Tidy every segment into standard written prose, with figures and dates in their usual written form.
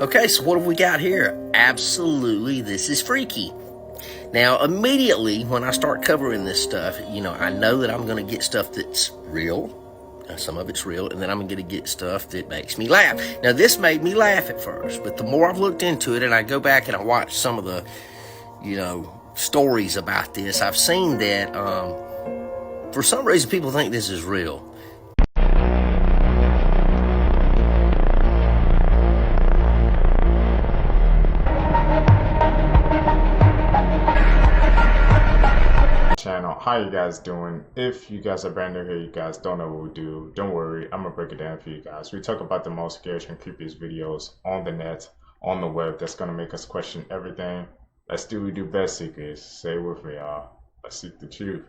Okay, so what have we got here? Absolutely, this is freaky. Now, immediately when I start covering this stuff, I know that I'm going to get stuff that's real. Some of it's real, and then I'm going to get stuff that makes me laugh. Now, this made me laugh at first, but the more I've looked into it and I go back and I watch some of the, stories about this, I've seen that for some reason people think this is real. Channel. How you guys doing? If you guys are brand new here, you guys don't know what we do, don't worry, I'm gonna break it down for you guys. We talk about the most scary and creepiest videos on the net, on the web, that's gonna make us question everything. Let's do what we do best, seekers. Say it with me, y'all. Let's seek the truth.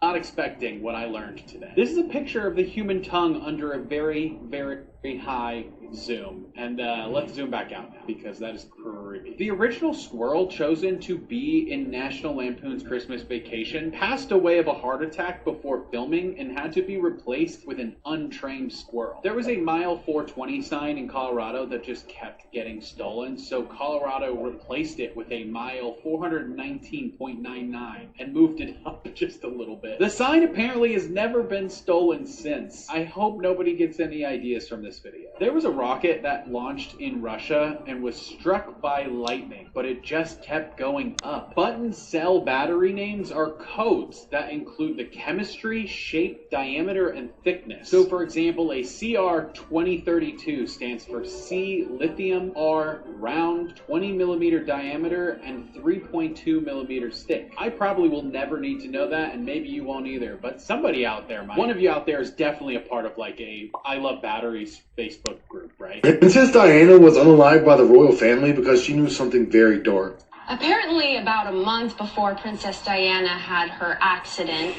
Not expecting what I learned today. This is a picture of the human tongue under a very, very high zoom. And let's zoom back out now because that is creepy. The original squirrel chosen to be in National Lampoon's Christmas Vacation passed away of a heart attack before filming and had to be replaced with an untrained squirrel. There was a mile 420 sign in Colorado that just kept getting stolen, so Colorado replaced it with a mile 419.99 and moved it up just a little bit. The sign apparently has never been stolen since. I hope nobody gets any ideas from this video. There was a rocket that launched in Russia and was struck by lightning, but it just kept going up. Button cell battery names are codes that include the chemistry, shape, diameter, and thickness. So for example, a CR2032 stands for C lithium, R round, 20 millimeter diameter, and 3.2 millimeters thick. I probably will never need to know that, and maybe you won't either, but somebody out there might. One of you out there is definitely a part of like a I Love Batteries Facebook group, right? Princess Diana was unalived by the royal family because she knew something very dark. Apparently, about a month before Princess Diana had her accident,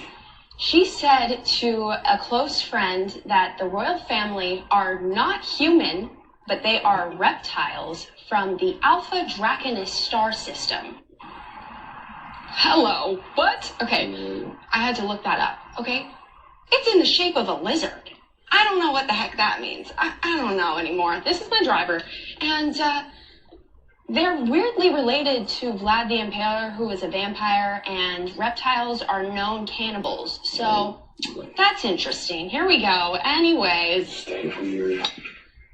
she said to a close friend that the royal family are not human, but they are reptiles from the Alpha Draconis star system. Hello, what? Okay, I had to look that up, okay? It's in the shape of a lizard. I don't know what the heck that means. I don't know anymore. This is my driver. And they're weirdly related to Vlad the Impaler, who is a vampire, and reptiles are known cannibals. So that's interesting. Here we go. Anyways,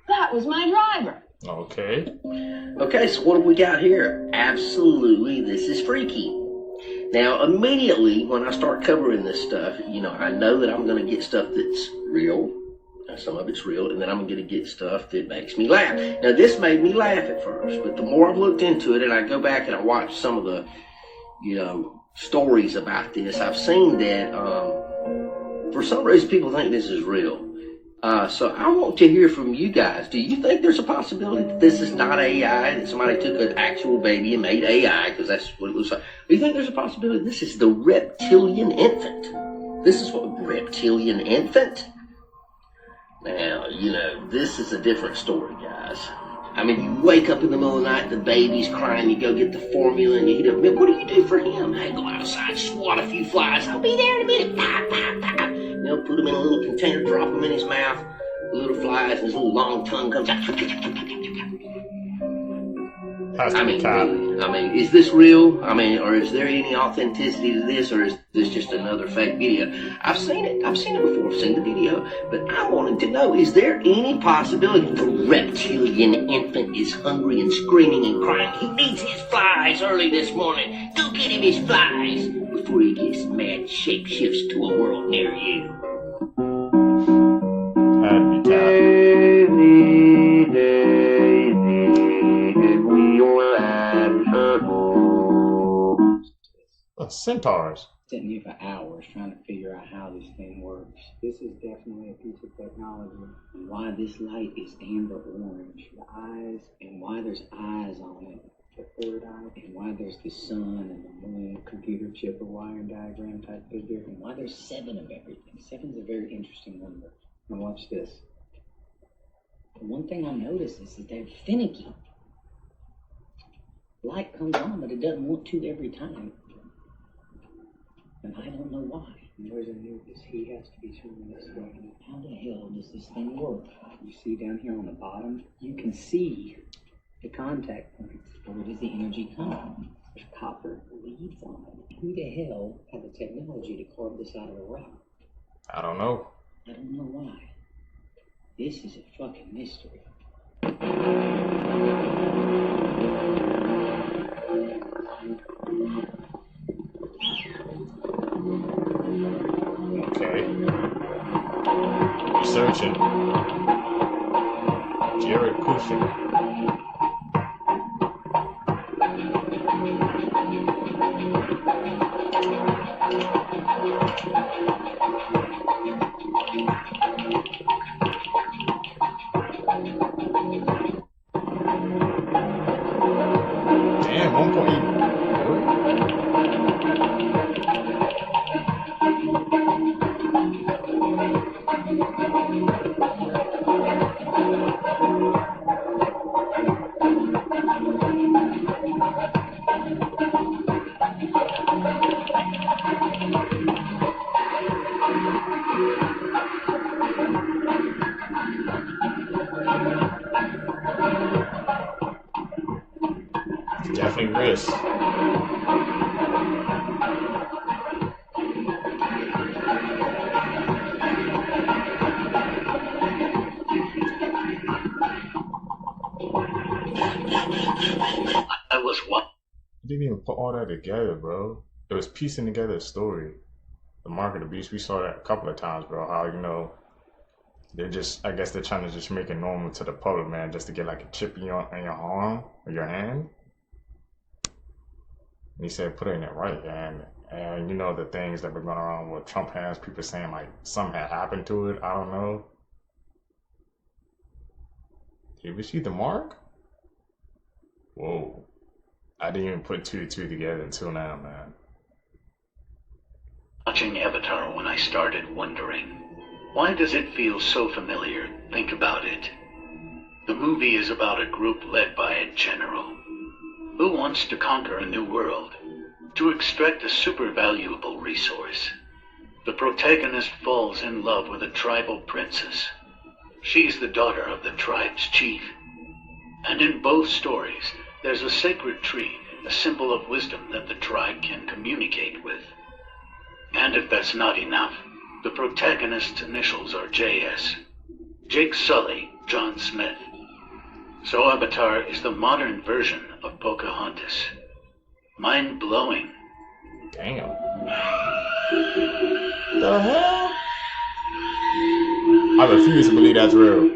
that was my driver. Okay. Okay, so what have we got here? Absolutely, this is freaky. Now, immediately when I start covering this stuff, I know that I'm going to get stuff that's real. Some of it's real, and then I'm going to get stuff that makes me laugh. Now, this made me laugh at first, but the more I've looked into it and I go back and I watch some of the, stories about this, I've seen that for some reason people think this is real. So I want to hear from you guys. Do you think there's a possibility that this is not AI, that somebody took an actual baby and made AI, because that's what it looks like? Do you think there's a possibility this is the reptilian infant? This is what reptilian infant? Now, this is a different story, guys. I mean, you wake up in the middle of the night, the baby's crying, you go get the formula and you heat up milk. What do you do for him? Hey, go outside, swat a few flies. I'll be there in a minute. Pop, pop, pop. Put him in a little container, drop him in his mouth, the little flies, and his little long tongue comes out. Really, is this real? Or is there any authenticity to this, or is this just another fake video? I've seen it before, I've seen the video, but I wanted to know, is there any possibility the reptilian infant is hungry and screaming and crying? He needs his flies early this morning. Go get him his flies before he gets mad shapeshifts to a world near you. Centaurs. Sitting here for hours trying to figure out how this thing works. This is definitely a piece of technology. And why this light is amber orange. The eyes, and why there's eyes on it. The third eye, and why there's the sun and the moon, computer chip or wiring diagram type figure, and why there's 7 of everything. 7's a very interesting number. Now watch this. The one thing I noticed is that they're finicky. Light comes on, but it doesn't want to every time. And I don't know why. And where's Anubis? He has to be showing this way. How the hell does this thing work? You see down here on the bottom, you can see The contact points. Where does the energy come from? There's copper leads on it. Who the hell had the technology to carve this out of a rock? I don't know. I don't know why. This is a fucking mystery. Okay. Searching. Jared Kushner. Damn, 1.8. Definitely risk. I was what? Didn't even put all that together, bro. It was piecing together a story. The Mark of the Beast, we saw that a couple of times, bro. How, you know, they're just, I guess they're trying to just make it normal to the public, man, just to get like a chip in your arm or your hand. And he said, put it in your right hand. And you know the things that were going around with Trump hands, people saying like something had happened to it. I don't know. Did we see the mark? Whoa. I didn't even put 2 to 2 together until now, man. Watching Avatar when I started wondering, why does it feel so familiar? Think about it. The movie is about a group led by a general who wants to conquer a new world, to extract a super valuable resource. The protagonist falls in love with a tribal princess. She's the daughter of the tribe's chief. And in both stories, there's a sacred tree, a symbol of wisdom that the tribe can communicate with. And if that's not enough, the protagonist's initials are JS. Jake Sully, John Smith. So Avatar is the modern version of Pocahontas. Mind-blowing. Damn. The hell? I refuse to believe that's real.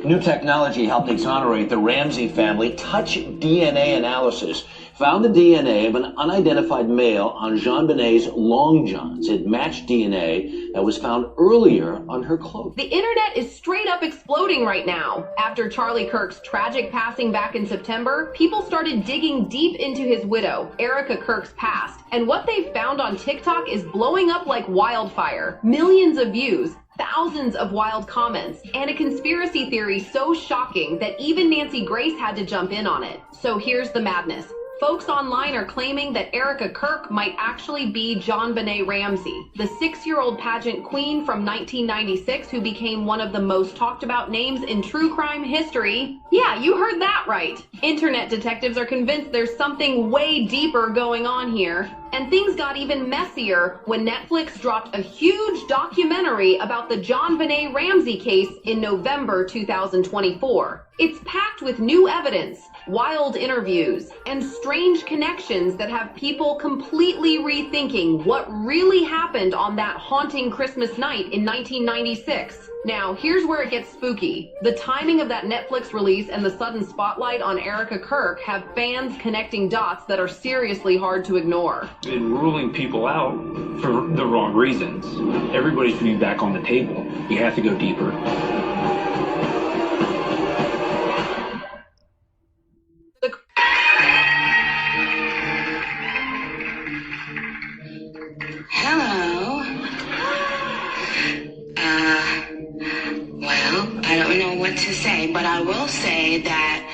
New technology helped exonerate the Ramsey family. Touch DNA analysis found the DNA of an unidentified male on JonBenét's long johns. It matched DNA that was found earlier on her clothing. The internet is straight up exploding right now. After Charlie Kirk's tragic passing back in September, people started digging deep into his widow, Erica Kirk's past. And what they've found on TikTok is blowing up like wildfire. Millions of views, thousands of wild comments, and a conspiracy theory so shocking that even Nancy Grace had to jump in on it. So here's the madness. Folks online are claiming that Erica Kirk might actually be JonBenét Ramsey, the 6-year-old pageant queen from 1996 who became one of the most talked about names in true crime history. Yeah, you heard that right. Internet detectives are convinced there's something way deeper going on here. And things got even messier when Netflix dropped a huge documentary about the JonBenét Ramsey case in November 2024. It's packed with new evidence, wild interviews, and strange connections that have people completely rethinking what really happened on that haunting Christmas night in 1996. Now, here's where it gets spooky. The timing of that Netflix release and the sudden spotlight on Erica Kirk have fans connecting dots that are seriously hard to ignore. Been ruling people out for the wrong reasons. Everybody's putting back on the table. We have to go deeper. Hello. Well, I don't know what to say, but I will say that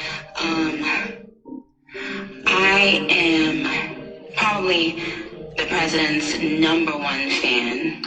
I am probably the president's #1 fan.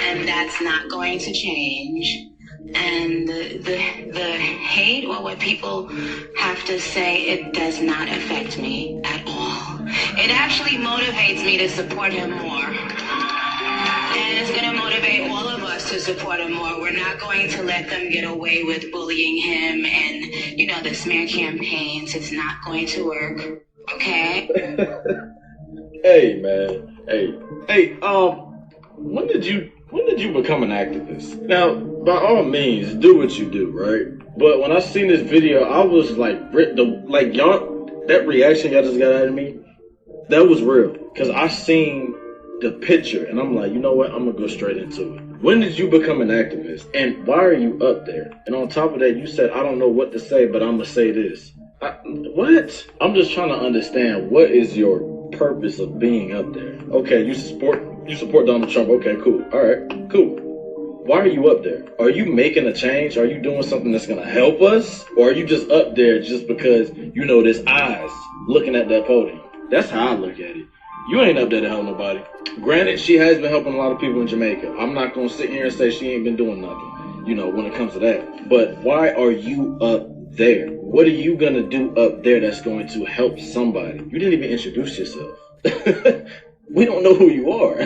And that's not going to change. And the hate or what people have to say, it does not affect me at all. It actually motivates me to support him more. And it's going to motivate all of us to support him more. We're not going to let them get away with bullying him and, you know, the smear campaigns. It's not going to work. Okay? Hey, man. Hey, when did you become an activist? Now, by all means, do what you do, right? But when I seen this video, I was like, y'all, that reaction y'all just got out of me, that was real. Cause I seen the picture and I'm like, you know what? I'm gonna go straight into it. When did you become an activist? And why are you up there? And on top of that, you said, I don't know what to say, but I'm gonna say this. What? I'm just trying to understand, what is your purpose of being up there? Okay, you support Donald Trump. Okay, cool. All right, cool. Why are you up there? Are you making a change? Are you doing something that's gonna help us? Or are you just up there just because, you know, there's eyes looking at that podium? That's how I look at it. You ain't up there to help nobody. Granted, she has been helping a lot of people in Jamaica. I'm not gonna sit here and say she ain't been doing nothing, you know, when it comes to that. But why are you up there? What are you gonna do up there that's going to help somebody? You didn't even introduce yourself. We don't know who you are.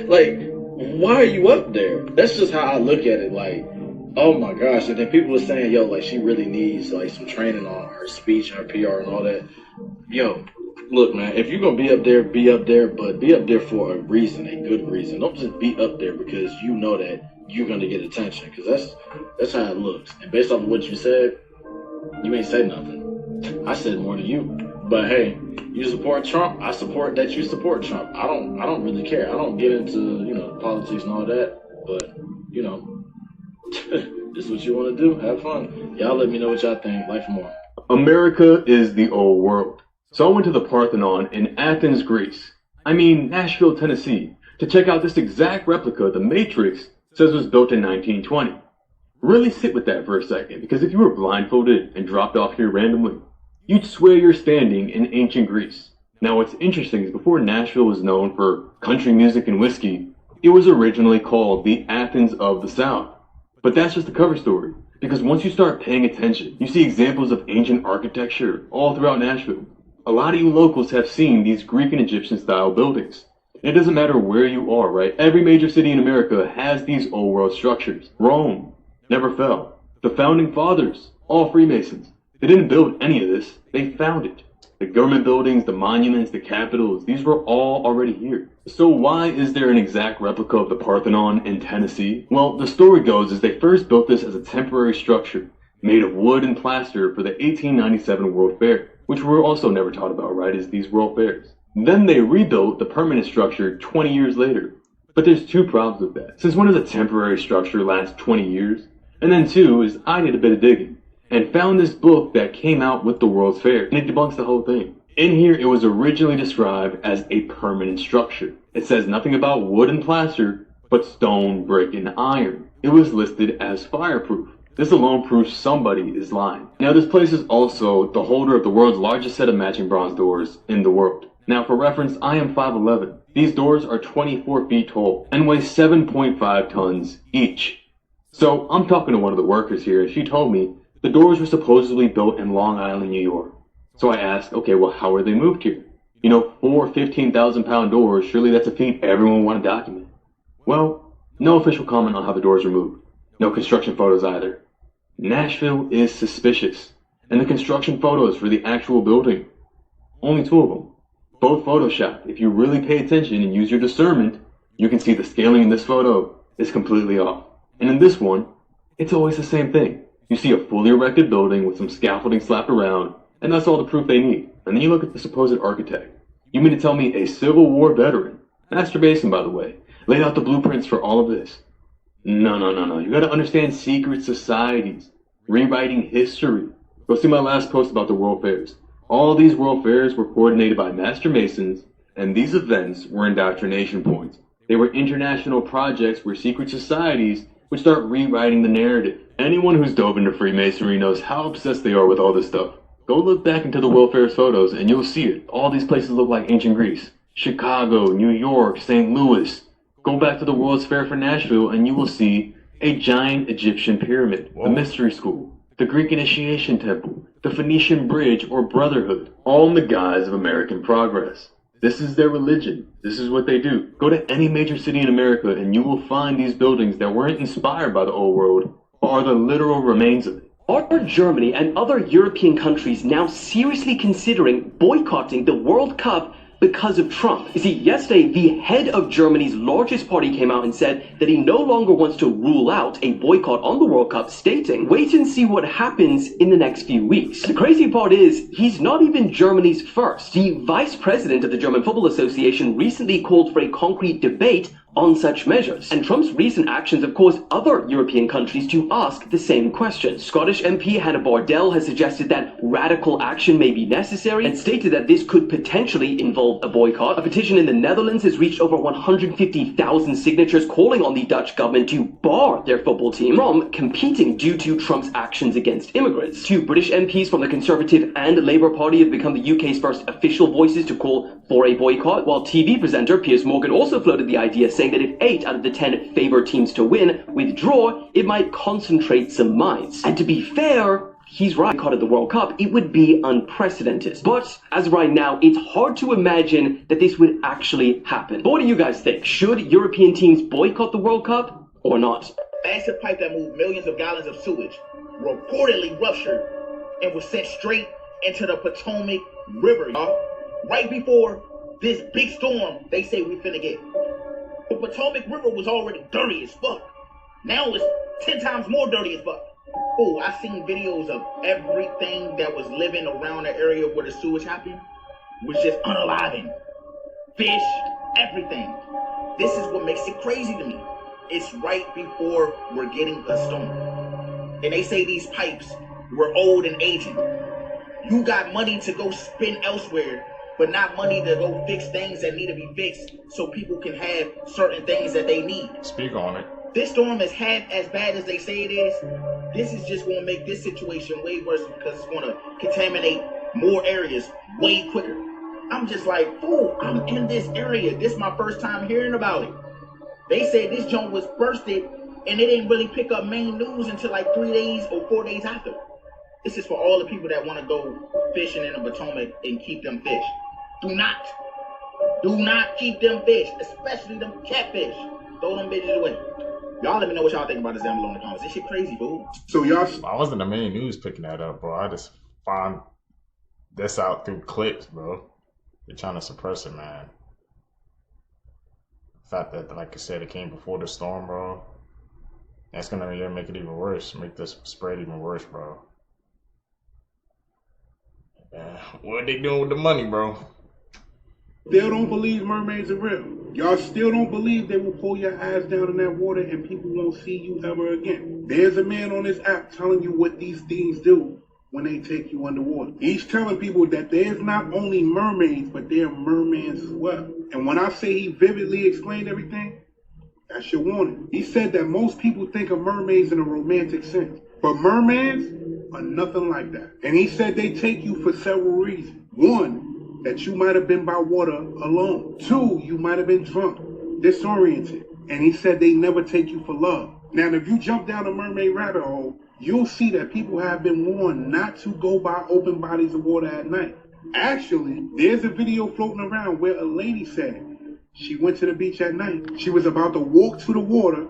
Like, why are you up there? That's just how I look at it. Like, oh my gosh. And then people are saying, yo, like, she really needs like some training on her speech and her PR and all that. Yo, look, man, if you're gonna be up there, but be up there for a reason, a good reason. Don't just be up there because you know that you're gonna get attention, because that's how it looks. And based off of what you said, you ain't said nothing. I said more than you. But hey, you support Trump, I support that you support Trump. I don't really care. I don't get into, you know, politics and all that. But, you know, this is what you want to do. Have fun. Y'all let me know what y'all think. Life more. America is the old world. So I went to the Parthenon in Athens, Greece. Nashville, Tennessee, to check out this exact replica the Matrix says was built in 1920. Really sit with that for a second, because if you were blindfolded and dropped off here randomly, you'd swear you're standing in ancient Greece. Now what's interesting is before Nashville was known for country music and whiskey, it was originally called the Athens of the South. But that's just the cover story, because once you start paying attention, you see examples of ancient architecture all throughout Nashville. A lot of you locals have seen these Greek and Egyptian style buildings. It doesn't matter where you are, right? Every major city in America has these old world structures. Rome never fell. The founding fathers, all Freemasons. They didn't build any of this, they found it. The government buildings, the monuments, the capitals, these were all already here. So why is there an exact replica of the Parthenon in Tennessee? Well, the story goes is they first built this as a temporary structure made of wood and plaster for the 1897 World Fair, which we're also never taught about, right, is these World Fairs. Then they rebuilt the permanent structure 20 years later. But there's two problems with that. Since when does a temporary structure last 20 years? And then two is I did a bit of digging and found this book that came out with the World's Fair, and it debunks the whole thing. In here, it was originally described as a permanent structure. It says nothing about wood and plaster, but stone, brick, and iron. It was listed as fireproof. This alone proves somebody is lying. Now, this place is also the holder of the world's largest set of matching bronze doors in the world. Now, for reference, I am 5'11". These doors are 24 feet tall and weigh 7.5 tons each. So, I'm talking to one of the workers here, and she told me the doors were supposedly built in Long Island, New York. So I asked, okay, well, how were they moved here? You know, 4 15,000-pound doors, surely that's a feat everyone would want to document. Well, no official comment on how the doors were moved. No construction photos either. Nashville is suspicious. And the construction photos for the actual building, only 2 of them. Both photoshopped. If you really pay attention and use your discernment, you can see the scaling in this photo is completely off. And in this one, it's always the same thing. You see a fully erected building with some scaffolding slapped around, and that's all the proof they need. And then you look at the supposed architect. You mean to tell me a Civil War veteran, Master Mason by the way, laid out the blueprints for all of this? No. You gotta understand secret societies, rewriting history. Go see my last post about the World Fairs. All these World Fairs were coordinated by Master Masons, and these events were indoctrination points. They were international projects where secret societies would start rewriting the narrative. Anyone who's dove into Freemasonry knows how obsessed they are with all this stuff. Go look back into the World Fair photos and you'll see it. All these places look like ancient Greece. Chicago, New York, St. Louis. Go back to the World's Fair for Nashville and you will see a giant Egyptian pyramid, the mystery school, the Greek initiation temple, the Phoenician bridge or brotherhood, all in the guise of American progress. This is their religion. This is what they do. Go to any major city in America and you will find these buildings that weren't inspired by the old world, but are the literal remains of it. Are Germany and other European countries now seriously considering boycotting the World Cup because of Trump? You see, yesterday, the head of Germany's largest party came out and said that he no longer wants to rule out a boycott on the World Cup, stating, wait and see what happens in the next few weeks. The crazy part is, he's not even Germany's first. The vice president of the German Football Association recently called for a concrete debate on such measures. And Trump's recent actions have caused other European countries to ask the same question. Scottish MP Hannah Bardell has suggested that radical action may be necessary and stated that this could potentially involve a boycott. A petition in the Netherlands has reached over 150,000 signatures calling on the Dutch government to bar their football team from competing due to Trump's actions against immigrants. Two British MPs from the Conservative and Labour Party have become the UK's first official voices to call for a boycott, while TV presenter Piers Morgan also floated the idea, saying that if 8 out of the 10 favoured teams to win withdraw, it might concentrate some minds. And to be fair, he's right. Caught at the World Cup, it would be unprecedented. But as of right now, it's hard to imagine that this would actually happen. But what do you guys think? Should European teams boycott the World Cup or not? Massive pipe that moved millions of gallons of sewage reportedly ruptured and was sent straight into the Potomac River, y'all. Right before this big storm they say we finna get. The Potomac River was already dirty as fuck. Now it's 10 times more dirty as fuck. Oh, I seen videos of everything that was living around the area where the sewage happened was just unaliving. Fish, everything. This is what makes it crazy to me. It's right before we're getting a storm. And they say these pipes were old and aging. You got money to go spend elsewhere, but not money to go fix things that need to be fixed so people can have certain things that they need. Speak on it. This storm is half as bad as they say it is. This is just going to make this situation way worse because it's going to contaminate more areas way quicker. I'm just like, fool, I'm in this area. This is my first time hearing about it. They said this joint was bursted and they didn't really pick up main news until like 3 days or 4 days after. This is for all the people that want to go fishing in the Potomac and keep them fish. Do not keep them fish, especially them catfish. Throw them bitches away. Y'all let me know what y'all think about this down below in the comments. This shit crazy, fool. So y'all, I wasn't the main news picking that up, bro. I just found this out through clips, bro. They're trying to suppress it, man. The fact that, like I said, it came before the storm, bro. That's gonna make it even worse. Make this spread even worse, bro. What are they doing with the money, bro? Still don't believe mermaids are real. Y'all still don't believe they will pull your ass down in that water and people won't see you ever again. There's a man on this app telling you what these things do when they take you underwater. He's telling people that there's not only mermaids, but there are mermans as well. And when I say he vividly explained everything, that's your warning. He said that most people think of mermaids in a romantic sense, but mermaids are nothing like that. And he said they take you for several reasons. One, that you might have been by water alone. 2, you might have been drunk, disoriented. And he said they never take you for love. Now, if you jump down a mermaid rabbit hole, you'll see that people have been warned not to go by open bodies of water at night. Actually, there's a video floating around where a lady said she went to the beach at night. She was about to walk to the water,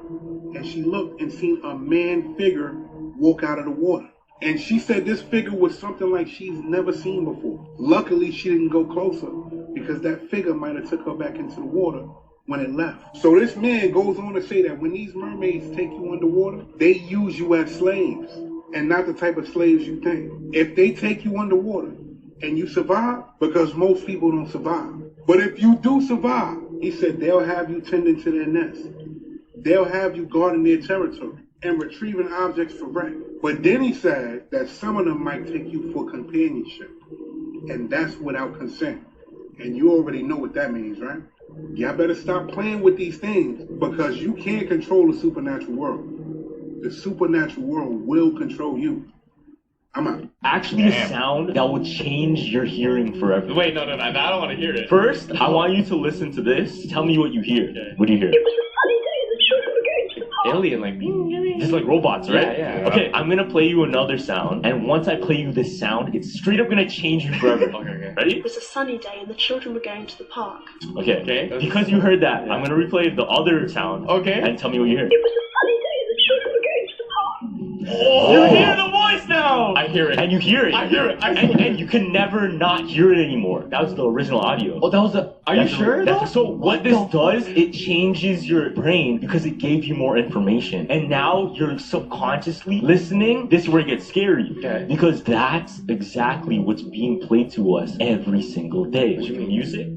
and she looked and seen a man figure walk out of the water. And she said this figure was something like she's never seen before. Luckily, she didn't go closer because that figure might have took her back into the water when it left. So this man goes on to say that when these mermaids take you underwater, they use you as slaves and not the type of slaves you think. If they take you underwater and you survive, because most people don't survive. But if you do survive, he said they'll have you tending to their nest. They'll have you guarding their territory and retrieving objects for wreck. But then he said that some of them might take you for companionship, and that's without consent. And you already know what that means, right? Y'all better stop playing with these things because you can't control the supernatural world. The supernatural world will control you. I'm out. Actually, a sound that will change your hearing forever. Wait, no, I don't want to hear it. First, I want you to listen to this. Tell me what you hear. Okay. What do you hear? Alien, like, just like robots, right? Yeah. Okay, I'm gonna play you another sound, and once I play you this sound, it's straight up gonna change you forever. Okay. Ready? It was a sunny day and the children were going to the park. Okay. Because you heard that, I'm gonna replay the other sound. Okay. And tell me what you hear. It was a sunny day and the children were going to the park. Oh! You hear the voice now! I hear it. And you hear it. I hear it. And you can never not hear it anymore. That was the original audio. Oh, that was the... Are you sure, though? So what this does, it changes your brain because it gave you more information. And now you're subconsciously listening. This is where it gets scary. Okay. Because that's exactly what's being played to us every single day. With music,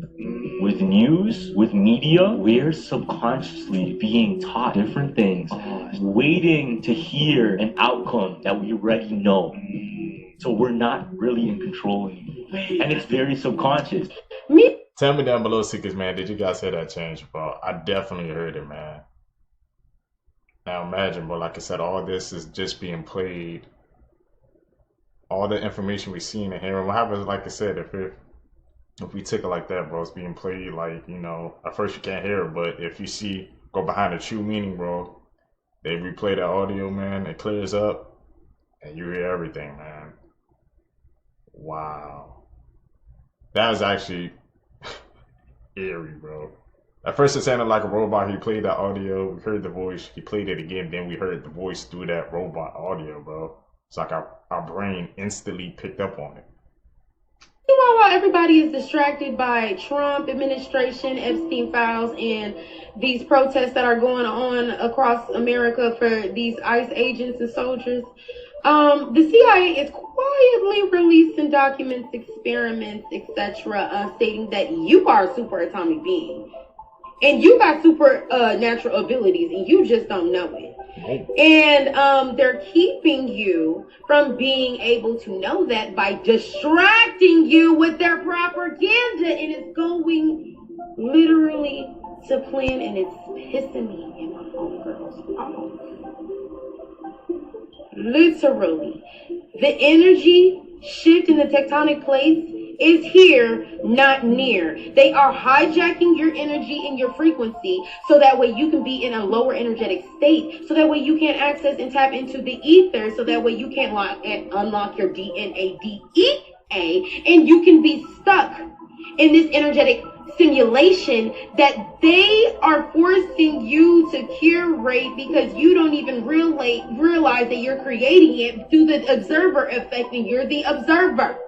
with news, with media, we're subconsciously being taught different things, waiting to hear an outcome that we already know. So we're not really in control anymore. And it's very subconscious. Tell me down below, Seekers, man, did you guys hear that change, bro? I definitely heard it, man. Now imagine, bro, like I said, all this is just being played. All the information we see and hearing. What happens, like I said, if we take it like that, bro, it's being played like, you know, at first you can't hear it, but if you go behind the true meaning, bro, they replay that audio, man, it clears up, and you hear everything, man. Wow. That was actually eerie, bro. At first it sounded like a robot. He played that audio, we heard the voice, he played it again, then we heard the voice through that robot audio, bro. It's like our brain instantly picked up on it. While everybody is distracted by Trump administration, Epstein files, and these protests that are going on across America for these ICE agents and soldiers, the CIA is quietly releasing documents, experiments, etc., stating that you are a super atomic being. And you got supernatural abilities, and you just don't know it. And they're keeping you from being able to know that by distracting you with their propaganda, and it's going literally to plan, and it's pissing me and my homegirls off. Literally, the energy shift in the tectonic plates is here, not near. They are hijacking your energy and your frequency so that way you can be in a lower energetic state, so that way you can access and tap into the ether, so that way you can unlock your DNA DEA, and you can be stuck in this energetic simulation that they are forcing you to curate, because you don't even realize that you're creating it through the observer effect, and you're the observer.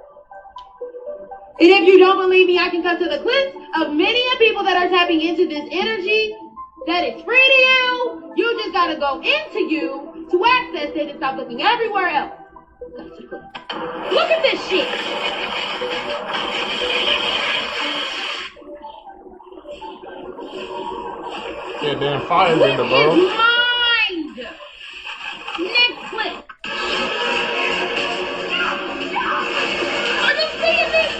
And if you don't believe me, I can come to the clips of many people that are tapping into this energy that is free to you. You just gotta go into you to access it and stop looking everywhere else. Go to the clip. Look at this shit. Yeah, damn fire in the bro. Mind. Next clip. Are you seeing this?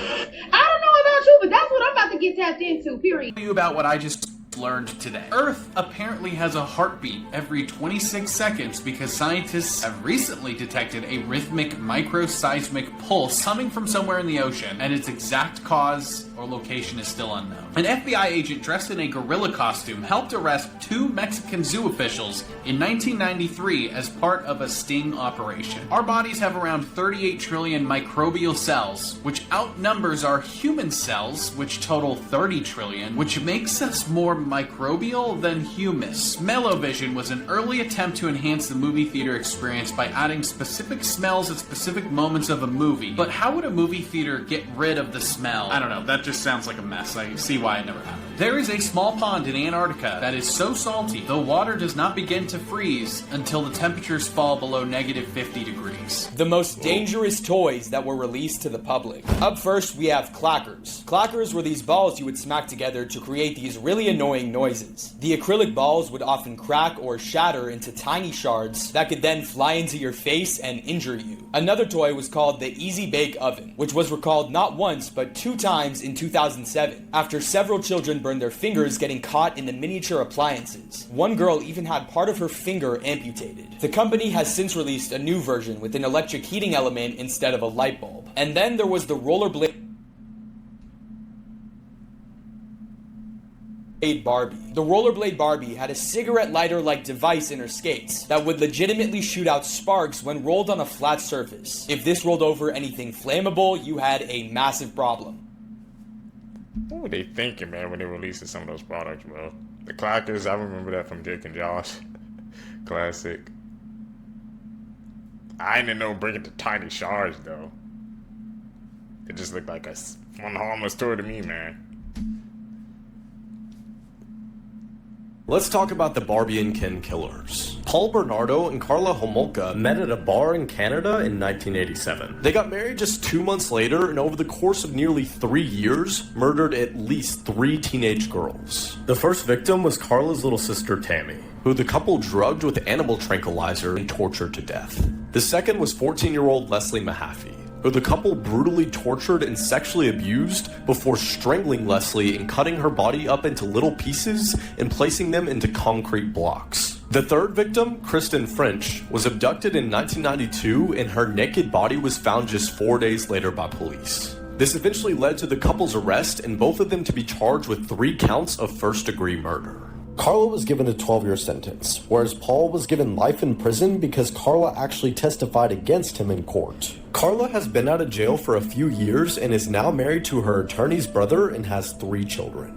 I don't know about you, but that's what I'm about to get tapped into, period. Tell you about what I just learned today. Earth apparently has a heartbeat every 26 seconds because scientists have recently detected a rhythmic microseismic pulse coming from somewhere in the ocean, and its exact cause or location is still unknown. An FBI agent dressed in a gorilla costume helped arrest 2 Mexican zoo officials in 1993 as part of a sting operation. Our bodies have around 38 trillion microbial cells, which outnumbers our human cells, which total 30 trillion, which makes us more microbial than humus. Smell-O-Vision was an early attempt to enhance the movie theater experience by adding specific smells at specific moments of a movie. But how would a movie theater get rid of the smell? I don't know, that just sounds like a mess. I see why it never happened. There is a small pond in Antarctica that is so salty, the water does not begin to freeze until the temperatures fall below -50 degrees. The most dangerous toys that were released to the public. Up first, we have clackers. Clackers were these balls you would smack together to create these really annoying noises. The acrylic balls would often crack or shatter into tiny shards that could then fly into your face and injure you. Another toy was called the Easy Bake Oven, which was recalled not once but 2 times in 2007 after several children burn their fingers getting caught in the miniature appliances. One girl even had part of her finger amputated. The company has since released a new version with an electric heating element instead of a light bulb. And then there was the rollerblade Barbie. The rollerblade Barbie had a cigarette lighter-like device in her skates that would legitimately shoot out sparks when rolled on a flat surface. If this rolled over anything flammable, you had a massive problem. What were they thinking, man, when they released some of those products, bro? The Clackers, I remember that from Jake and Josh. Classic. I didn't know bringing the tiny shards, though. It just looked like a fun, harmless toy to me, man. Let's talk about the Barbie and Ken killers. Paul Bernardo and Karla Homolka met at a bar in Canada in 1987. They got married just 2 months later, and over the course of nearly 3 years, murdered at least 3 teenage girls. The first victim was Karla's little sister Tammy, who the couple drugged with animal tranquilizer and tortured to death. The second was 14-year-old Leslie Mahaffey, who the couple brutally tortured and sexually abused before strangling Leslie and cutting her body up into little pieces and placing them into concrete blocks. The third victim, Kristen French, was abducted in 1992 and her naked body was found just 4 days later by police. This eventually led to the couple's arrest and both of them to be charged with 3 counts of first-degree murder. Karla was given a 12-year sentence, whereas Paul was given life in prison because Karla actually testified against him in court. Karla has been out of jail for a few years and is now married to her attorney's brother and has 3 children.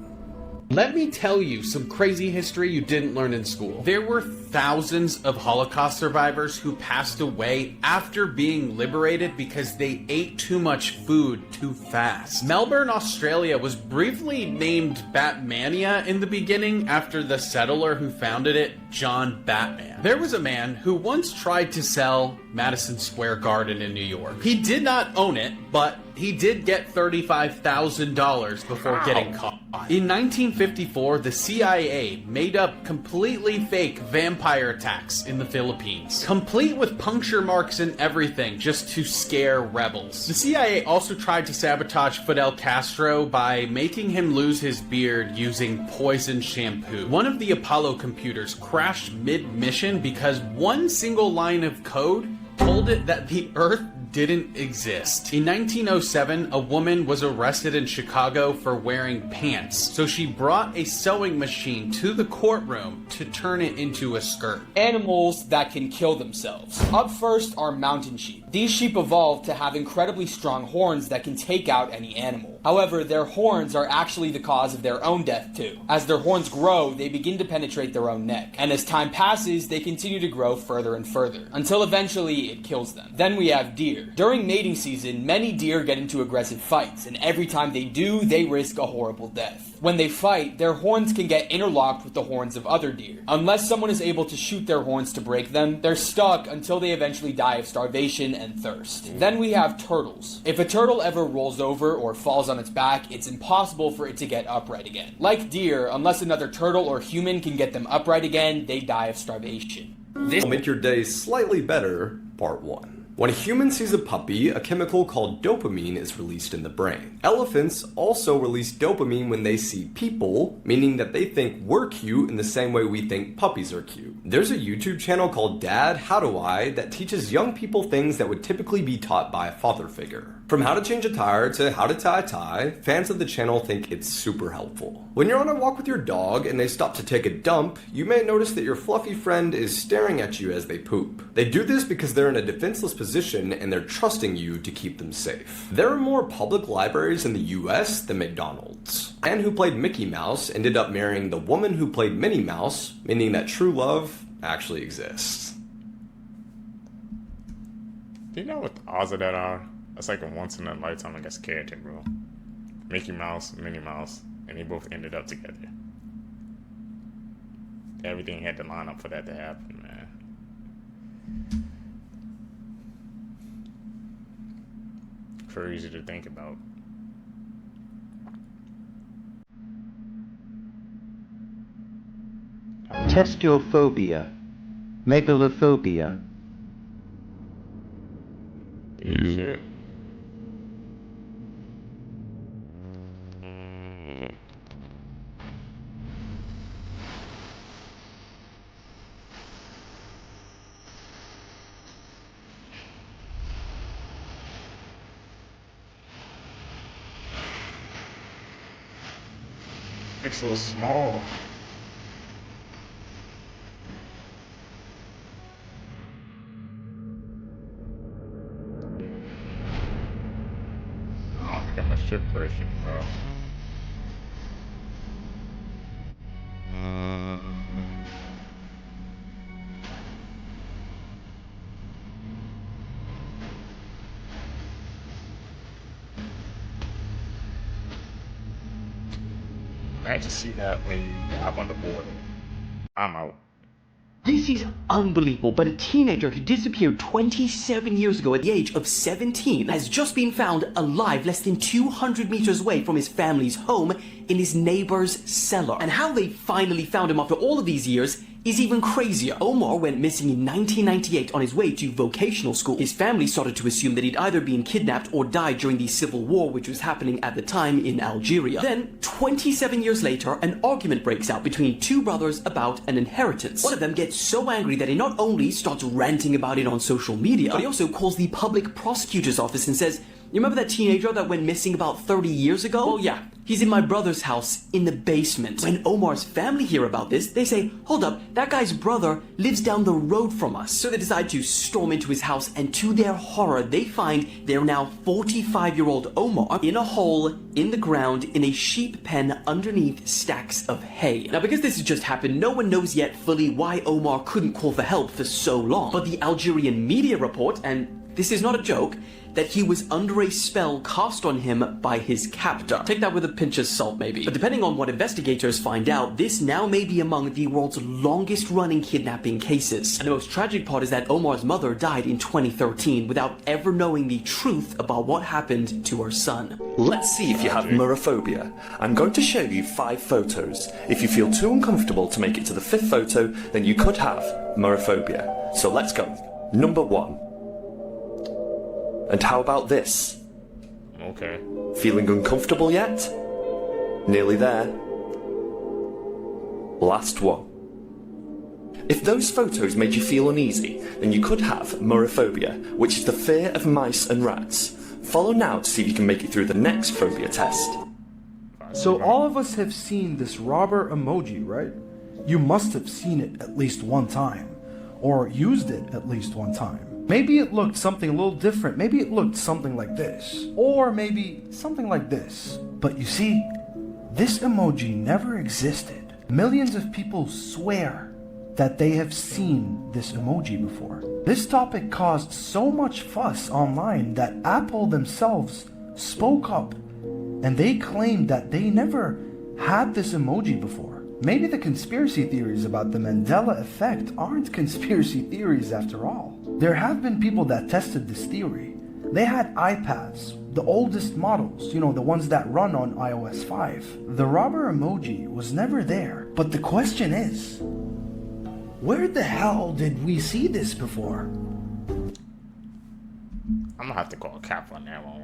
Let me tell you some crazy history you didn't learn in school. There were thousands of Holocaust survivors who passed away after being liberated because they ate too much food too fast. Melbourne, Australia was briefly named Batmania in the beginning after the settler who founded it, John Batman. There was a man who once tried to sell Madison Square Garden in New York. He did not own it, but he did get $35,000 before getting caught. In 1954, the CIA made up completely fake vampire attacks in the Philippines, complete with puncture marks and everything just to scare rebels. The CIA also tried to sabotage Fidel Castro by making him lose his beard using poison shampoo. One of the Apollo computers crashed mid-mission because one single line of code told it that the Earth didn't exist. In 1907, a woman was arrested in Chicago for wearing pants, so she brought a sewing machine to the courtroom to turn it into a skirt. Animals that can kill themselves. Up first are mountain sheep. These sheep evolved to have incredibly strong horns that can take out any animal. However, their horns are actually the cause of their own death too. As their horns grow, they begin to penetrate their own neck, and as time passes, they continue to grow further and further, until eventually it kills them. Then we have deer. During mating season, many deer get into aggressive fights, and every time they do, they risk a horrible death. When they fight, their horns can get interlocked with the horns of other deer. Unless someone is able to shoot their horns to break them, they're stuck until they eventually die of starvation and thirst. Then we have turtles. If a turtle ever rolls over or falls on its back, it's impossible for it to get upright again. Like deer, unless another turtle or human can get them upright again, they die of starvation. This will make your day slightly better, part 1. When a human sees a puppy, a chemical called dopamine is released in the brain. Elephants also release dopamine when they see people, meaning that they think we're cute in the same way we think puppies are cute. There's a YouTube channel called Dad, How Do I that teaches young people things that would typically be taught by a father figure. From how to change a tire to how to tie a tie, fans of the channel think it's super helpful. When you're on a walk with your dog and they stop to take a dump, you may notice that your fluffy friend is staring at you as they poop. They do this because they're in a defenseless position and they're trusting you to keep them safe. There are more public libraries in the US than McDonald's. The man who played Mickey Mouse ended up marrying the woman who played Minnie Mouse, meaning that true love actually exists. Do you know what the odds of that are? That's like a once in a lifetime, I guess, character, bro. Mickey Mouse, Minnie Mouse, and they both ended up together. Everything had to line up for that to happen, man. Crazy to think about. Testophobia. Megalophobia. Shit. like so small. Oh, I got my shit breaking, bro. I just see that when you hop on the board. I'm out. This is unbelievable, but a teenager who disappeared 27 years ago at the age of 17 has just been found alive less than 200 meters away from his family's home in his neighbor's cellar. And how they finally found him after all of these years is even crazier. Omar went missing in 1998 on his way to vocational school. His family started to assume that he'd either been kidnapped or died during the civil war which was happening at the time in Algeria. Then, 27 years later, an argument breaks out between two brothers about an inheritance. One of them gets so angry that he not only starts ranting about it on social media, but he also calls the public prosecutor's office and says, "You remember that teenager that went missing about 30 years ago? Well, yeah, he's in my brother's house in the basement." When Omar's family hear about this, they say, "Hold up, that guy's brother lives down the road from us." So they decide to storm into his house, and to their horror, they find their now 45-year-old Omar in a hole in the ground in a sheep pen underneath stacks of hay. Now, because this has just happened, no one knows yet fully why Omar couldn't call for help for so long. But the Algerian media report, and this is not a joke, that he was under a spell cast on him by his captor. Take that with a pinch of salt, maybe. But depending on what investigators find out, this now may be among the world's longest running kidnapping cases. And the most tragic part is that Omar's mother died in 2013 without ever knowing the truth about what happened to her son. Let's see if you have morophobia. I'm going to show you 5 photos. If you feel too uncomfortable to make it to the 5th photo, then you could have morophobia. So let's go. Number 1. And how about this? Okay. Feeling uncomfortable yet? Nearly there. Last one. If those photos made you feel uneasy, then you could have morophobia, which is the fear of mice and rats. Follow now to see if you can make it through the next phobia test. So all of us have seen this robber emoji, right? You must have seen it at least one time, or used it at least one time. Maybe it looked something a little different. Maybe it looked something like this. Or maybe something like this. But you see, this emoji never existed. Millions of people swear that they have seen this emoji before. This topic caused so much fuss online that Apple themselves spoke up and they claimed that they never had this emoji before. Maybe the conspiracy theories about the Mandela effect aren't conspiracy theories after all. There have been people that tested this theory. They had iPads, the oldest models, the ones that run on iOS 5. The robber emoji was never there. But the question is, where the hell did we see this before? I'm gonna have to call cap on that one.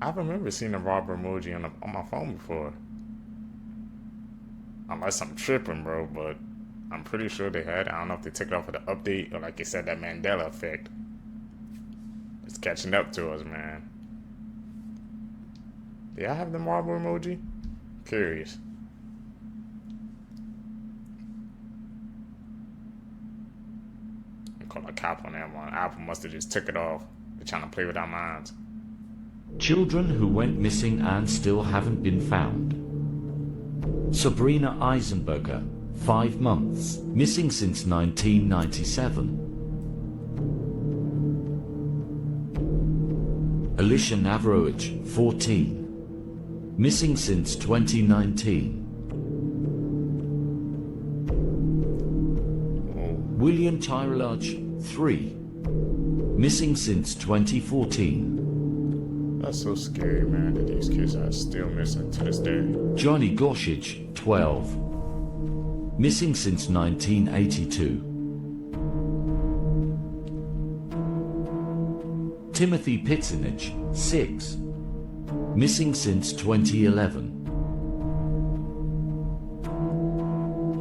I remember seeing a robber emoji on my phone before. Unless I'm tripping, bro, but I'm pretty sure they had. I don't know if they took it off of the update or, like they said, that Mandela effect. It's catching up to us, man. Do y'all have the marble emoji? Curious. I'm calling a cop on that one. Apple must have just took it off. They're trying to play with our minds. Children who went missing and still haven't been found. Sabrina Eisenberger, 5 months, missing since 1997. Alicia Navrowich, 14, missing since 2019. William Tyrelage, 3, missing since 2014. That's so scary, man, that these kids are still missing to this day. Johnny Goshich, 12, missing since 1982. Timothy Pitzenich, 6, missing since 2011.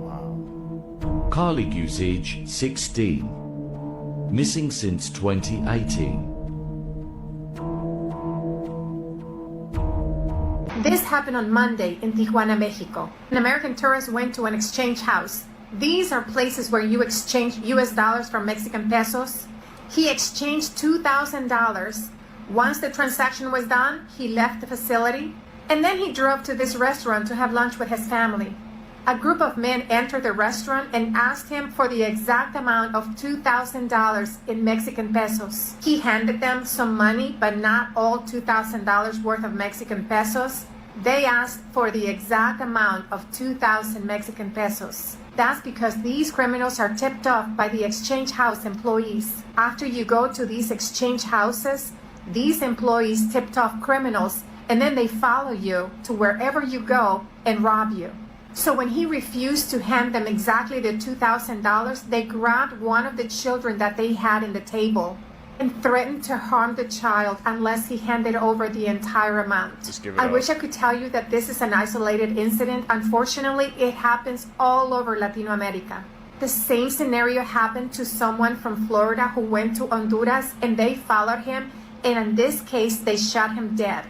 Wow. Carly Guzige, 16, missing since 2018. This happened on Monday in Tijuana, Mexico. An American tourist went to an exchange house. These are places where you exchange US dollars for Mexican pesos. He exchanged $2,000. Once the transaction was done, he left the facility, and then he drove to this restaurant to have lunch with his family. A group of men entered the restaurant and asked him for the exact amount of $2,000 in Mexican pesos. He handed them some money, but not all $2,000 worth of Mexican pesos. They asked for the exact amount of 2,000 Mexican pesos. That's because these criminals are tipped off by the exchange house employees. After you go to these exchange houses, these employees tipped off criminals, and then they follow you to wherever you go and rob you. So when he refused to hand them exactly the $2,000, they grabbed one of the children that they had in the table and threatened to harm the child unless he handed over the entire amount. I wish I could tell you that this is an isolated incident. Unfortunately, it happens all over Latin America. The same scenario happened to someone from Florida who went to Honduras, and they followed him, and in this case, they shot him dead.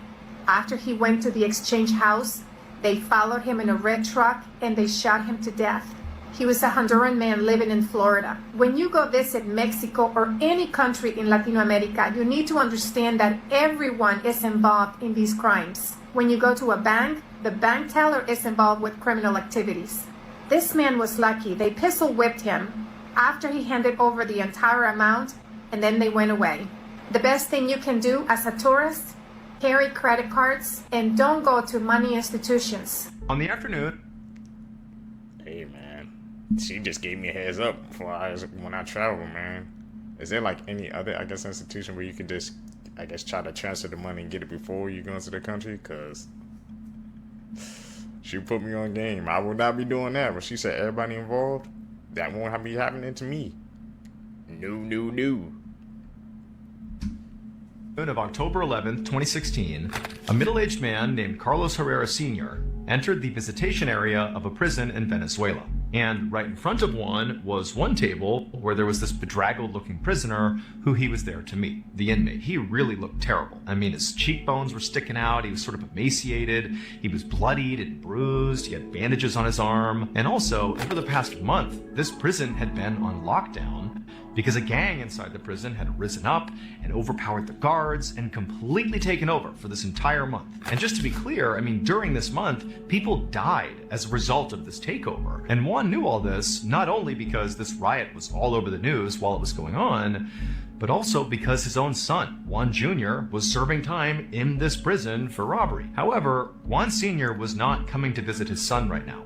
After he went to the exchange house, they followed him in a red truck and they shot him to death. He was a Honduran man living in Florida. When you go visit Mexico or any country in Latin America, you need to understand that everyone is involved in these crimes. When you go to a bank, the bank teller is involved with criminal activities. This man was lucky. They pistol whipped him after he handed over the entire amount, and then they went away. The best thing you can do as a tourist, carry credit cards, and don't go to money institutions. On the afternoon. Hey man, she just gave me a heads up when I travel, man. Is there like any other, I guess, institution where you can just, I guess, try to transfer the money and get it before you go into the country? Cause she put me on game. I will not be doing that. But she said everybody involved, that won't be happening to me. No. Of October 11th, 2016, a middle-aged man named Carlos Herrera Sr. entered the visitation area of a prison in Venezuela. And right in front of Juan was one table where there was this bedraggled-looking prisoner who he was there to meet, the inmate. He really looked terrible. I mean, his cheekbones were sticking out, he was sort of emaciated, he was bloodied and bruised, he had bandages on his arm. And also, over the past month, this prison had been on lockdown because a gang inside the prison had risen up and overpowered the guards and completely taken over for this entire month. And just to be clear, I mean, during this month, people died as a result of this takeover. And Juan knew all this, not only because this riot was all over the news while it was going on, but also because his own son, Juan Jr., was serving time in this prison for robbery. However, Juan Sr. was not coming to visit his son right now.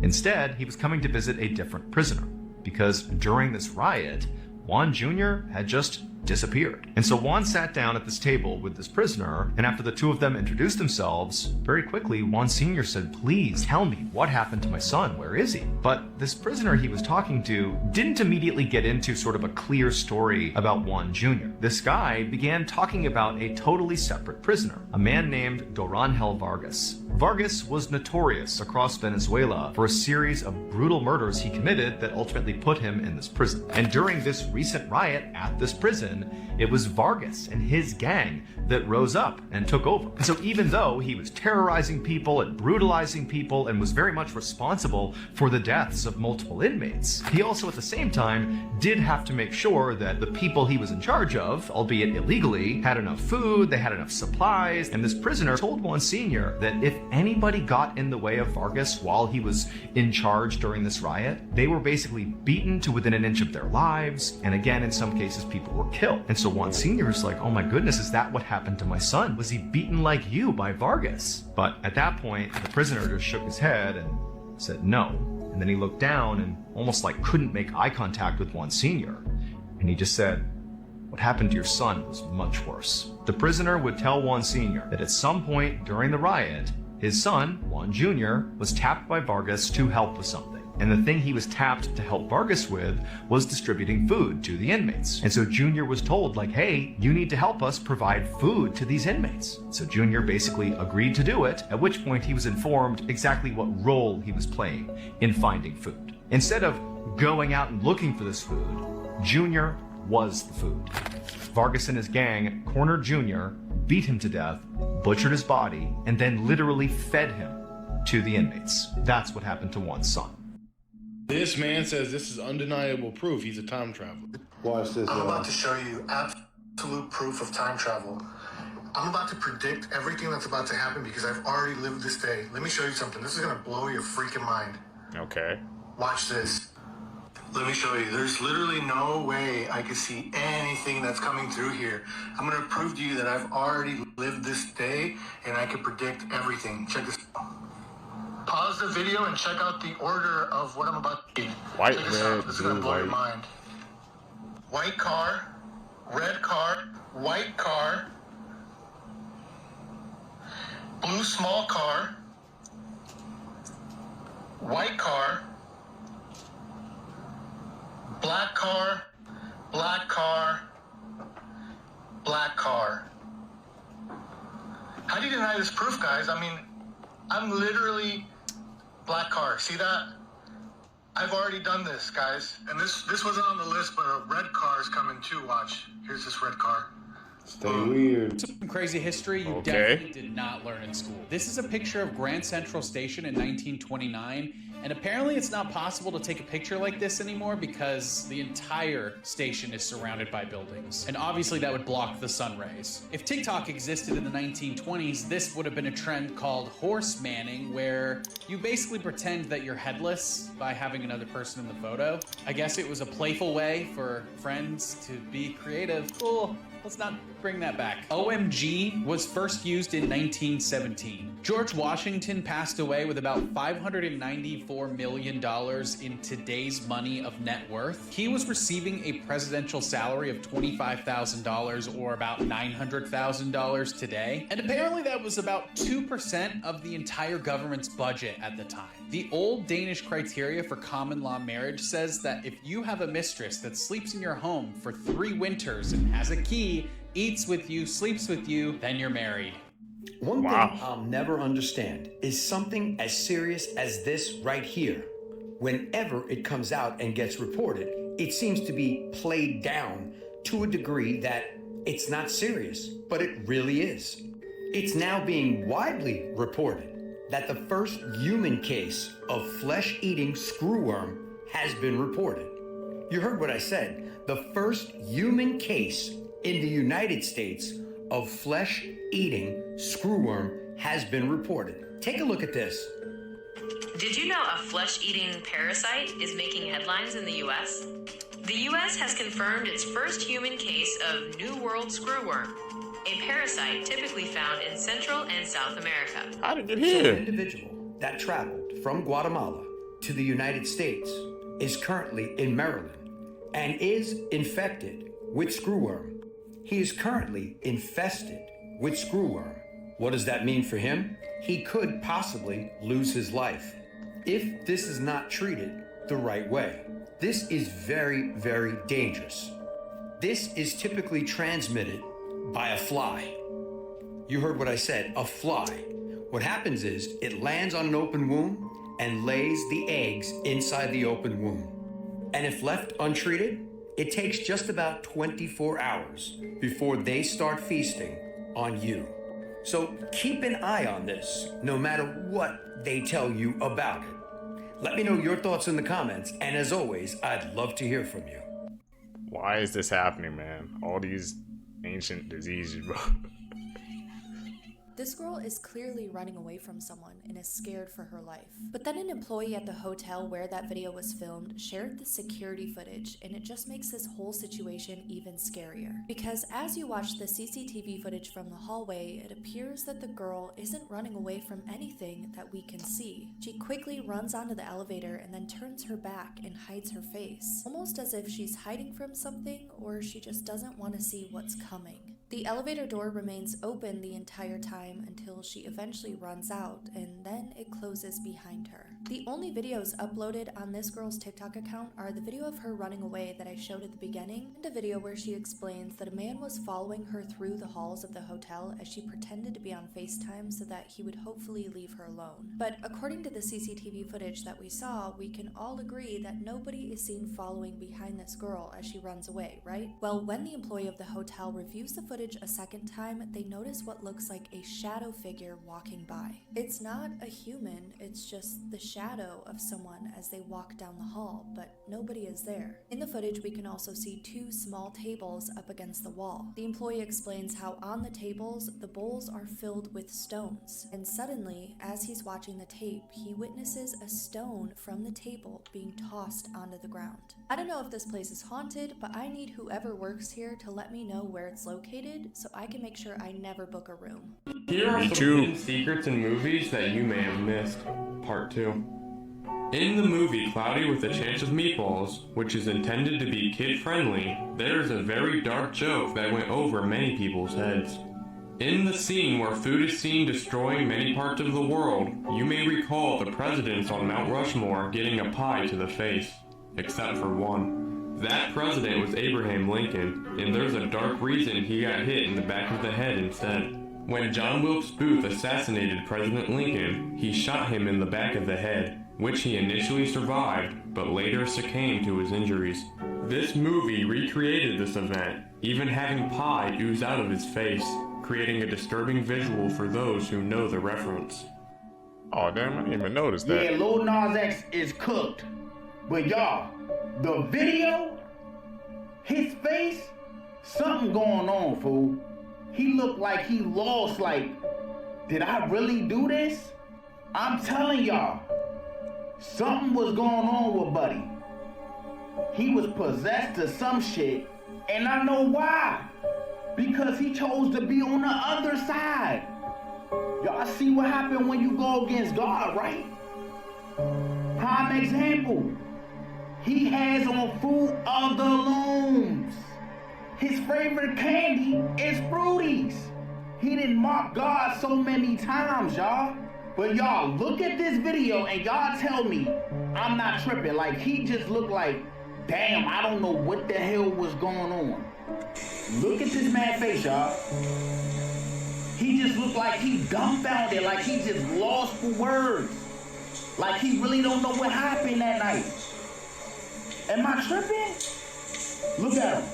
Instead, he was coming to visit a different prisoner, because during this riot, Juan Jr. had just disappeared. And so Juan sat down at this table with this prisoner, and after the two of them introduced themselves, very quickly Juan Sr. said, "Please tell me what happened to my son, where is he?" But this prisoner he was talking to didn't immediately get into sort of a clear story about Juan Jr. This guy began talking about a totally separate prisoner, a man named Doranhel Vargas. Vargas was notorious across Venezuela for a series of brutal murders he committed that ultimately put him in this prison. And during this recent riot at this prison, it was Vargas and his gang that rose up and took over. And so even though he was terrorizing people and brutalizing people and was very much responsible for the deaths of multiple inmates, he also at the same time did have to make sure that the people he was in charge of, albeit illegally, had enough food, they had enough supplies, and this prisoner told Juan Sr. that if anybody got in the way of Vargas while he was in charge during this riot, they were basically beaten to within an inch of their lives, and again, in some cases, people were killed. And so Juan Sr. is like, "Oh my goodness, is that what happened to my son? Was he beaten like you by Vargas?" But at that point, the prisoner just shook his head and said no. And then he looked down and almost like couldn't make eye contact with Juan Sr. And he just said, "What happened to your son was much worse." The prisoner would tell Juan Sr. that at some point during the riot, his son, Juan Jr., was tapped by Vargas to help with something. And the thing he was tapped to help Vargas with was distributing food to the inmates. And so Junior was told, like, "Hey, you need to help us provide food to these inmates." So Junior basically agreed to do it, at which point he was informed exactly what role he was playing in finding food. Instead of going out and looking for this food, Junior was the food. Vargas and his gang cornered Junior, beat him to death, butchered his body, and then literally fed him to the inmates. That's what happened to Juan's son. This man says this is undeniable proof he's a time traveler. Watch this. I'm about to show you absolute proof of time travel. I'm about to predict everything that's about to happen because I've already lived this day. Let me show you something. This is gonna blow your freaking mind. Okay. Watch this. Let me show you. There's literally no way I could see anything that's coming through here. I'm gonna prove to you that I've already lived this day and I can predict everything. Check this. Pause the video and check out the order of what I'm about to do. White, check this red, out. This is gonna blue, blow your white. mind. White car, red car, white car, blue small car, white car, black car, black car, black car. How do you deny this proof, guys? I mean, I'm literally black car. See that? I've already done this, guys. And this wasn't on the list, but a red car is coming too. Watch. Here's this red car. Stay weird. Some crazy history you Okay. definitely did not learn in school. This is a picture of Grand Central Station in 1929, and apparently it's not possible to take a picture like this anymore because the entire station is surrounded by buildings. And obviously that would block the sun rays. If TikTok existed in the 1920s, this would have been a trend called horse manning, where you basically pretend that you're headless by having another person in the photo. I guess it was a playful way for friends to be creative. Cool. Let's not bring that back. OMG was first used in 1917. George Washington passed away with about $594 million in today's money of net worth. He was receiving a presidential salary of $25,000 or about $900,000 today. And apparently that was about 2% of the entire government's budget at the time. The old Danish criteria for common law marriage says that if you have a mistress that sleeps in your home for 3 winters and has a key, eats with you, sleeps with you, then you're married. One thing I'll never understand is something as serious as this right here. Whenever it comes out and gets reported, it seems to be played down to a degree that it's not serious, but it really is. It's now being widely reported that the first human case of flesh-eating screwworm has been reported. You heard what I said. The first human case in the United States of flesh-eating screwworm has been reported. Take a look at this. Did you know a flesh-eating parasite is making headlines in the US? The US has confirmed its first human case of New World screwworm, a parasite typically found in Central and South America. How did it So here? an individual that traveled from Guatemala to the United States is currently in Maryland and is infected with screwworm. He is currently infested with screwworm. What does that mean for him? He could possibly lose his life if this is not treated the right way. This is very, very dangerous. This is typically transmitted by a fly. You heard what I said, a fly. What happens is it lands on an open wound and lays the eggs inside the open wound. And if left untreated, it takes just about 24 hours before they start feasting on you. So keep an eye on this, no matter what they tell you about it. Let me know your thoughts in the comments, and as always, I'd love to hear from you. Why is this happening, man? All these ancient diseases, bro. This girl is clearly running away from someone and is scared for her life. But then an employee at the hotel where that video was filmed shared the security footage, and it just makes this whole situation even scarier. Because as you watch the CCTV footage from the hallway, it appears that the girl isn't running away from anything that we can see. She quickly runs onto the elevator and then turns her back and hides her face, almost as if she's hiding from something or she just doesn't want to see what's coming. The elevator door remains open the entire time until she eventually runs out, and then it closes behind her. The only videos uploaded on this girl's TikTok account are the video of her running away that I showed at the beginning, and a video where she explains that a man was following her through the halls of the hotel as she pretended to be on FaceTime so that he would hopefully leave her alone. But according to the CCTV footage that we saw, we can all agree that nobody is seen following behind this girl as she runs away, right? Well, when the employee of the hotel reviews the footage footage a second time, they notice what looks like a shadow figure walking by. It's not a human, it's just the shadow of someone as they walk down the hall, but nobody is there. In the footage, we can also see two small tables up against the wall. The employee explains how on the tables, the bowls are filled with stones, and suddenly, as he's watching the tape, he witnesses a stone from the table being tossed onto the ground. I don't know if this place is haunted, but I need whoever works here to let me know where it's located so I can make sure I never book a room. Here are some hidden secrets in movies that you may have missed. Part 2. In the movie Cloudy with a Chance of Meatballs, which is intended to be kid-friendly, there's a very dark joke that went over many people's heads. In the scene where food is seen destroying many parts of the world, you may recall the presidents on Mount Rushmore getting a pie to the face, except for one. That president was Abraham Lincoln, and there's a dark reason he got hit in the back of the head instead. When John Wilkes Booth assassinated President Lincoln, he shot him in the back of the head, which he initially survived, but later succumbed to his injuries. This movie recreated this event, even having pie ooze out of his face, creating a disturbing visual for those who know the reference. Oh damn, I didn't even notice that. Yeah, Lil Nas X is cooked. But y'all, the video, his face, something going on, fool. He looked like he lost, like, did I really do this? I'm telling y'all, something was going on with Buddy. He was possessed to some shit, and I know why. Because he chose to be on the other side. Y'all see what happened when you go against God, right? Prime example. He has on Fruit of the Looms. His favorite candy is Fruities. He didn't mock God so many times, y'all. But y'all, look at this video and y'all tell me I'm not tripping. Like, he just looked like, damn, I don't know what the hell was going on. Look at this man's face, y'all. He just looked like he dumbfounded, like he just lost for words. Like he really don't know what happened that night. Am I tripping? Look at him.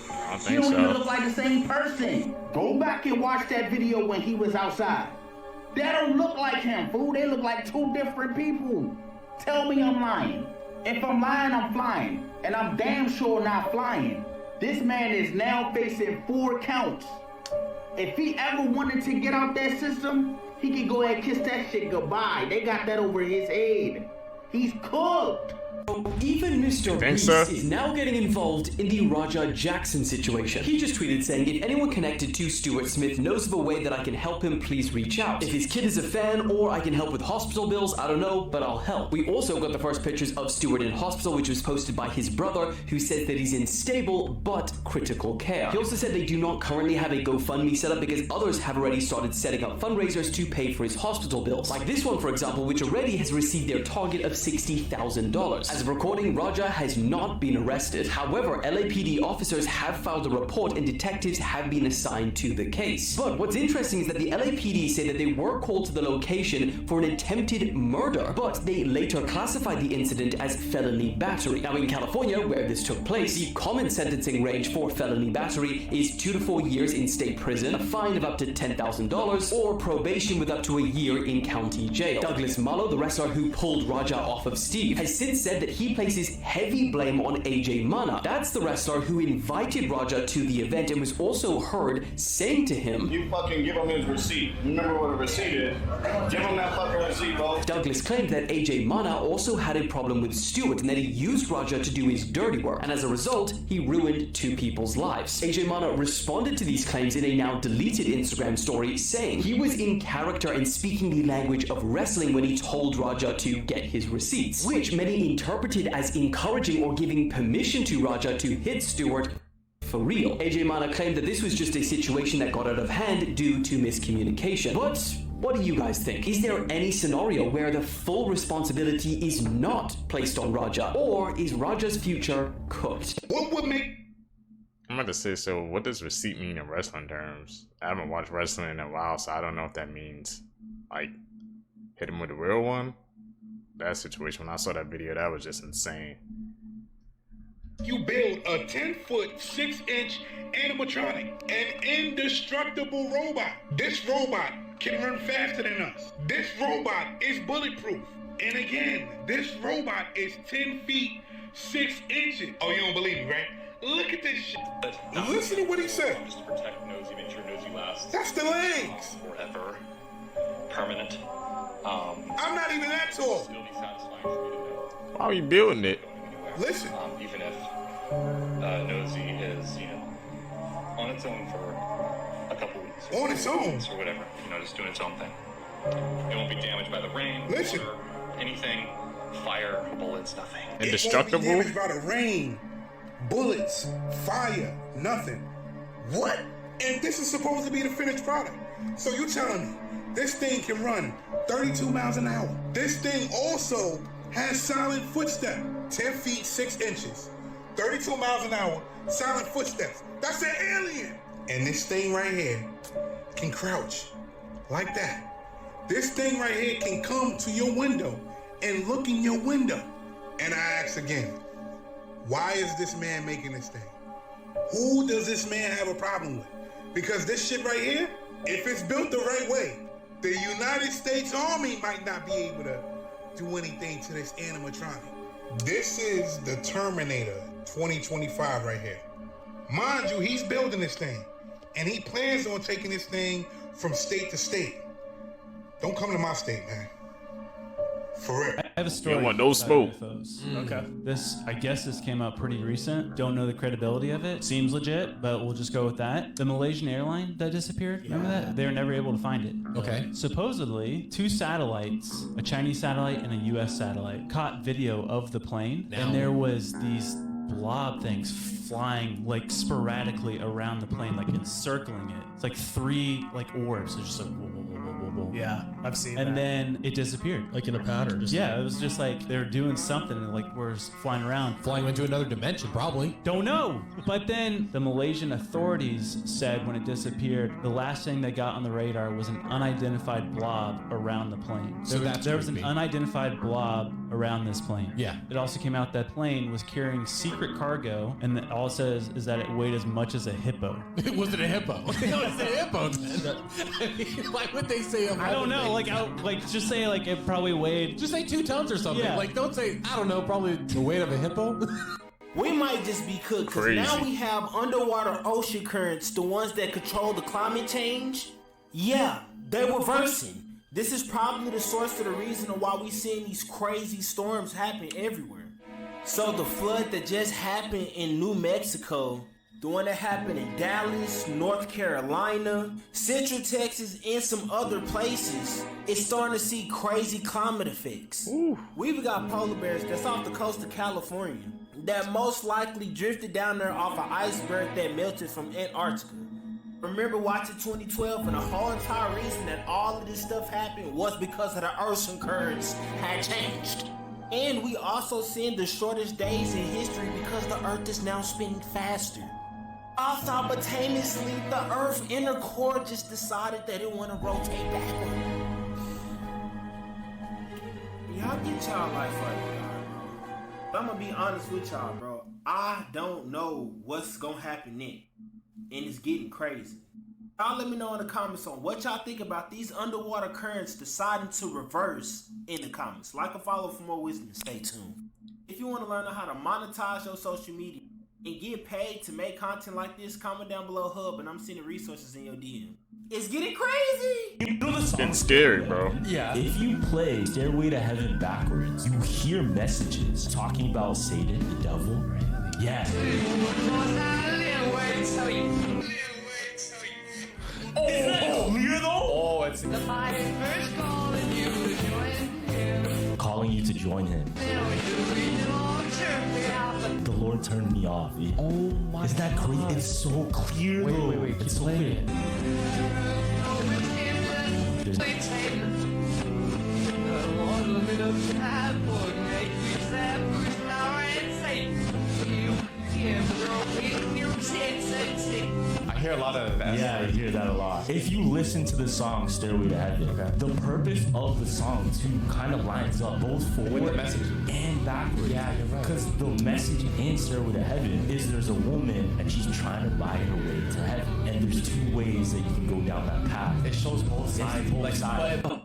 I He think don't even so. look like the same person. Go back and watch that video when he was outside. That don't look like him, fool. They look like two different people. Tell me I'm lying. If I'm lying, I'm flying. And I'm damn sure not flying. This man is now facing 4 counts. If he ever wanted to get out that system, he could go ahead and kiss that shit goodbye. They got that over his head. He's cooked. Even Mr. Beast is now getting involved in the Raja Jackson situation. He just tweeted saying, if anyone connected to Stuart Smith knows of a way that I can help him, please reach out. If his kid is a fan or I can help with hospital bills, I don't know, but I'll help. We also got the first pictures of Stuart in hospital, which was posted by his brother, who says that he's in stable but critical care. He also said they do not currently have a GoFundMe set up because others have already started setting up fundraisers to pay for his hospital bills. Like this one, for example, which already has received their target of $60,000. As of recording, Raja has not been arrested. However, LAPD officers have filed a report and detectives have been assigned to the case. But what's interesting is that the LAPD say that they were called to the location for an attempted murder, but they later classified the incident as felony battery. Now in California, where this took place, the common sentencing range for felony battery is 2 to 4 years in state prison, a fine of up to $10,000, or probation with up to a year in county jail. Douglas Mallow, the wrestler who pulled Raja off of Steve, has since said that he places heavy blame on AJ Mana. That's the wrestler who invited Raja to the event and was also heard saying to him, "You fucking give him his receipt. Remember what a receipt is. Give him that fucking receipt, bro." Douglas claimed that AJ Mana also had a problem with Stewart and that he used Raja to do his dirty work, and as a result, he ruined 2 people's lives. AJ Mana responded to these claims in a now deleted Instagram story, saying he was in character and speaking the language of wrestling when he told Raja to get his receipts, which many interpreted as encouraging or giving permission to Raja to hit Stewart for real. AJ Mana claimed that this was just a situation that got out of hand due to miscommunication. But what do you guys think? Is there any scenario where the full responsibility is not placed on Raja? Or is Raja's future cooked? What would make... I'm about to say, so what does receipt mean in wrestling terms? I haven't watched wrestling in a while, so I don't know if that means, like, hit him with a real one. That situation, when I saw that video, that was just insane. You build a 10-foot, 6-inch animatronic, an indestructible robot. This robot can run faster than us. This robot is bulletproof. And again, this robot is 10 feet, 6 inches. Oh, you don't believe me, right? Look at this shit. Listen to what he said. Just to protect Nosy, make sure Nosy lasts. That's the legs. Forever. Permanent. I'm not even that tall. It'll be satisfying for me to know. Why are you building it? Listen. Even if Nosy is, on its own for a couple weeks. On its own? Or whatever. Just doing its own thing. It won't be damaged by the rain. Listen. Water, anything. Fire, bullets, nothing. Indestructible? It won't be damaged by the rain, bullets, fire, nothing. What? And this is supposed to be the finished product. So you telling me this thing can run 32 miles an hour. This thing also has silent footsteps, 10 feet, 6 inches, 32 miles an hour, silent footsteps. That's an alien. And this thing right here can crouch like that. This thing right here can come to your window and look in your window. And I ask again, why is this man making this thing? Who does this man have a problem with? Because this shit right here, if it's built the right way, the United States Army might not be able to do anything to this animatronic. This is the Terminator 2025 right here. Mind you, he's building this thing, and he plans on taking this thing from state to state. Don't come to my state, man. For real. I have a story. You want no smoke. Okay. I guess this came out pretty recent. Don't know the credibility of it. Seems legit, but we'll just go with that. The Malaysian airline that disappeared, remember that? They were never able to find it. Okay. Supposedly, 2 satellites, a Chinese satellite and a US satellite, caught video of the plane, and there was these blob things flying like sporadically around the plane, like encircling it. It's like 3 orbs. They're just like whoa, whoa, whoa, whoa, whoa. Yeah, I've seen that. And then it disappeared. Like in a pattern. Yeah, it was just like they were doing something and like we're flying around. Flying into another dimension, probably. Don't know. But then the Malaysian authorities said when it disappeared, the last thing they got on the radar was an unidentified blob around the plane. So there was an unidentified blob around this plane. Yeah. It also came out that plane was carrying secret cargo, and that all it says is that it weighed as much as a hippo. Was it a hippo? It was a hippo then. I mean, why would they say I don't know. Just say it probably weighed. Just say 2 tons or something. Yeah. Don't say, I don't know, probably the weight of a hippo. We might just be cooked because Crazy. now we have underwater ocean currents, the ones that control the climate change. Yeah, they're reversing. This is probably the source of the reason why we seeing these crazy storms happen everywhere. So the flood that just happened in New Mexico, the one that happened in Dallas, North Carolina, Central Texas, and some other places, it's starting to see crazy climate effects. We've got polar bears that's off the coast of California that most likely drifted down there off an iceberg that melted from Antarctica. Remember watching 2012 and the whole entire reason that all of this stuff happened was because of the ocean currents had changed. And we also seeing the shortest days in history because the earth is now spinning faster. All simultaneously, the earth's inner core just decided that it want to rotate backward. Y'all get y'all life right now, bro. I'm gonna be honest with y'all, bro. I don't know what's gonna happen next. And it's getting crazy. Y'all let me know in the comments on what y'all think about these underwater currents deciding to reverse in the comments. Like and follow for more wisdom. Stay tuned. If you want to learn how to monetize your social media and get paid to make content like this, comment down below Hub and I'm sending resources in your DM. It's getting crazy! You know the song? It's scary, bro. Yeah. If you play Stairway to Heaven backwards, you hear messages talking about Satan, the devil. Yeah. Oh, clear though? Oh, it's The fighter's first calling you to join him. Calling you to join him. The Lord turned me off. Oh my! Isn't that crazy? It's so clear. Wait. It's so clear. I hear hear a lot of that. Yeah, I hear that a lot. If you listen to the song Stairway to Heaven, the purpose of the song too kind of lines up both forward with the message and backwards. Yeah, you're right. Because the message in Stairway to Heaven is there's a woman and she's trying to buy her way to heaven, and there's two ways that you can go down that path. It shows both sides.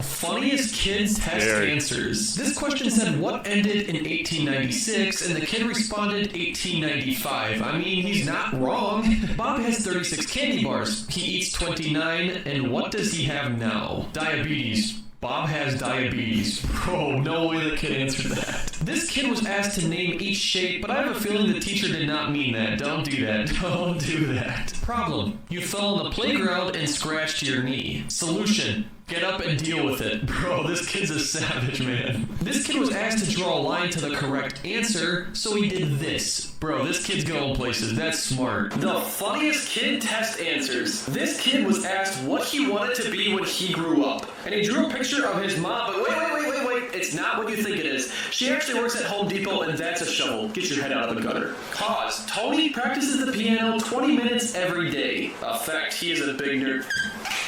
Funniest kids test answers. This question said what ended in 1896, and the kid responded 1895. I mean, he's not wrong. Bob has 36 candy bars. He eats 29, and what does he have now? Diabetes. Bob has diabetes. Oh, no way the kid answered that. This kid was asked to name each shape, but I have a feeling the teacher did not mean that. Don't do that. Don't do that. Problem. You fell on the playground and scratched your knee. Solution. Get up and deal with it. Bro, this kid's a savage, man. This kid was asked to draw a line to the correct answer, so he did this. Bro, this kid's going places. That's smart. The funniest kid test answers. This kid was asked what he wanted to be when he grew up. And he drew a picture of his mom, but wait. It's not what you think it is. She actually works at Home Depot, and that's a shovel. Get your head out of the gutter. Pause. Tony practices the piano 20 minutes every day. A fact, he is a big nerd.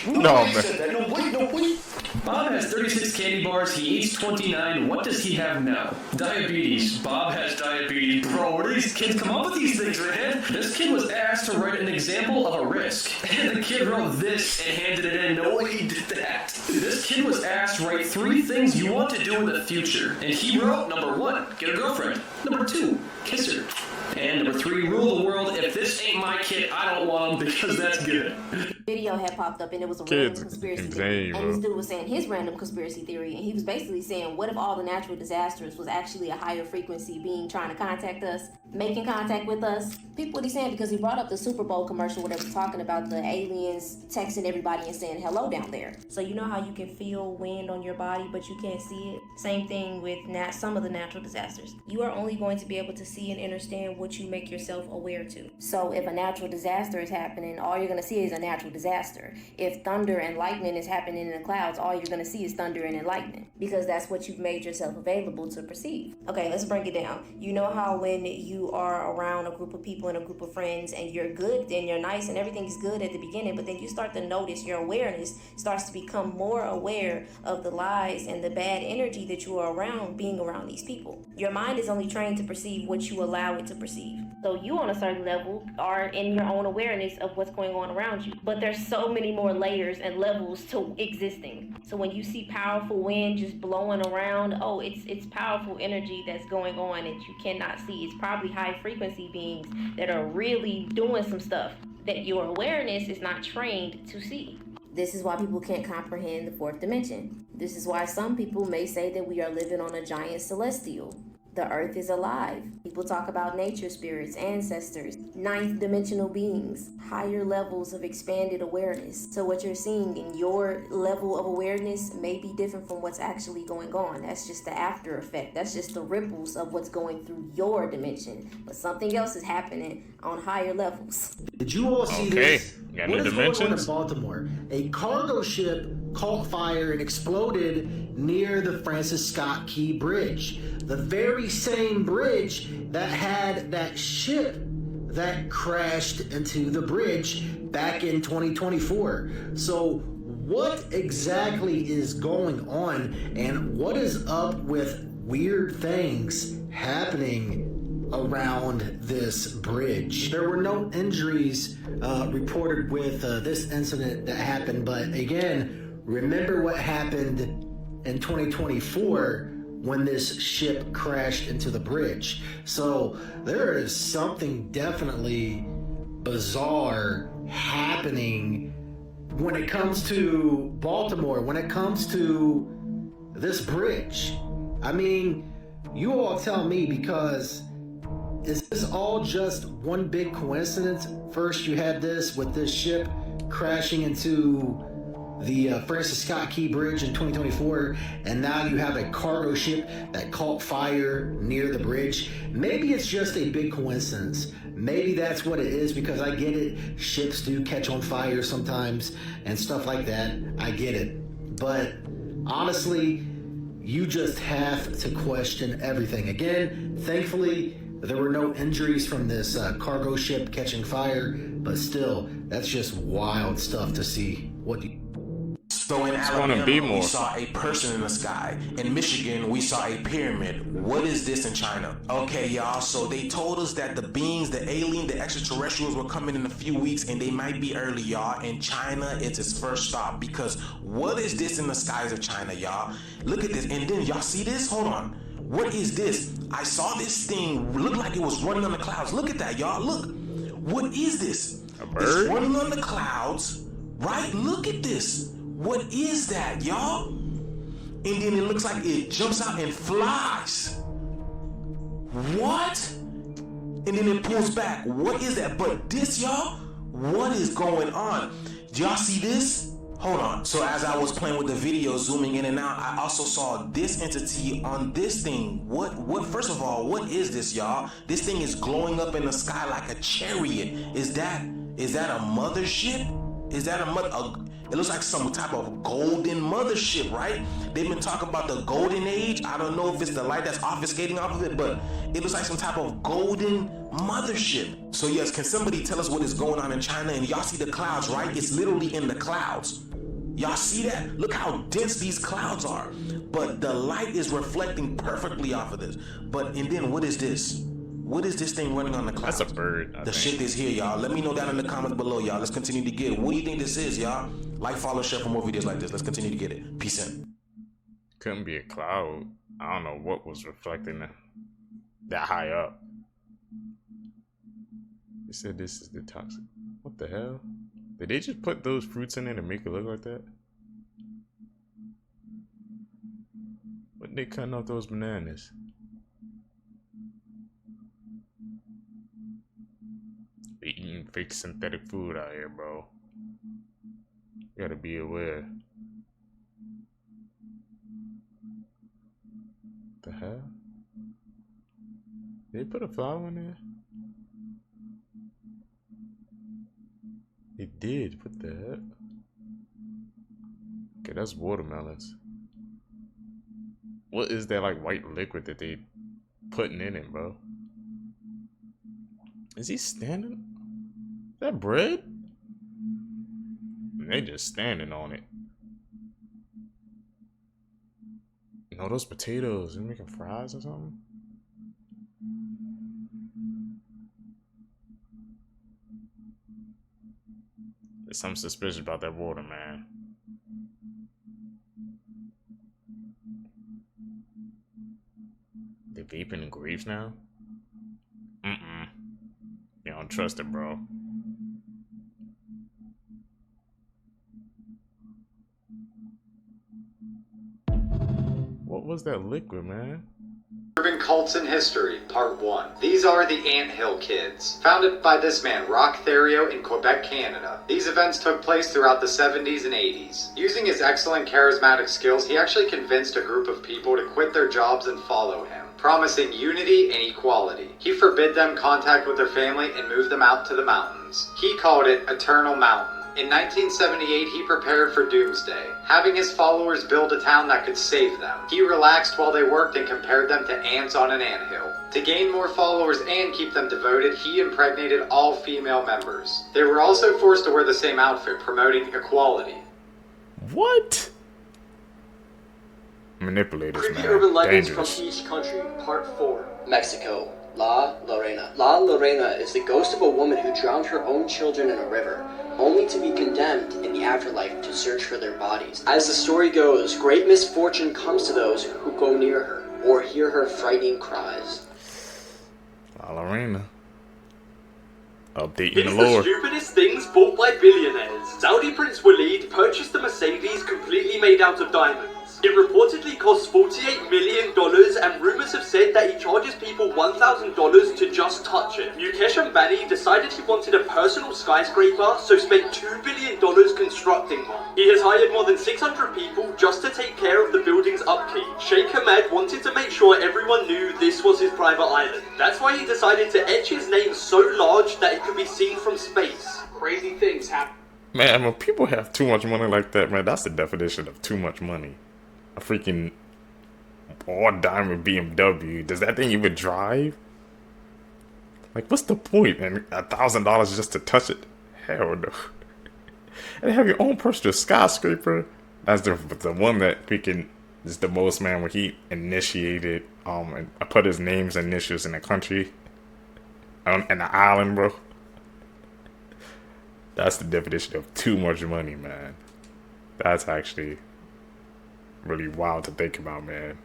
No, man. No, wait. Bob has 36 candy bars. He eats 29. What does he have now? Diabetes. Bob has diabetes. Bro, where do these kids come up with these things, man? This kid was asked to write an example of a risk. And the kid wrote this and handed it in. No way he did that. This kid was asked to write 3 things you want to do in the future. And he wrote, number 1, get a girlfriend. Number 2, kiss her. And number 3, rule the world. If this ain't my kid, I don't want him because that's good. Video had popped up and it was a Kids, random conspiracy insane, theory. bro. And this dude was saying his random conspiracy theory, and he was basically saying, what if all the natural disasters was actually a higher frequency being trying to contact us, making contact with us? People, what he's saying, because he brought up the Super Bowl commercial where they was talking about the aliens texting everybody and saying hello down there. So you know how you can feel wind on your body, but you can't see it? Same thing with some of the natural disasters. You are only going to be able to see and understand what you make yourself aware to. So if a natural disaster is happening, all you're going to see is a natural disaster. If thunder and lightning is happening in the clouds, all you're going to see is thunder and lightning, because that's what you've made yourself available to perceive. Okay, let's break it down. You know how when you are around a group of people and a group of friends and you're good and you're nice and everything is good at the beginning, but then you start to notice your awareness starts to become more aware of the lies and the bad energy that you are around being around these people. Your mind is only trained to perceive what you allow it to perceive. So you on a certain level are in your own awareness of what's going on around you. But there's so many more layers and levels to existing. So when you see powerful wind just blowing around, oh, it's powerful energy that's going on that you cannot see. It's probably high frequency beings that are really doing some stuff that your awareness is not trained to see. This is why people can't comprehend the 4th dimension. This is why some people may say that we are living on a giant celestial. The earth is alive. People talk about nature spirits, ancestors, 9th dimensional beings, higher levels of expanded awareness. So what you're seeing in your level of awareness may be different from what's actually going on. That's just the after effect. That's just the ripples of what's going through your dimension. But something else is happening on higher levels. Did you all see this? What is going on in Baltimore? A cargo ship caught fire and exploded near the Francis Scott Key Bridge. The very same bridge that had that ship that crashed into the bridge back in 2024. So what exactly is going on, and what is up with weird things happening around this bridge? There were no injuries reported with this incident that happened, but again, remember what happened in 2024 when this ship crashed into the bridge. So there is something definitely bizarre happening when it comes to Baltimore, when it comes to this bridge. I mean, you all tell me, because is this all just one big coincidence? First you had this with this ship crashing into the Francis Scott Key Bridge in 2024, and now you have a cargo ship that caught fire near the bridge. Maybe it's just a big coincidence. Maybe that's what it is, because I get it. Ships do catch on fire sometimes and stuff like that. I get it. But honestly, you just have to question everything. Again, thankfully, There were no injuries from this cargo ship catching fire, but still, that's just wild stuff to see. What do you... So in Alabama, we saw a person in the sky. In Michigan, we saw a pyramid. What is this in China? Okay, y'all, so they told us that the beings, the alien, the extraterrestrials were coming in a few weeks, and they might be early, y'all. In China, it's its first stop, because what is this in the skies of China, y'all? Look at this, and then y'all see this? Hold on. What is this? I saw this thing look like it was running on the clouds. Look at that, y'all. Look. What is this? A bird? It's running on the clouds, right? Look at this. What is that, y'all? And then it looks like it jumps out and flies. What? And then it pulls back. What is that? But this, y'all, what is going on? Do y'all see this? Hold on. So as I was playing with the video, zooming in and out, I also saw this entity on this thing. What, first of all, what is this, y'all? This thing is glowing up in the sky like a chariot. Is that a mothership? Is that it looks like some type of golden mothership, right? They've been talking about the golden age. I don't know if it's the light that's obfuscating off of it, but it looks like some type of golden mothership. So yes, can somebody tell us what is going on in China? And y'all see the clouds, right? It's literally in the clouds. Y'all see that? Look how dense these clouds are. But the light is reflecting perfectly off of this. And then what is this? What is this thing running on the clouds? That's a bird. The shit is here, y'all. Let me know down in the comments below, y'all. Let's continue to get it. What do you think this is, y'all? Like, follow, share for more videos like this. Let's continue to get it. Peace in. Couldn't be a cloud. I don't know what was reflecting that high up. They said this is the toxic. What the hell? Did they just put those fruits in there to make it look like that? What they cutting off those bananas? They eating fake synthetic food out here, bro. You gotta be aware. The hell? They put a flower in there? They did. What the heck? Okay, that's watermelons. What is that like white liquid that they putting in it, bro? Is he standing? Is that bread? They just standing on it. No, those potatoes. They're making fries or something? There's something suspicious about that water, man. They vaping in grapes now? You don't trust it, bro. What was that liquid, man? Urban Cults in History, Part 1. These are the Anthill Kids, founded by this man, Roch Thériault, in Quebec, Canada. These events took place throughout the 70s and 80s. Using his excellent charismatic skills, he actually convinced a group of people to quit their jobs and follow him, promising unity and equality. He forbid them contact with their family and moved them out to the mountains. He called it Eternal Mountain. In 1978, he prepared for doomsday, having his followers build a town that could save them. He relaxed while they worked and compared them to ants on an anthill. To gain more followers and keep them devoted, he impregnated all female members. They were also forced to wear the same outfit, promoting equality. What? Manipulators, Creepy man. urban legends Dangerous. from each country, Part 4. Mexico, La Lorena. La Lorena is the ghost of a woman who drowned her own children in a river, only to be condemned in the afterlife to search for their bodies. As the story goes, great misfortune comes to those who go near her or hear her frightening cries. La Lorena. Updating These the are the lore. stupidest things bought by billionaires. Saudi Prince Waleed purchased a Mercedes completely made out of diamonds. It reportedly costs $48 million, and rumors have said that he charges people $1,000 to just touch it. Mukesh Ambani decided he wanted a personal skyscraper, so spent $2 billion constructing one. He has hired more than 600 people just to take care of the building's upkeep. Sheikh Ahmed wanted to make sure everyone knew this was his private island. That's why he decided to etch his name so large that it could be seen from space. Crazy things happen. Man, when people have too much money like that, man, that's the definition of too much money. A freaking all diamond BMW. Does that thing even drive? Like, what's the point? And $1,000 just to touch it? Hell no. And have your own personal skyscraper. That's the one that freaking is the most, man, when he initiated and put his name's initials in the country and the island, bro. That's the definition of too much money, man. That's actually really wild to think about, man.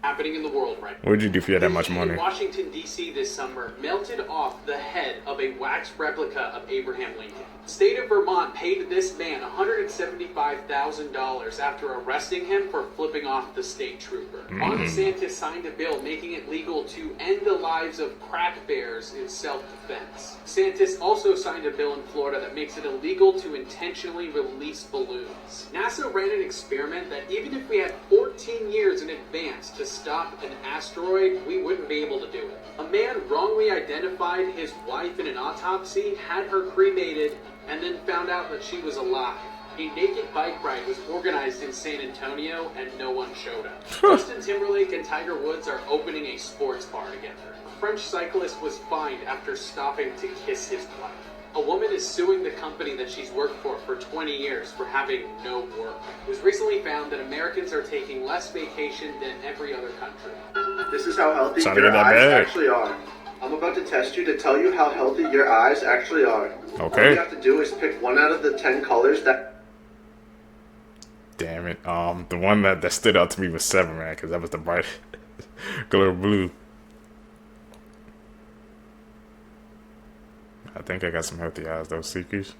Happening in the world right now. What would you do if you had that much money? Washington, D.C. this summer melted off the head of a wax replica of Abraham Lincoln. The state of Vermont paid this man $175,000 after arresting him for flipping off the state trooper. Ron DeSantis signed a bill making it legal to end the lives of crack bears in self-defense. DeSantis also signed a bill in Florida that makes it illegal to intentionally release balloons. NASA ran an experiment that even if we had 14 years in advance to stop an asteroid, we wouldn't be able to do it. A man wrongly identified his wife in an autopsy, had her cremated, and then found out that she was alive. A naked bike ride was organized in San Antonio, and no one showed up. Justin Timberlake and Tiger Woods are opening a sports bar together. A French cyclist was fined after stopping to kiss his wife. A woman is suing the company that she's worked for 20 years for having no work. It was recently found that Americans are taking less vacation than every other country. This is how healthy your eyes actually are. I'm about to test you to tell you how healthy your eyes actually are. Okay. All you have to do is pick one out of the 10 colors that... Damn it. The one that stood out to me was 7, man, because that was the bright color blue. I think I got some healthy eyes, though, Seekers.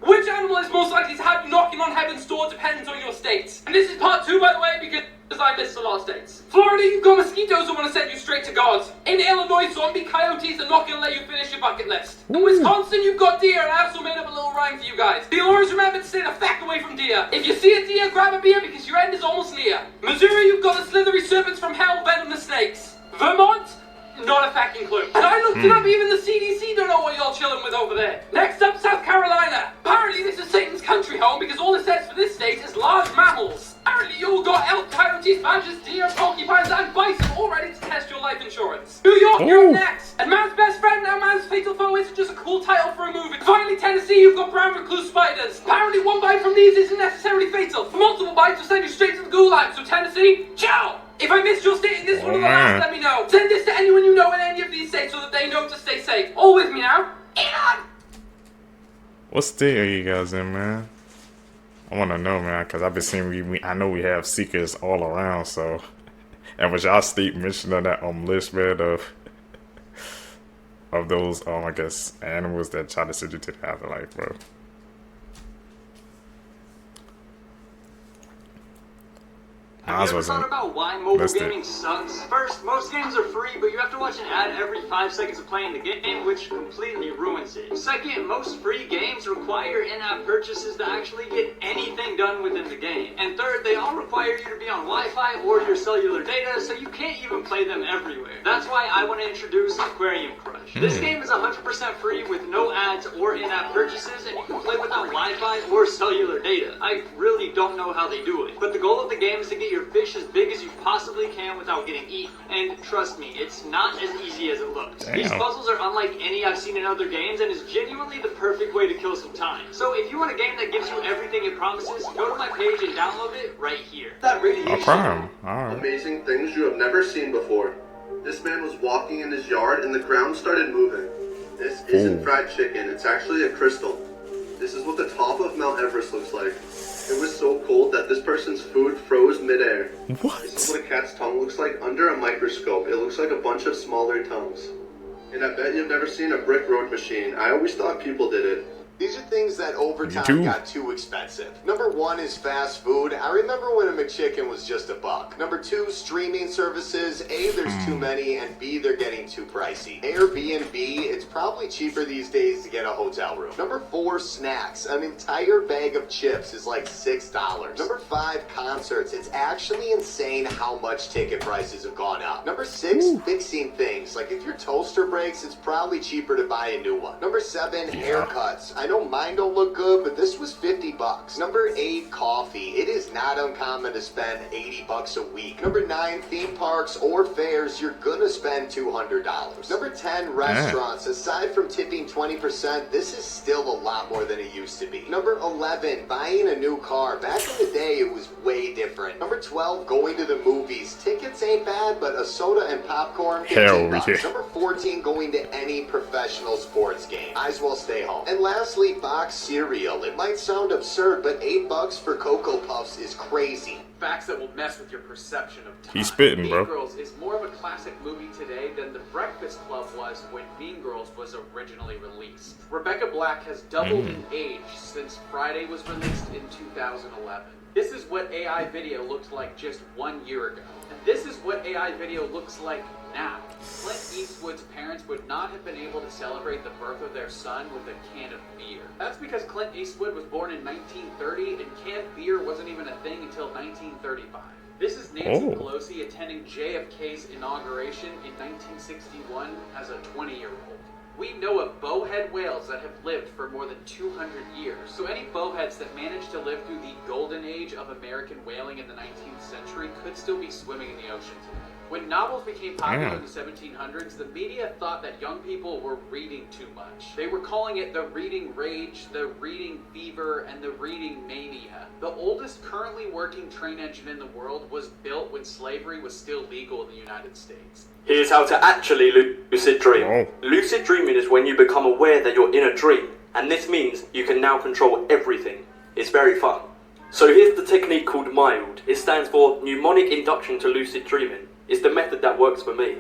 Which animal is most likely to have you knocking on heaven's door depends on your state. And this is part 2, by the way, because I missed a lot of states. Florida, you've got mosquitoes who want to send you straight to God. In Illinois, zombie coyotes are not going to let you finish your bucket list. In Wisconsin, you've got deer, and I also made up a little rhyme for you guys. You'll always remember to stay the feck away from deer. If you see a deer, grab a beer because your end is almost near. Missouri, you've got the slithery serpents from hell, venomous snakes. Vermont, not a fucking clue. And I looked it up, even the CDC don't know what y'all chilling with over there. Next up, South Carolina. Apparently this is Satan's country home because all it says for this state is large mammals. Apparently you all got elk, coyotes, badgers, deer, porcupines, and bison all ready to test your life insurance. New York, you're up next. And man's best friend, now man's fatal foe isn't just a cool title for a movie. Finally, Tennessee, you've got brown recluse spiders. Apparently one bite from these isn't necessarily fatal. Multiple bites will send you straight to the gulag, so Tennessee, ciao! If I missed your state in this one of the last, let me know. Send this to anyone you know in any of these states so that they know to stay safe. All with me now. Elon! What state are you guys in, man? I want to know, man, because I've been seeing, I know we have Seekers all around, so. And was y'all state mentioned on that list, man, of those, I guess, animals that try to send you to the afterlife, bro? Have you ever thought about why mobile gaming sucks? First, most games are free, but you have to watch an ad every 5 seconds of playing the game, which completely ruins it. Second, most free games require in-app purchases to actually get anything done within the game. And third, they all require you to be on Wi-Fi or your cellular data, so you can't even play them everywhere. That's why I want to introduce Aquarium Crush. This game is 100% free with no ads or in-app purchases, and you can play without Wi-Fi or cellular data. I really don't know how they do it, but the goal of the game is to get your fish as big as you possibly can without getting eaten. And trust me, it's not as easy as it looks. Damn. These puzzles are unlike any I've seen in other games and is genuinely the perfect way to kill some time. So if you want a game that gives you everything it promises, go to my page and download it right here. That radiation. Amazing things you have never seen before. This man was walking in his yard and the ground started moving. This isn't fried chicken, it's actually a crystal. This is what the top of Mount Everest looks like. It was so cold that this person's food froze midair. What? This is what a cat's tongue looks like under a microscope. It looks like a bunch of smaller tongues. And I bet you've never seen a brick road machine. I always thought people did it. These are things that over time got too expensive. Number 1 is fast food. I remember when a McChicken was just $1. Number 2, streaming services. A, there's too many, and B, they're getting too pricey. Airbnb, it's probably cheaper these days to get a hotel room. Number 4, snacks. An entire bag of chips is like $6. Number 5, concerts. It's actually insane how much ticket prices have gone up. Number 6, fixing things. Like if your toaster breaks, it's probably cheaper to buy a new one. Number 7, haircuts. I know mine don't look good, but this was $50. Number 8, coffee. It is not uncommon to spend $80 a week. Number 9, theme parks or fairs. You're gonna spend $200. Number 10, restaurants. Aside from tipping 20%, this is still a lot more than it used to be. Number 11, buying a new car. Back in the day, it was way different. Number 12, going to the movies. Tickets ain't bad, but a soda and popcorn, $15. yeah. Number 14, going to any professional sports game. Might as well stay home. And lastly, box cereal. It might sound absurd, but $8 for Cocoa Puffs is crazy. Facts that will mess with your perception of time. He's spitting, bro. Mean Girls is more of a classic movie today than The Breakfast Club was when Mean Girls was originally released. Rebecca Black has doubled in age since Friday was released in 2011. This is what AI video looked like just 1 year ago. And this is what AI video looks like now. Clint Eastwood's parents would not have been able to celebrate the birth of their son with a can of beer. That's because Clint Eastwood was born in 1930 and canned beer wasn't even a thing until 1935. This is Nancy Pelosi attending JFK's inauguration in 1961 as a 20-year-old. We know of bowhead whales that have lived for more than 200 years. So any bowheads that managed to live through the golden age of American whaling in the 19th century could still be swimming in the ocean today. When novels became popular in the 1700s, the media thought that young people were reading too much. They were calling it the reading rage, the reading fever, and the reading mania. The oldest currently working train engine in the world was built when slavery was still legal in the United States. Here's how to actually lucid dream. Lucid dreaming is when you become aware that you're in a dream, and this means you can now control everything. It's very fun. So here's the technique called MILD. It stands for Mnemonic Induction to Lucid Dreaming. It's the method that works for me.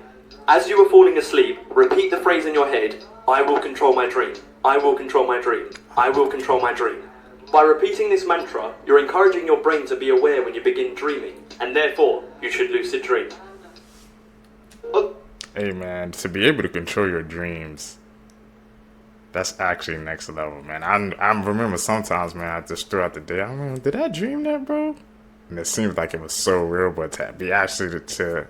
As you are falling asleep, repeat the phrase in your head, I will control my dream. I will control my dream. I will control my dream. By repeating this mantra, you're encouraging your brain to be aware when you begin dreaming, and therefore, you should lucid dream. Hey man, to be able to control your dreams, that's actually next level, man. I remember sometimes, man, I just throughout the day, I mean, did I dream that, bro? And it seems like it was so real, but to be actually to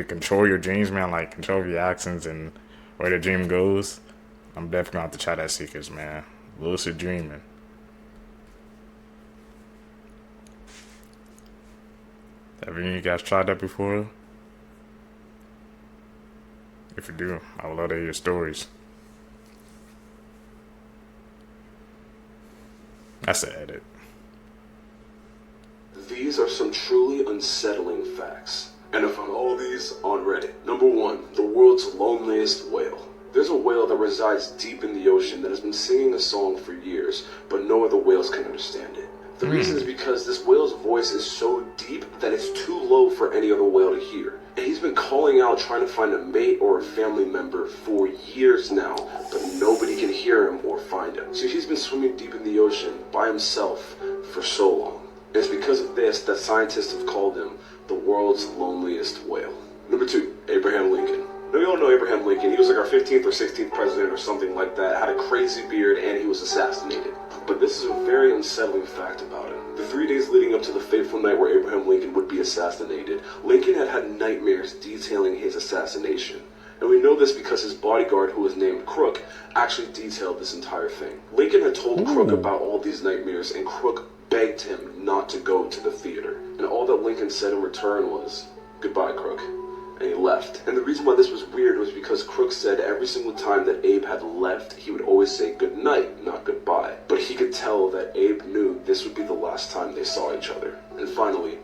control your dreams, man, like control your actions and where the dream goes, I'm definitely gonna have to try that Seekers, man. Lucid dreaming. Have any of you guys tried that before? If you do, I would love to hear your stories. That's the edit. These are some truly unsettling facts. And I found all these on Reddit. Number 1, the world's loneliest whale. There's a whale that resides deep in the ocean that has been singing a song for years, but no other whales can understand it. The reason is because this whale's voice is so deep that it's too low for any other whale to hear. And he's been calling out trying to find a mate or a family member for years now, but nobody can hear him or find him. So he's been swimming deep in the ocean by himself for so long. And it's because of this that scientists have called him the world's loneliest whale. Number 2, Abraham Lincoln. Now, we all know Abraham Lincoln. He was like our 15th or 16th president or something like that, had a crazy beard, and he was assassinated. But this is a very unsettling fact about him. The 3 days leading up to the fateful night where Abraham Lincoln would be assassinated, Lincoln had had nightmares detailing his assassination. And we know this because his bodyguard, who was named Crook, actually detailed this entire thing. Lincoln had told Crook about all these nightmares, and Crook begged him not to go to the theater. And all that Lincoln said in return was, "Goodbye, Crook." And he left. And the reason why this was weird was because Crook said every single time that Abe had left, he would always say good night, not goodbye. But he could tell that Abe knew this would be the last time they saw each other. And finally,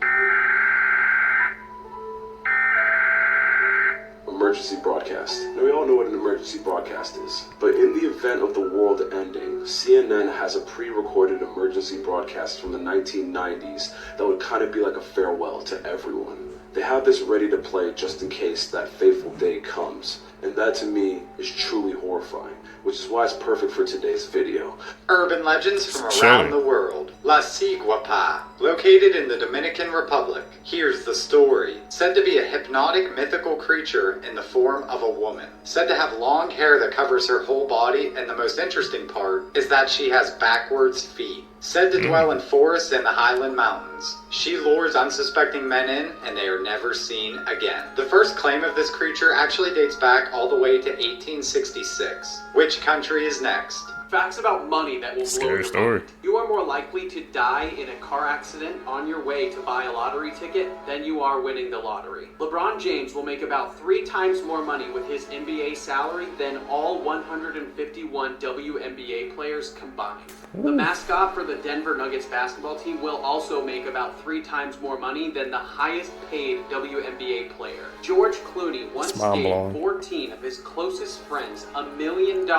emergency broadcast. Now, we all know what an emergency broadcast is, but in the event of the world ending, CNN has a pre-recorded emergency broadcast from the 1990s that would kind of be like a farewell to everyone. They have this ready to play just in case that fateful day comes, and that to me is truly horrifying, which is why it's perfect for today's video. Urban legends from around the world. La Ciguapa, located in the Dominican Republic. Here's the story. Said to be a hypnotic mythical creature in the form of a woman. Said to have long hair that covers her whole body, and the most interesting part is that she has backwards feet. Said to dwell in forests and the Highland Mountains. She lures unsuspecting men in, and they are never seen again. The first claim of this creature actually dates back all the way to 1866. Which country is next? Facts about money that will blow Scary your story. mind. You are more likely to die in a car accident on your way to buy a lottery ticket than you are winning the lottery. LeBron James will make about 3 times more money with his NBA salary than all 151 WNBA players combined. The mascot for the Denver Nuggets basketball team will also make about 3 times more money than the highest paid WNBA player. George Clooney once gave 14 of his closest friends $1 million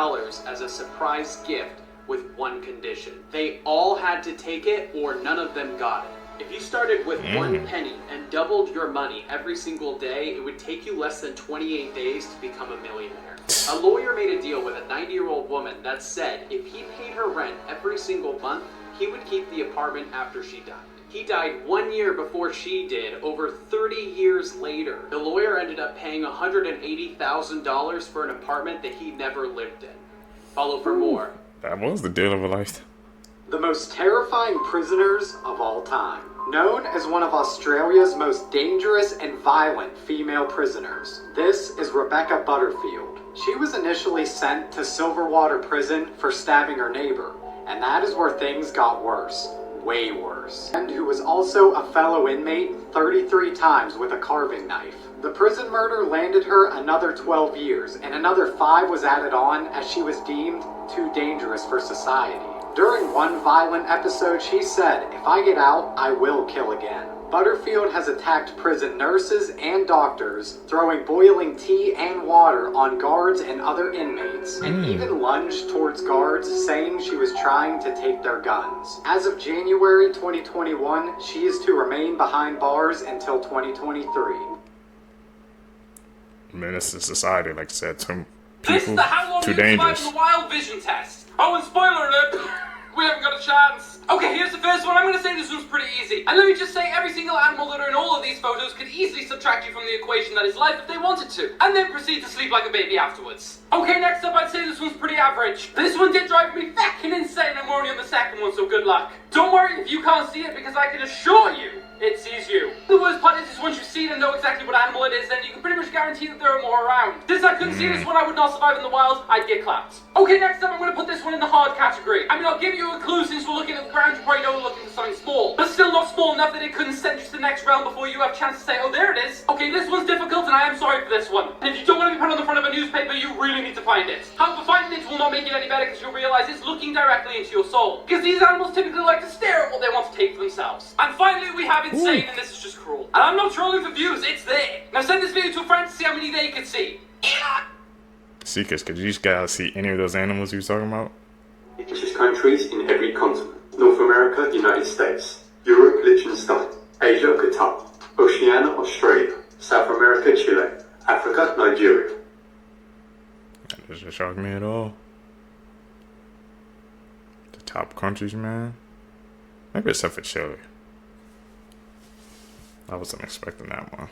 as a surprise gift with one condition. They all had to take it or none of them got it. If you started with 1 penny and doubled your money every single day, it would take you less than 28 days to become a millionaire. A lawyer made a deal with a 90-year-old woman that said if he paid her rent every single month, he would keep the apartment after she died. He died 1 year before she did, over 30 years later. The lawyer ended up paying $180,000 for an apartment that he never lived in. Follow for more. That was the deal of a lifetime. The most terrifying prisoners of all time. Known as one of Australia's most dangerous and violent female prisoners, this is Rebecca Butterfield. She was initially sent to Silverwater Prison for stabbing her neighbor, and that is where things got worse. Way worse. And who was also a fellow inmate 33 times with a carving knife. The prison murder landed her another 12 years, and another 5 was added on as she was deemed too dangerous for society. During one violent episode, she said, "If I get out, I will kill again." Butterfield has attacked prison nurses and doctors, throwing boiling tea and water on guards and other inmates, and even lunged towards guards, saying she was trying to take their guns. As of January 2021, she is to remain behind bars until 2023. Menace to society, like I said, too This is people, the how long too you survive dangerous. the wild vision test. Oh, and spoiler alert, we haven't got a chance. Okay, here's the first one. I'm gonna say this one's pretty easy. And let me just say, every single animal that are in all of these photos could easily subtract you from the equation that is life if they wanted to, and then proceed to sleep like a baby afterwards. Okay, next up, I'd say this one's pretty average. This one did drive me fucking insane, and we're only on the second one, so good luck. Don't worry if you can't see it, because I can assure you, it sees you. The worst part is once you see it and know exactly what animal it is, then you can pretty much guarantee that there are more around. Since I couldn't see this one, I would not survive in the wild, I'd get clapped. Okay, next up, I'm gonna put this one in the hard category. I mean, I'll give you a clue since we're looking at the ground, you probably know we're looking for something small. But still not small enough that it couldn't send you to the next round before you have a chance to say, oh, there it is. Okay, this one's difficult and I am sorry for this one. And if you don't want to be put on the front of a newspaper, you really need to find it. However, finding it will not make it any better because you'll realize it's looking directly into your soul. Because these animals typically like to stare at what they want to take for themselves. And finally, we have insane, and this is just cruel. And I'm not trolling for views, it's there. Now send this video to a friend to see how many they could see. Seekers, could you guys see any of those animals you was talking about? Indigenous countries in every continent. North America, United States. Europe, Liechtenstein. Asia, Qatar. Oceania, Australia. South America, Chile. Africa, Nigeria. That doesn't shock me at all. The top countries, man. Maybe except for Chile. I wasn't expecting that one.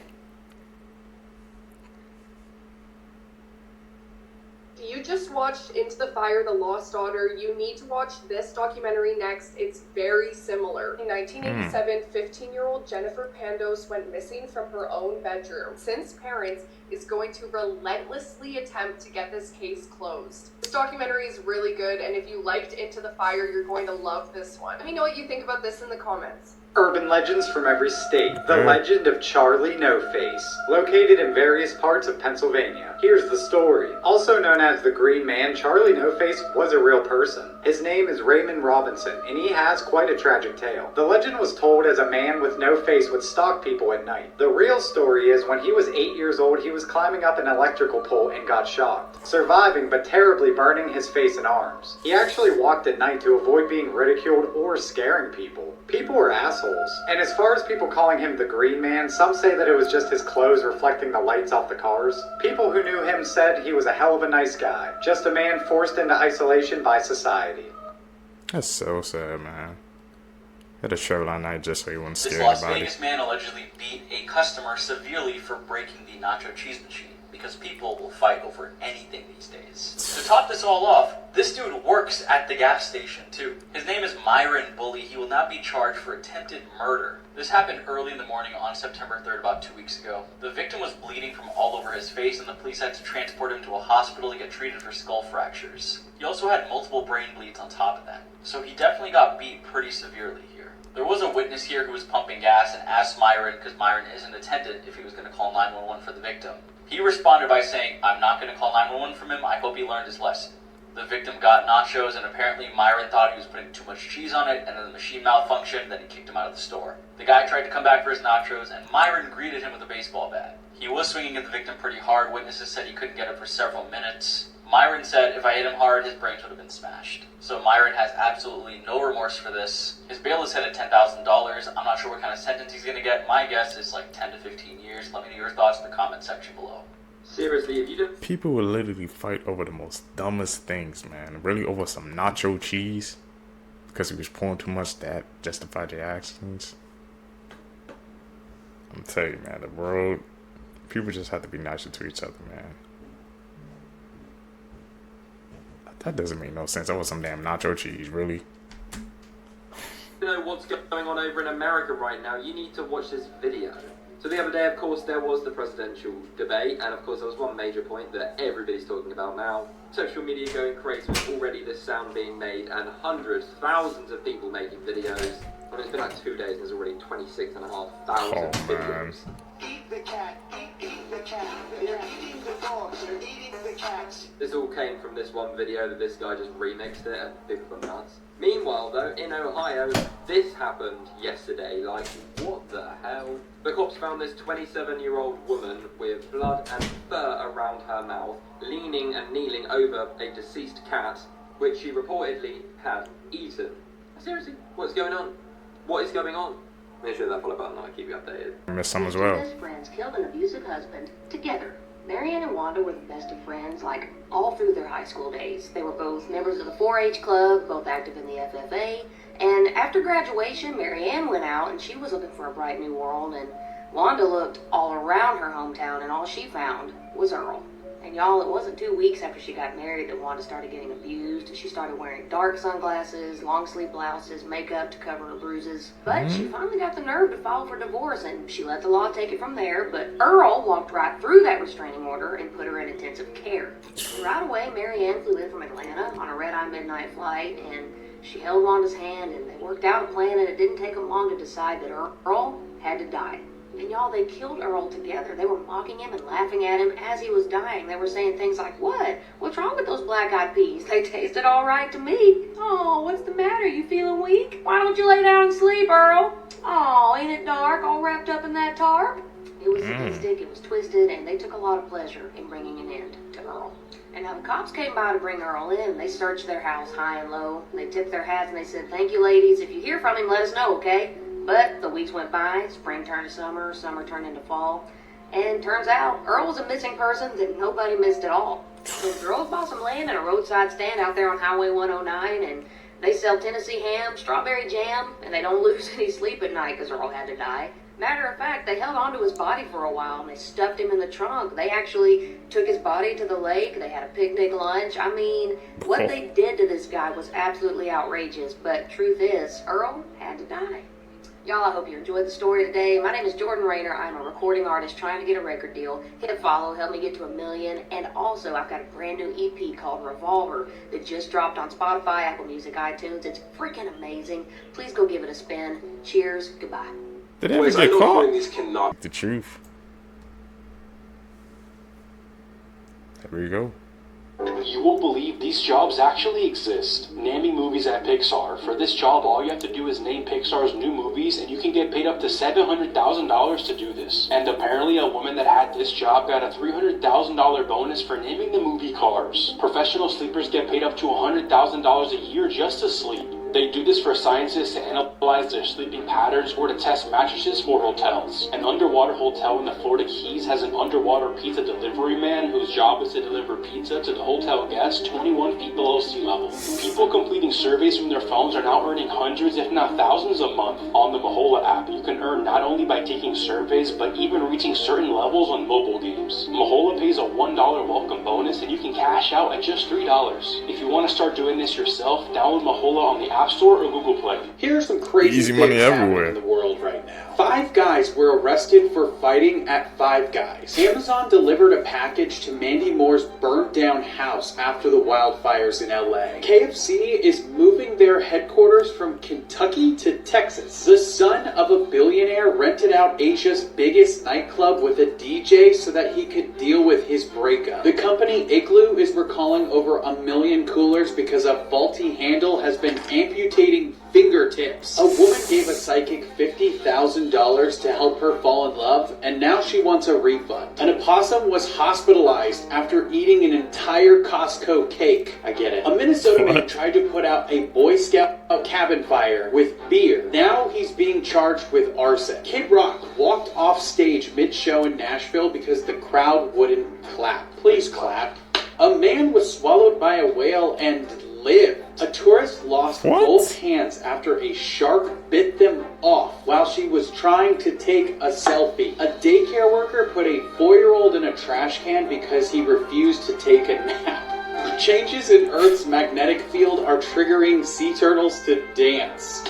You just watched Into the Fire, The Lost Daughter. You need to watch this documentary next. It's very similar. In 1987, 15-year-old Jennifer Pandos went missing from her own bedroom. Since parents is going to relentlessly attempt to get this case closed. This documentary is really good, and if you liked Into the Fire, you're going to love this one. Let me know what you think about this in the comments. Urban legends from every state. The legend of Charlie No Face, located in various parts of Pennsylvania. Here's the story. Also known as the Green Man, Charlie No Face was a real person. His name is Raymond Robinson, and he has quite a tragic tale. The legend was told as a man with no face would stalk people at night. The real story is when he was 8 years old, he was climbing up an electrical pole and got shocked, surviving but terribly burning his face and arms. He actually walked at night to avoid being ridiculed or scaring people. People were assholes. And as far as people calling him the Green Man, some say that it was just his clothes reflecting the lights off the cars. People who knew him said he was a hell of a nice guy, just a man forced into isolation by society. That's so sad, man. Had a show that night just so he wouldn't This scare Las anybody. Vegas man allegedly beat a customer severely for breaking the nacho cheese machine. because people will fight over anything these days. To top this all off, this dude works at the gas station too. His name is Myron Bully. He will now be charged for attempted murder. This happened early in the morning on September 3rd, about 2 weeks ago. The victim was bleeding from all over his face, and the police had to transport him to a hospital to get treated for skull fractures. He also had multiple brain bleeds on top of that, so he definitely got beat pretty severely here. There was a witness here who was pumping gas and asked Myron, because Myron is an attendant, if he was going to call 911 for the victim. He responded by saying, "I'm not going to call 911 from him, I hope he learned his lesson." The victim got nachos, and apparently Myron thought he was putting too much cheese on it, and then the machine malfunctioned, then he kicked him out of the store. The guy tried to come back for his nachos, and Myron greeted him with a baseball bat. He was swinging at the victim pretty hard. Witnesses said he couldn't get up for several minutes. Myron said if I hit him hard, his brains would have been smashed. So Myron has absolutely no remorse for this. His bail is set at $10,000. I'm not sure what kind of sentence he's going to get. My guess is like 10 to 15 years. Let me know your thoughts in the comment section below. Seriously, if you don't... People will literally fight over the most dumbest things, man. Really over some nacho cheese. Because he was pouring too much, that justified their actions. I'm telling you, man, the world... People just have to be nicer to each other, man. That doesn't make no sense. That was some damn nacho cheese, really. You know what's going on over in America right now, you need to watch this video. So the other day, of course, there was the presidential debate, and of course there was one major point that everybody's talking about now. Social media going crazy with already this sound being made, and hundreds, thousands of people making videos. I mean, it's been like 2 days, there's already 26,500 videos. Eat the cat, eat the cat, they're eating the dogs, they're eating the cats. This all came from this one video that this guy just remixed it, and people are nuts. Meanwhile though, in Ohio, this happened yesterday, like, what the hell? The cops found this 27-year-old woman with blood and fur around her mouth, leaning and kneeling over a deceased cat, which she reportedly had eaten. Seriously, what's going on? What is going on? Make sure that follow button, I'll keep you updated. I miss some as well. Best friends killed an abusive husband together. Marianne and Wanda were the best of friends, like, all through their high school days. They were both members of the 4-H club, both active in the FFA, and after graduation, Marianne went out and she was looking for a bright new world, and Wanda looked all around her hometown and all she found was Earl. And y'all, it wasn't 2 weeks after she got married that Wanda started getting abused. She started wearing dark sunglasses, long sleeve blouses, makeup to cover her bruises. But she finally got the nerve to file for divorce, and she let the law take it from there. But Earl walked right through that restraining order and put her in intensive care. And right away, Marianne flew in from Atlanta on a red-eye midnight flight, and she held Wanda's hand, and they worked out a plan, and it didn't take them long to decide that Earl had to die. And y'all, they killed Earl together. They were mocking him and laughing at him as he was dying. They were saying things like, "What? What's wrong with those black-eyed peas? They tasted all right to me." "Oh, what's the matter? You feeling weak? Why don't you lay down and sleep, Earl? Oh, ain't it dark, all wrapped up in that tarp?" It was sadistic, it was twisted, and they took a lot of pleasure in bringing an end to Earl. And now the cops came by to bring Earl in. They searched their house high and low. They tipped their hats and they said, "Thank you, ladies. If you hear from him, let us know, okay?" But the weeks went by, spring turned to summer, summer turned into fall, and turns out Earl was a missing person that nobody missed at all. So the girls bought some land in a roadside stand out there on Highway 109, and they sell Tennessee ham, strawberry jam, and they don't lose any sleep at night because Earl had to die. Matter of fact, they held onto his body for a while, and they stuffed him in the trunk. They actually took his body to the lake. They had a picnic lunch. I mean, what they did to this guy was absolutely outrageous, but truth is, Earl had to die. Y'all, I hope you enjoyed the story today. My name is Jordan Rayner. I'm a recording artist trying to get a record deal. Hit follow, help me get to 1 million. And also, I've got a brand new EP called Revolver that just dropped on Spotify, Apple Music, iTunes. It's freaking amazing. Please go give it a spin. Cheers. Goodbye. Did they ever get caught? The truth. There we go. You won't believe these jobs actually exist. Naming movies at Pixar. For this job, all you have to do is name Pixar's new movies, and you can get paid up to $700,000 to do this. And apparently a woman that had this job got a $300,000 bonus for naming the movie Cars. Professional sleepers get paid up to $100,000 a year just to sleep. They do this for scientists to analyze their sleeping patterns or to test mattresses for hotels. An underwater hotel in the Florida Keys has an underwater pizza delivery man whose job is to deliver pizza to the hotel guests 21 feet below sea level. People completing surveys from their phones are now earning hundreds, if not thousands a month on the Mahola app. You can earn not only by taking surveys, but even reaching certain levels on mobile games. Mahola pays a $1 welcome bonus and you can cash out at just $3. If you want to start doing this yourself, download Mahola on the App Store or Google Play. Here are some crazy Easy things money happening everywhere. in the world right now. 5 guys were arrested for fighting at Five Guys. Amazon delivered a package to Mandy Moore's burnt down house after the wildfires in LA. KFC is moving their headquarters from Kentucky to Texas. The son of a billionaire rented out Asia's biggest nightclub with a DJ so that he could deal with his breakup. The company Igloo is recalling over 1 million coolers because a faulty handle has been amputating fingertips. A woman gave a psychic $50,000 to help her fall in love, and now she wants a refund. An opossum was hospitalized after eating an entire Costco cake. I get it. A Minnesota man tried to put out a Boy Scout cabin fire with beer. Now he's being charged with arson. Kid Rock walked off stage mid-show in Nashville because the crowd wouldn't clap. Please clap. A man was swallowed by a whale and lived. A tourist lost both hands after a shark bit them off while she was trying to take a selfie. A daycare worker put a 4-year-old in a trash can because he refused to take a nap. Changes in Earth's magnetic field are triggering sea turtles to dance.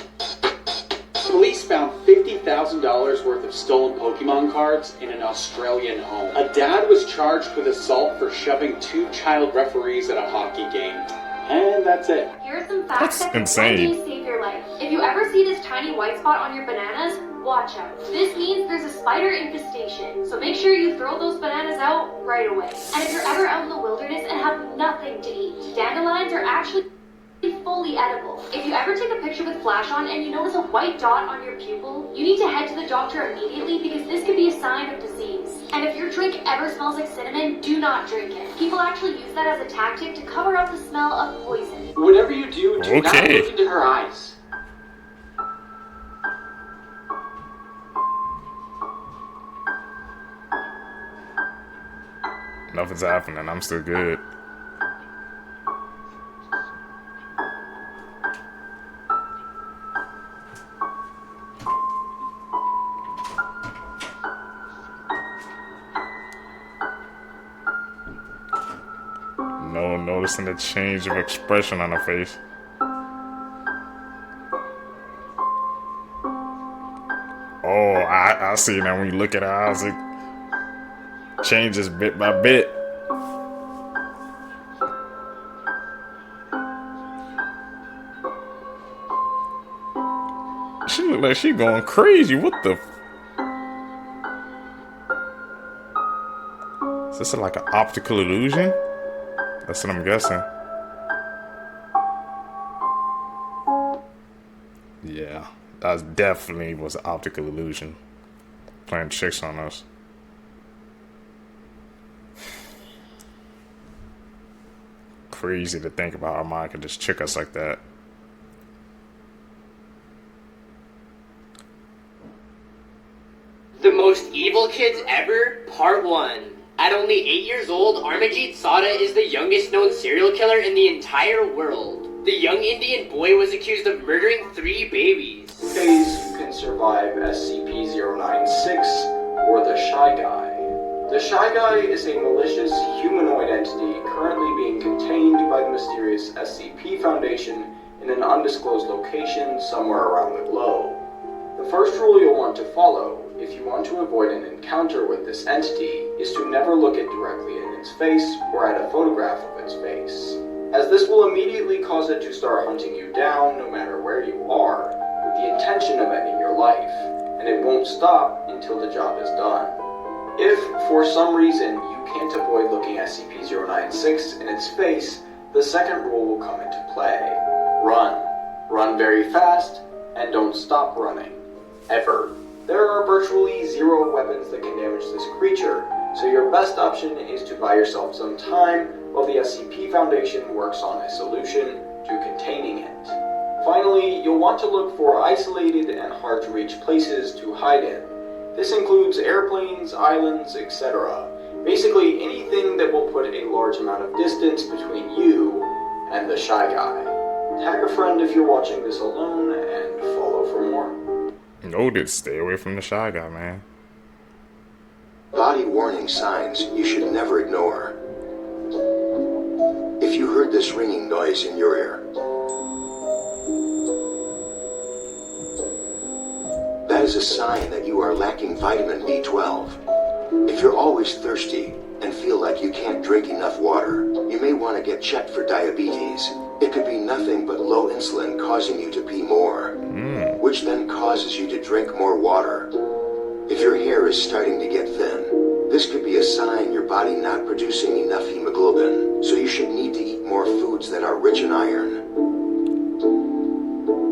Police found $50,000 worth of stolen Pokemon cards in an Australian home. A dad was charged with assault for shoving 2 child referees at a hockey game. And that's it. Here are some facts that insane. can one day save your life. If you ever see this tiny white spot on your bananas, watch out. This means there's a spider infestation, so make sure you throw those bananas out right away. And if you're ever out in the wilderness and have nothing to eat, dandelions are actually fully edible. If you ever take a picture with flash on and you notice a white dot on your pupil, you need to head to the doctor immediately because this could be a sign of disease. And if your drink ever smells like cinnamon, do not drink it. People actually use that as a tactic to cover up the smell of poison. Whatever you do, do not Okay. look into her eyes. Nothing's happening. I'm still good. No noticing the change of expression on her face. Oh, I see now when you look at her eyes, it changes bit by bit. She look like she going crazy. What the? Is this like an optical illusion? That's what I'm guessing. Yeah, that definitely was an optical illusion. Playing tricks on us. Crazy to think about how mind could just trick us like that. The Most Evil Kids Ever, Part 1. At only 8 years old, Armajit Sada is the youngest known serial killer in the entire world. The young Indian boy was accused of murdering 3 babies. Phase can survive SCP-096 or the Shy Guy. The Shy Guy is a malicious humanoid entity currently being contained by the mysterious SCP Foundation in an undisclosed location somewhere around the globe. The first rule you'll want to follow if you want to avoid an encounter with this entity is to never look it directly in its face or at a photograph of its face, as this will immediately cause it to start hunting you down no matter where you are, with the intention of ending your life, and it won't stop until the job is done. If, for some reason, you can't avoid looking at SCP-096 in its face, the second rule will come into play. Run. Run very fast, and don't stop running. Ever. There are virtually 0 weapons that can damage this creature, so your best option is to buy yourself some time while the SCP Foundation works on a solution to containing it. Finally, you'll want to look for isolated and hard-to-reach places to hide in. This includes airplanes, islands, etc. Basically, anything that will put a large amount of distance between you and the shy guy. Tag a friend if you're watching this alone, and follow for more. Noted, stay away from the shy guy, man. Body warning signs you should never ignore. If you heard this ringing noise in your ear, that is a sign that you are lacking vitamin B12. If you're always thirsty and feel like you can't drink enough water, you may want to get checked for diabetes. It could be nothing but low insulin causing you to pee more, which then causes you to drink more water. If your hair is starting to get thin, this could be a sign your body not producing enough hemoglobin, so you should need to eat more foods that are rich in iron.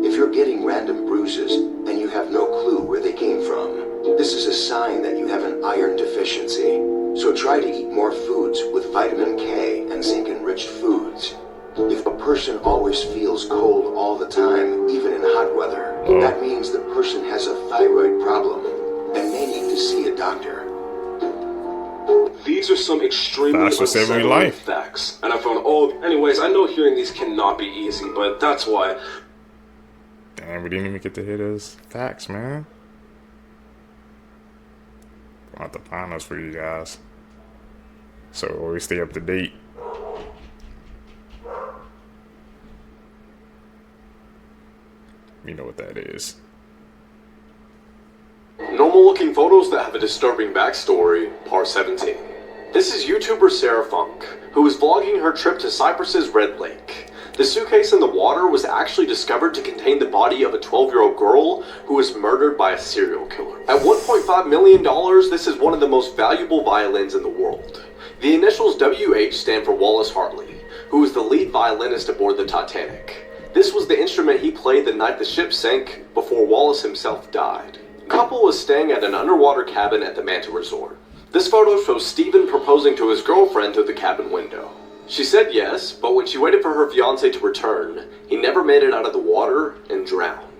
If you're getting random bruises and you have no clue where they came from, this is a sign that you have an iron deficiency. So try to eat more foods with vitamin K and zinc-enriched foods. If a person always feels cold all the time, even in hot weather, that means the person has a thyroid problem and may need to see a doctor. These are some extremely Facts will save your life. facts, and I found all. Anyways, I know hearing these cannot be easy, but that's why. Damn, we didn't even get to hear those facts, man. I'll have to find those for you guys, so always stay up to date. You know what that is. Normal looking photos that have a disturbing backstory, part 17. This is YouTuber Sarah Funk, who is vlogging her trip to Cyprus's Red Lake. The suitcase in the water was actually discovered to contain the body of a 12-year-old girl who was murdered by a serial killer. At $1.5 million, this is one of the most valuable violins in the world. The initials WH stand for Wallace Hartley, who was the lead violinist aboard the Titanic. This was the instrument he played the night the ship sank before Wallace himself died. The couple was staying at an underwater cabin at the Manta Resort. This photo shows Steven proposing to his girlfriend through the cabin window. She said yes, but when she waited for her fiancé to return, he never made it out of the water and drowned.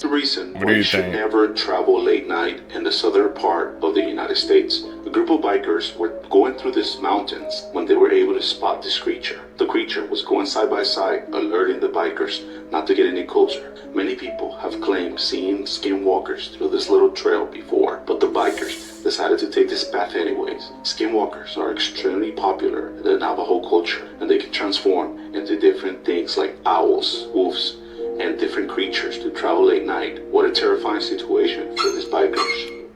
The reason why you should never travel late night in the southern part of the United States. A group of bikers were going through these mountains when they were able to spot this creature. The creature was going side by side, alerting the bikers not to get any closer. Many people have claimed seeing skinwalkers through this little trail before, but the bikers decided to take this path anyways. Skinwalkers are extremely popular in the Navajo culture, and they can transform into different things like owls, wolves, and different creatures to travel late night. What a terrifying situation for these bikers.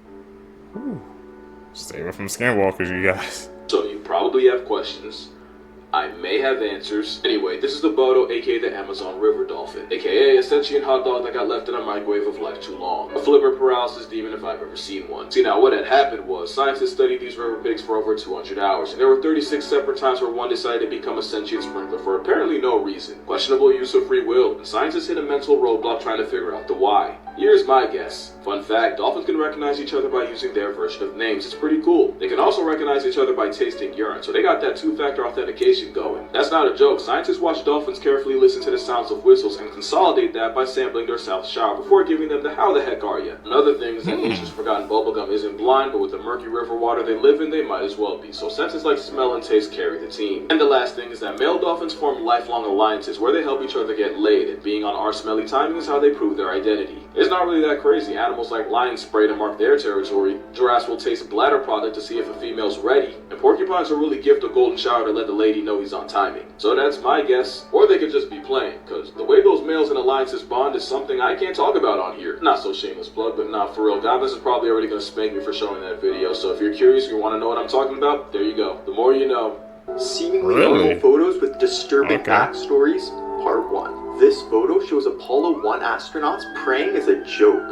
Stay away from skinwalkers, you guys. So you probably have questions. I may have answers. Anyway, this is the Bodo, aka the Amazon River Dolphin, aka a sentient hot dog that got left in a microwave of life too long. A flipper paralysis demon if I've ever seen one. See, now what had happened was, scientists studied these river pigs for over 200 hours, and there were 36 separate times where one decided to become a sentient sprinkler for apparently no reason. Questionable use of free will, and scientists hit a mental roadblock trying to figure out the why. Here's my guess. Fun fact, dolphins can recognize each other by using their version of names. It's pretty cool. They can also recognize each other by tasting urine, so they got that two-factor authentication going. That's not a joke. Scientists watch dolphins carefully listen to the sounds of whistles and consolidate that by sampling their south shower before giving them the how the heck are ya. Another thing is that nature's forgotten bubblegum isn't blind, but with the murky river water they live in, they might as well be. So senses like smell and taste carry the team. And the last thing is that male dolphins form lifelong alliances where they help each other get laid, and being on our smelly timing is how they prove their identity. It's not really that crazy. Animals like lions spray to mark their territory. Giraffes will taste bladder product to see if a female's ready. And porcupines will really gift a golden shower to let the lady know he's on timing. So that's my guess. Or they could just be playing, because the way those males and alliances bond is something I can't talk about on here. Not so shameless plug, but not for real. Goblins is probably already going to spank me for showing that video, so if you're curious, you want to know what I'm talking about, there you go. The more you know. Seemingly normal photos with disturbing backstories, part 1. This photo shows Apollo 1 astronauts praying as a joke,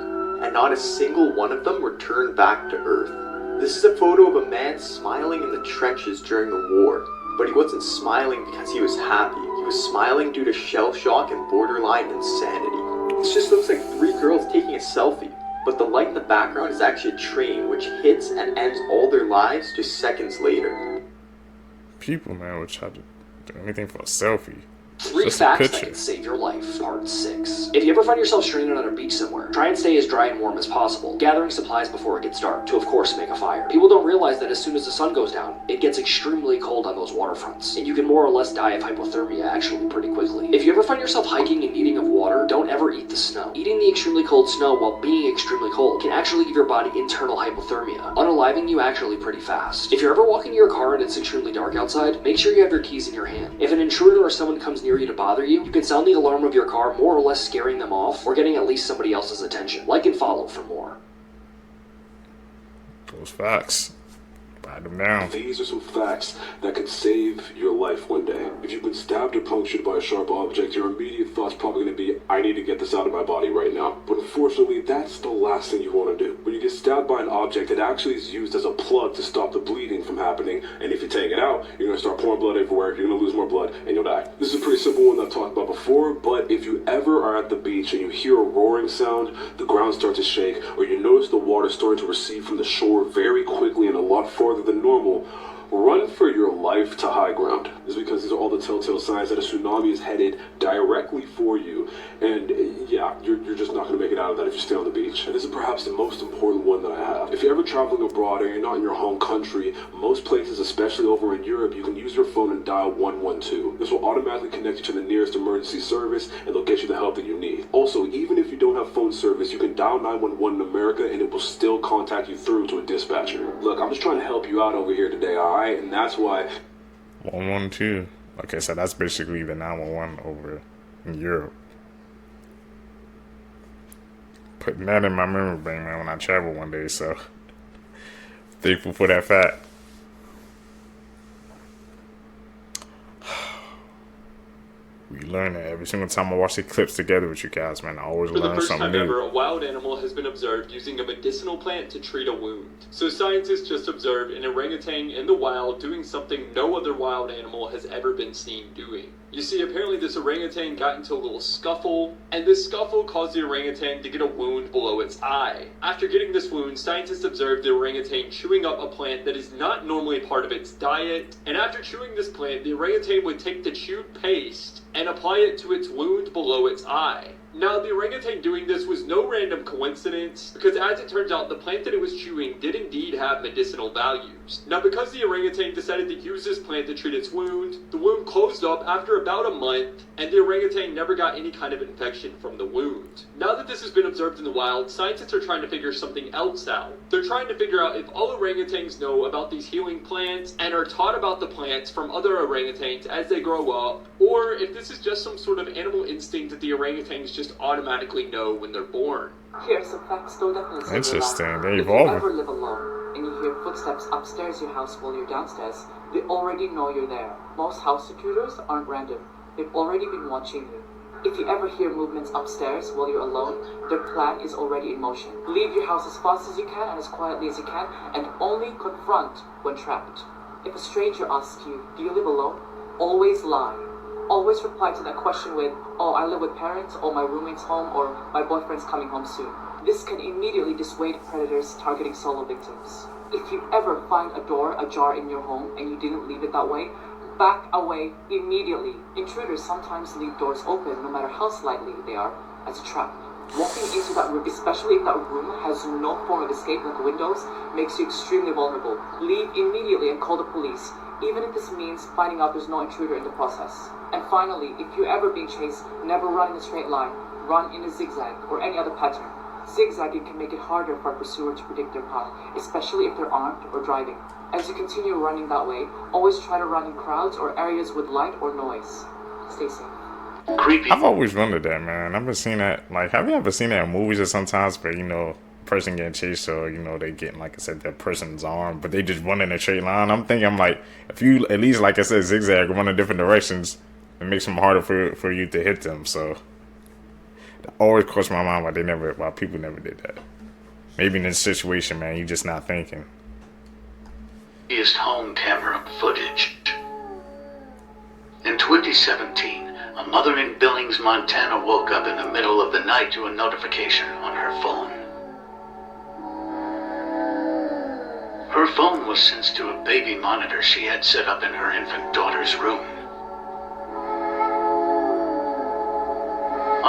and not a single one of them returned back to Earth. This is a photo of a man smiling in the trenches during the war, but he wasn't smiling because he was happy. He was smiling due to shell shock and borderline insanity. This just looks like 3 girls taking a selfie, but the light in the background is actually a train which hits and ends all their lives just seconds later. People, man, would try to Do anything for a selfie. 3 Just a facts that picture. can save your life, part 6. If you ever find yourself stranded on a beach somewhere, try and stay as dry and warm as possible, gathering supplies before it gets dark to, of course, make a fire. People don't realize that as soon as the sun goes down, it gets extremely cold on those waterfronts, and you can more or less die of hypothermia actually pretty quickly. If you ever find yourself hiking in need of water, don't ever eat the snow. Eating the extremely cold snow while being extremely cold can actually give your body internal hypothermia, unaliving you actually pretty fast. If you're ever walking to your car and it's extremely dark outside, make sure you have your keys in your hand. If an intruder or someone comes near you to bother you, you can sound the alarm of your car, more or less scaring them off, or getting at least somebody else's attention. Like and follow for more. Those facts. Write them down. These are some facts that could save your life one day. If you've been stabbed or punctured by a sharp object, your immediate thought's probably going to be, I need to get this out of my body right now. But unfortunately, that's the last thing you want to do. When you get stabbed by an object, it actually is used as a plug to stop the bleeding from happening. And if you take it out, you're going to start pouring blood everywhere, you're going to lose more blood, and you'll die. This is a pretty simple one that I've talked about before, but if you ever are at the beach and you hear a roaring sound, the ground starts to shake, or you notice the water starting to recede from the shore very quickly and a lot farther than normal, run for your life to high ground. This is because these are all the telltale signs that a tsunami is headed directly for you. And yeah, you're just not going to make it out of that if you stay on the beach. And this is perhaps the most important one that I have. If you're ever traveling abroad or you're not in your home country, most places, especially over in Europe, you can use your phone and dial 112. This will automatically connect you to the nearest emergency service and they'll get you the help that you need. Also, even if you don't have phone service, you can dial 911 in America and it will still contact you through to a dispatcher. Look, I'm just trying to help you out over here today, alright? And that's why 112. Okay, so that's basically the 911 over in Europe. Putting that in my memory bank, man, when I travel one day, so thankful for that fact. We learn it every single time I watch the clips together with you guys, man. I always For the learn first something time new. ever, a wild animal has been observed using a medicinal plant to treat a wound. So scientists just observed an orangutan in the wild doing something no other wild animal has ever been seen doing. You see, apparently this orangutan got into a little scuffle, and this scuffle caused the orangutan to get a wound below its eye. After getting this wound, scientists observed the orangutan chewing up a plant that is not normally part of its diet, and after chewing this plant, the orangutan would take the chewed paste and apply it to its wound below its eye. Now, the orangutan doing this was no random coincidence, because as it turns out, the plant that it was chewing did indeed have medicinal values. Now, because the orangutan decided to use this plant to treat its wound, the wound closed up after about a month, and the orangutan never got any kind of infection from the wound. Now that this has been observed in the wild, scientists are trying to figure something else out. They're trying to figure out if all orangutans know about these healing plants and are taught about the plants from other orangutans as they grow up, or if this is just some sort of animal instinct that the orangutans just automatically know when they're born. Here's some facts though that will Interesting, they're If you evolving. ever live alone and you hear footsteps upstairs your house while you're downstairs, they already know you're there. Most house intruders aren't random. They've already been watching you. If you ever hear movements upstairs while you're alone, their plan is already in motion. Leave your house as fast as you can and as quietly as you can, and only confront when trapped. If a stranger asks you, do you live alone? Always lie. Always reply to that question with, oh, I live with parents, or my roommate's home, or my boyfriend's coming home soon. This can immediately dissuade predators targeting solo victims. If you ever find a door ajar in your home and you didn't leave it that way, back away immediately. Intruders sometimes leave doors open, no matter how slightly they are, as a trap. Walking into that room, especially if that room has no form of escape like windows, makes you extremely vulnerable. Leave immediately and call the police, even if this means finding out there's no intruder in the process. And finally, if you're ever being chased, never run in a straight line. Run in a zigzag or any other pattern. Zigzagging can make it harder for a pursuer to predict their path, especially if they're armed or driving. As you continue running that way, always try to run in crowds or areas with light or noise. Stay safe. Creepy. I've always wondered that, man. I've been seeing that. Like, have you ever seen that in movies or sometimes where, you know, person getting chased, or, you know, they getting, like I said, that person's arm, but they just run in a straight line? I'm thinking, like, if you at least, like I said, zigzag, run in different directions, it makes them harder for you to hit them. So that always crossed my mind why people never did that. Maybe in this situation, man, you just not thinking. Is home camera footage. In 2017, a mother in Billings, Montana woke up in the middle of the night to a notification on her phone. Her phone was sensed to a baby monitor she had set up in her infant daughter's room.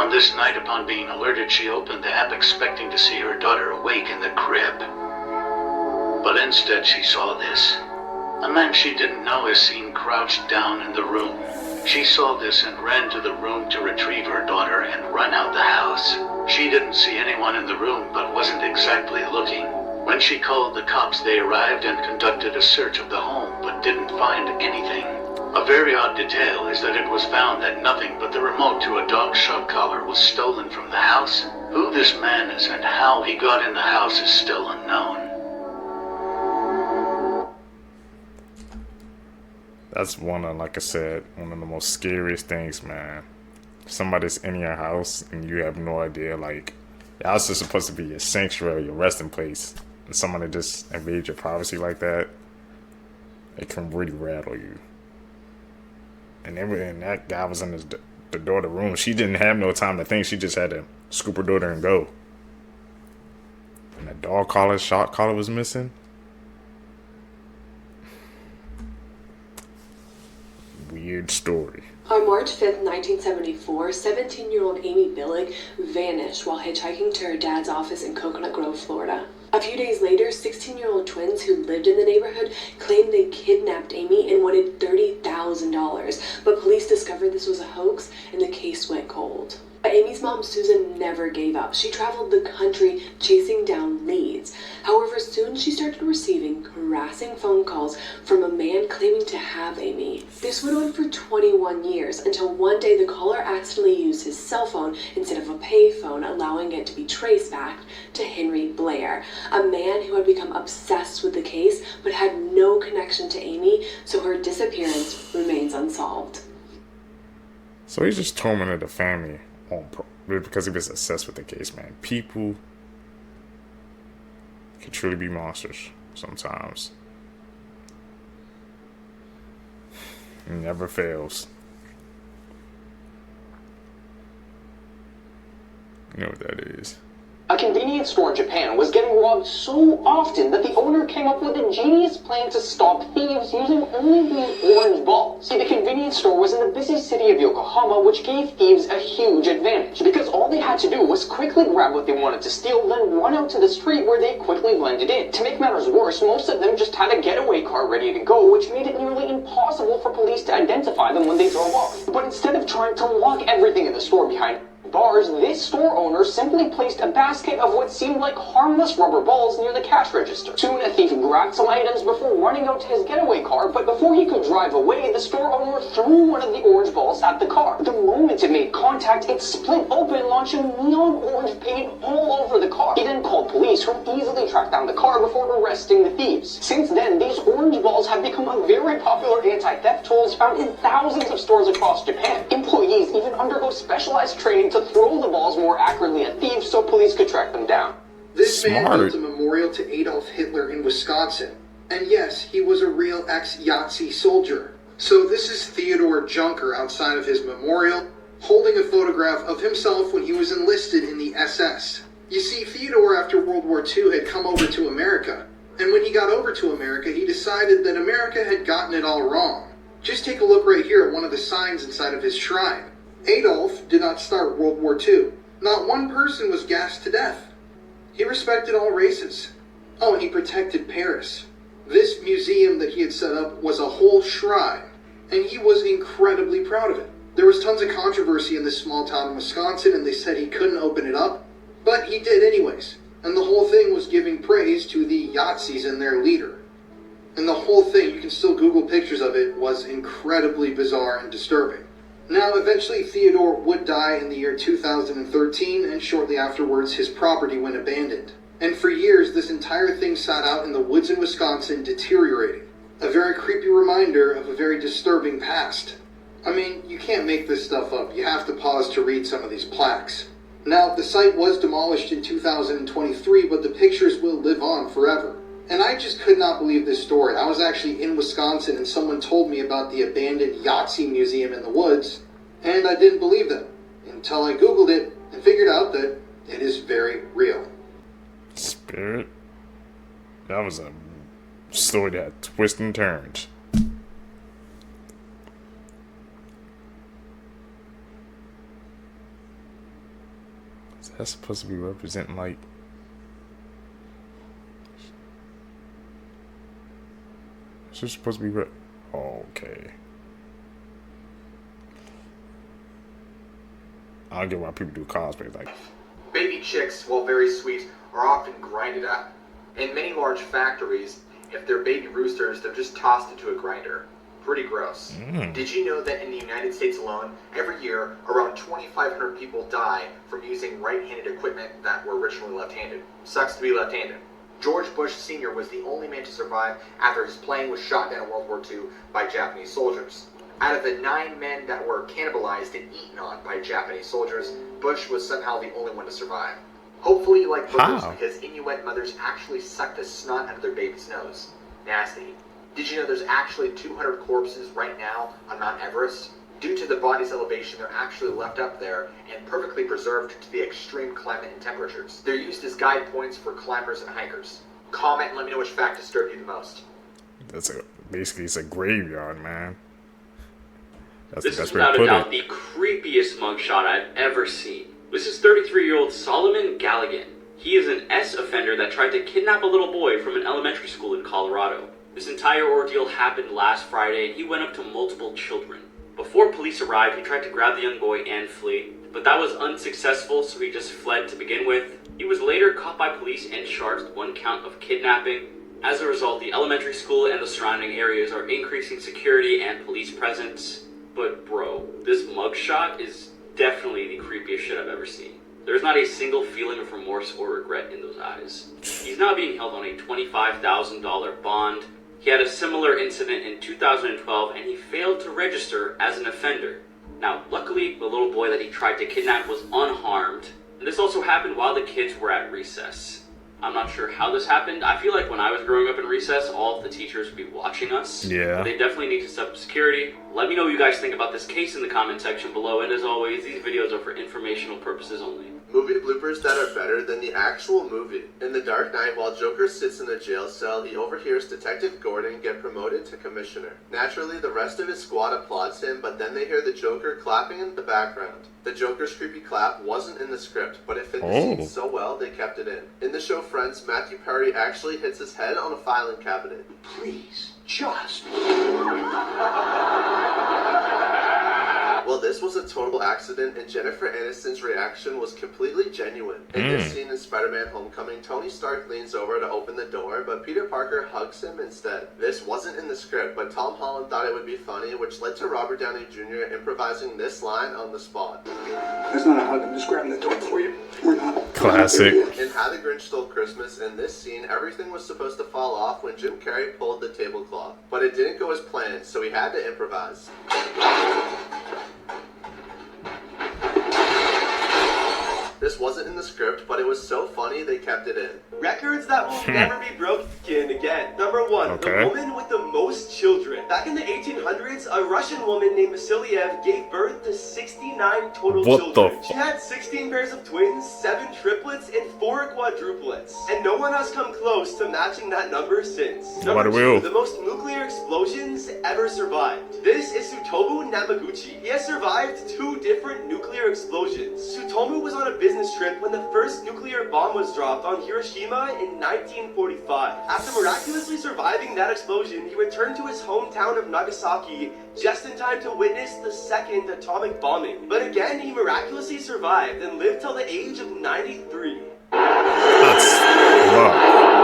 On this night, upon being alerted, she opened the app expecting to see her daughter awake in the crib. But instead she saw this. A man she didn't know is seen crouched down in the room. She saw this and ran to the room to retrieve her daughter and run out the house. She didn't see anyone in the room but wasn't exactly looking. When she called the cops, they arrived and conducted a search of the home but didn't find anything. A very odd detail is that it was found that nothing but the remote to a dog show collar was stolen from the house. Who this man is and how he got in the house is still unknown. That's one of, like I said, one of the most scariest things, man. Somebody's in your house and you have no idea. Like, your house is supposed to be your sanctuary, your resting place, and somebody just invades your privacy like that, it can really rattle you. And that guy was in the daughter room. She didn't have no time to think. She just had to scoop her daughter and go. And the dog collar, shot collar was missing. Weird story. On March 5th, 1974, 17-year-old Amy Billig vanished while hitchhiking to her dad's office in Coconut Grove, Florida. A few days later, 16-year-old twins who lived in the neighborhood claimed they kidnapped Amy and wanted $30,000, but police discovered this was a hoax and the case went cold. Amy's mom, Susan, never gave up. She traveled the country chasing down leads. However, soon she started receiving harassing phone calls from a man claiming to have Amy. This went on for 21 years until one day the caller accidentally used his cell phone instead of a payphone, allowing it to be traced back to Henry Blair, a man who had become obsessed with the case but had no connection to Amy, so her disappearance remains unsolved. So he just tormented the family because he was obsessed with the case, man. People can truly be monsters sometimes. It never fails. You know what that is. A convenience store in Japan was getting robbed so often that the owner came up with a genius plan to stop thieves using only these orange balls. See, the convenience store was in the busy city of Yokohama, which gave thieves a huge advantage, because all they had to do was quickly grab what they wanted to steal, then run out to the street where they quickly blended in. To make matters worse, most of them just had a getaway car ready to go, which made it nearly impossible for police to identify them when they drove off. But instead of trying to lock everything in the store behind bars, this store owner simply placed a basket of what seemed like harmless rubber balls near the cash register. Soon, a thief grabbed some items before running out to his getaway car, but before he could drive away, the store owner threw one of the orange balls at the car. The moment it made contact, it split open, launching neon orange paint all over the car. He then called police, who easily tracked down the car before arresting the thieves. Since then, these orange balls have become a very popular anti-theft tool found in thousands of stores across Japan. Employees even undergo specialized training to throw the balls more accurately at thieves so police could track them down. This man built a memorial to Adolf Hitler in Wisconsin. And yes, he was a real ex-Nazi soldier. So this is Theodore Junker outside of his memorial, holding a photograph of himself when he was enlisted in the SS. You see, Theodore after World War II had come over to America. And when he got over to America, he decided that America had gotten it all wrong. Just take a look right here at one of the signs inside of his shrine. Adolf did not start World War II. Not one person was gassed to death. He respected all races. Oh, and he protected Paris. This museum that he had set up was a whole shrine, and he was incredibly proud of it. There was tons of controversy in this small town in Wisconsin, and they said he couldn't open it up, but he did anyways. And the whole thing was giving praise to the Nazis and their leader. And the whole thing, you can still Google pictures of it, was incredibly bizarre and disturbing. Now, eventually Theodore would die in the year 2013, and shortly afterwards his property went abandoned. And for years, this entire thing sat out in the woods in Wisconsin, deteriorating. A very creepy reminder of a very disturbing past. I mean, you can't make this stuff up. You have to pause to read some of these plaques. Now, the site was demolished in 2023, but the pictures will live on forever. And I just could not believe this story. I was actually in Wisconsin and someone told me about the abandoned Yahtzee museum in the woods, and I didn't believe them until I Googled it and figured out that it is very real. Spirit? That was a story that had twists and turns. That's supposed to be representing like. Is this supposed to be okay. I don't get why people do cosplay like. Baby chicks, while very sweet, are often grinded up. In many large factories, if they're baby roosters, they're just tossed into a grinder. Pretty gross. Did you know that in the United States alone, every year, around 2,500 people die from using right-handed equipment that were originally left-handed? Sucks to be left-handed. George Bush Sr. was the only man to survive after his plane was shot down in World War II by Japanese soldiers. Out of the 9 men that were cannibalized and eaten on by Japanese soldiers, Bush was somehow the only one to survive. Hopefully you like boogers, because Inuit mothers actually suck the snot out of their baby's nose. Nasty. Did you know there's actually 200 corpses right now on Mount Everest? Due to the body's elevation, they're actually left up there and perfectly preserved to the extreme climate and temperatures. They're used as guide points for climbers and hikers. Comment and let me know which fact disturbed you the most. Basically it's a graveyard, man. That's This the is best way to without a put doubt it. the creepiest mugshot I've ever seen. This is 33-year-old Solomon Galligan. He is an S offender that tried to kidnap a little boy from an elementary school in Colorado. This entire ordeal happened last Friday, and he went up to multiple children. Before police arrived, he tried to grab the young boy and flee, but that was unsuccessful, so he just fled to begin with. He was later caught by police and charged with 1 count of kidnapping. As a result, the elementary school and the surrounding areas are increasing security and police presence. But bro, this mugshot is definitely the creepiest shit I've ever seen. There's not a single feeling of remorse or regret in those eyes. He's now being held on a $25,000 bond. He had a similar incident in 2012 and he failed to register as an offender. Now, luckily, the little boy that he tried to kidnap was unharmed. And this also happened while the kids were at recess. I'm not sure how this happened. I feel like when I was growing up in recess, all of the teachers would be watching us. Yeah. They definitely need to step up security. Let me know what you guys think about this case in the comment section below. And as always, these videos are for informational purposes only. Movie bloopers that are better than the actual movie. In The Dark Knight, while Joker sits in a jail cell, he overhears Detective Gordon get promoted to commissioner. Naturally, the rest of his squad applauds him, but then they hear the Joker clapping in the background. The Joker's creepy clap wasn't in the script, but it fit the scene so well they kept it in. In the show Friends, Matthew Perry actually hits his head on a filing cabinet. Please, just... Well, this was a total accident, and Jennifer Aniston's reaction was completely genuine. In this scene in Spider-Man Homecoming, Tony Stark leans over to open the door, but Peter Parker hugs him instead. This wasn't in the script, but Tom Holland thought it would be funny, which led to Robert Downey Jr. improvising this line on the spot. That's not a hug, I'm just grabbing the door for you. We're not. Classic. In How the Grinch Stole Christmas, in this scene, everything was supposed to fall off when Jim Carrey pulled the tablecloth. But it didn't go as planned, so he had to improvise. This wasn't in the script, but it was so funny they kept it in. Records that will never be broken again. Number 1, the woman with the most children. Back in the 1800s, a Russian woman named Vasiliev gave birth to 69 total children. She had 16 pairs of twins, 7 triplets, and 4 quadruplets. And no one has come close to matching that number since. Number 2, the most nuclear explosions ever survived. This is Tsutomu Namaguchi. He has survived 2 different nuclear explosions. Tsutomu was on a business trip when the first nuclear bomb was dropped on Hiroshima in 1945. After miraculously surviving that explosion, he returned to his hometown of Nagasaki just in time to witness the second atomic bombing. But again, he miraculously survived and lived till the age of 93. That's wow.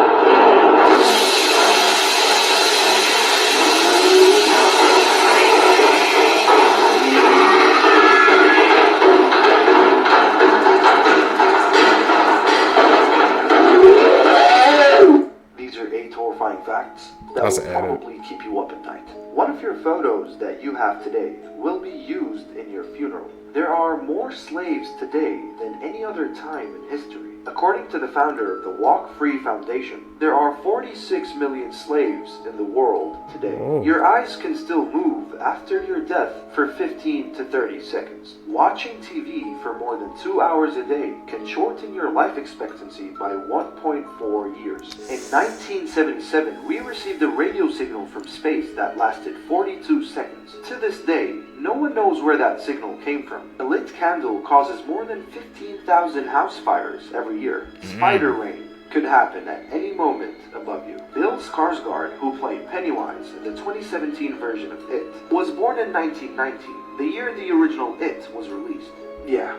Facts that will probably keep you up at night. One of your photos that you have today will be used in your funeral. There are more slaves today than any other time in history. According to the founder of the Walk Free Foundation, there are 46 million slaves in the world today. Your eyes can still move after your death for 15 to 30 seconds. Watching TV for more than 2 hours a day can shorten your life expectancy by 1.4 years. In 1977, we received a radio signal from space that lasted 42 seconds. To this day, no one knows where that signal came from. A lit candle causes more than 15,000 house fires every year. Spider rain could happen at any moment above you. Bill Skarsgård, who played Pennywise in the 2017 version of It, was born in 1990, the year the original It was released. Yeah.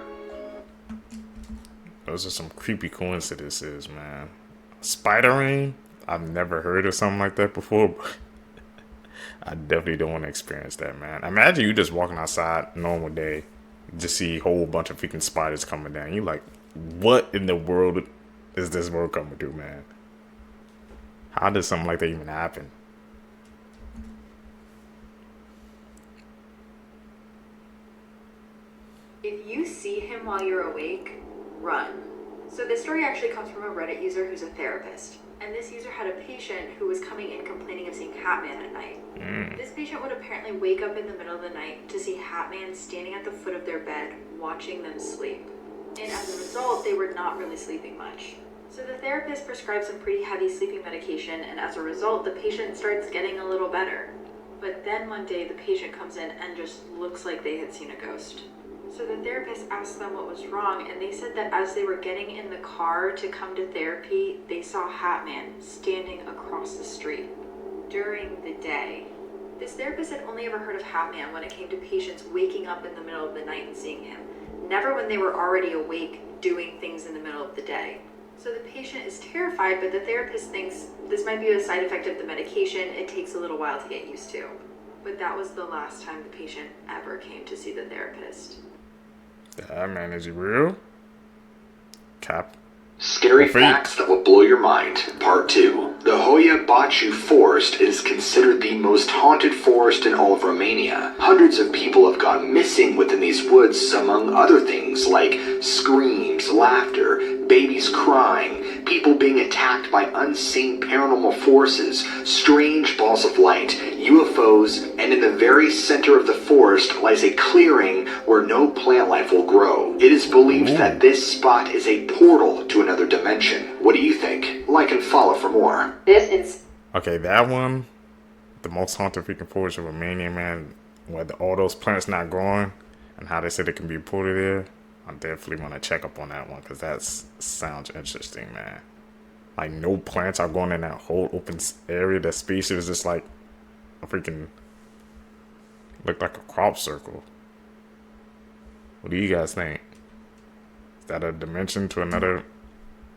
Those are some creepy coincidences, man. Spider rain? I've never heard of something like that before, but I definitely don't want to experience that, man. Imagine you just walking outside, normal day, just see a whole bunch of freaking spiders coming down. You like, what in the world is this world coming to, man? How does something like that even happen? If you see him while you're awake, run. So this story actually comes from a Reddit user who's a therapist. And this user had a patient who was coming in complaining of seeing Hatman at night. This patient would apparently wake up in the middle of the night to see Hatman standing at the foot of their bed, watching them sleep. And as a result, they were not really sleeping much. So the therapist prescribed some pretty heavy sleeping medication, and as a result, the patient starts getting a little better. But then one day, the patient comes in and just looks like they had seen a ghost. So the therapist asked them what was wrong, and they said that as they were getting in the car to come to therapy, they saw Hatman standing across the street during the day. This therapist had only ever heard of Hatman when it came to patients waking up in the middle of the night and seeing him, never when they were already awake doing things in the middle of the day. So the patient is terrified, but the therapist thinks this might be a side effect of the medication. It takes a little while to get used to. But that was the last time the patient ever came to see the therapist. Yeah, man, is he real? Cap. Scary facts that will blow your mind. Part 2. The Hoia Baciu Forest is considered the most haunted forest in all of Romania. Hundreds of people have gone missing within these woods, among other things like screams, laughter, babies crying, people being attacked by unseen paranormal forces, strange balls of light, UFOs, and in the very center of the forest lies a clearing where no plant life will grow. It is believed that this spot is a portal to another dimension. What do you think? Like and follow for more. Okay, that one, the most haunted freaking forest of Romania, man, where all those plants not growing and how they said it can be ported there. I definitely want to check up on that one because that sounds interesting, man. Like, no plants are going in that whole open area. That space is just like a freaking, look like a crop circle. What do you guys think? Is that a dimension to another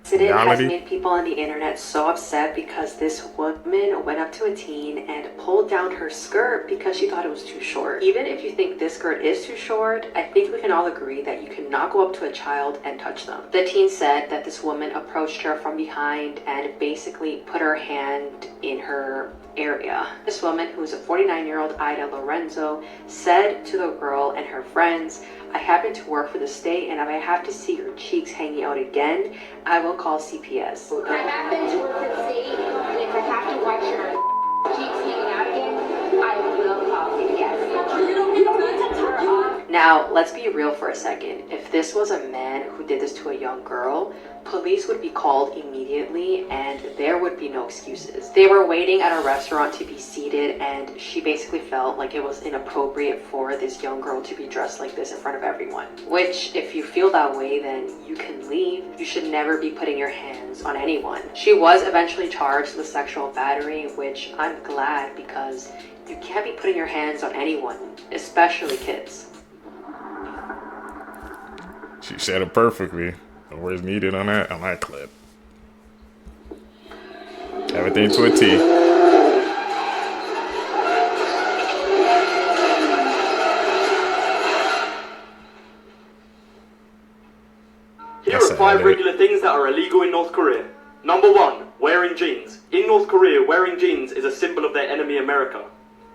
incident has reality? made people on the internet so upset because this woman went up to a teen and pulled down her skirt because she thought it was too short. Even if you think this skirt is too short, I think we can all agree that you cannot go up to a child and touch them. The teen said that this woman approached her from behind and basically put her hand in her area. This woman, who is a 49-year-old Ida Lorenzo, said to the girl and her friends, "I happen to work for the state, and if I have to see your cheeks hanging out again, I will call CPS." I happen to work for the state, and if I have to watch your cheeks hanging out again, I will call CPS. Now, let's be real for a second. If this was a man who did this to a young girl, police would be called immediately and there would be no excuses. They were waiting at a restaurant to be seated, and she basically felt like it was inappropriate for this young girl to be dressed like this in front of everyone. Which, if you feel that way, then you can leave. You should never be putting your hands on anyone. She was eventually charged with sexual battery, which I'm glad, because you can't be putting your hands on anyone, especially kids. She said it perfectly. The words needed on that clip. Everything to a T. Here are 5 regular things that are illegal in North Korea. Number 1, wearing jeans. In North Korea, wearing jeans is a symbol of their enemy America.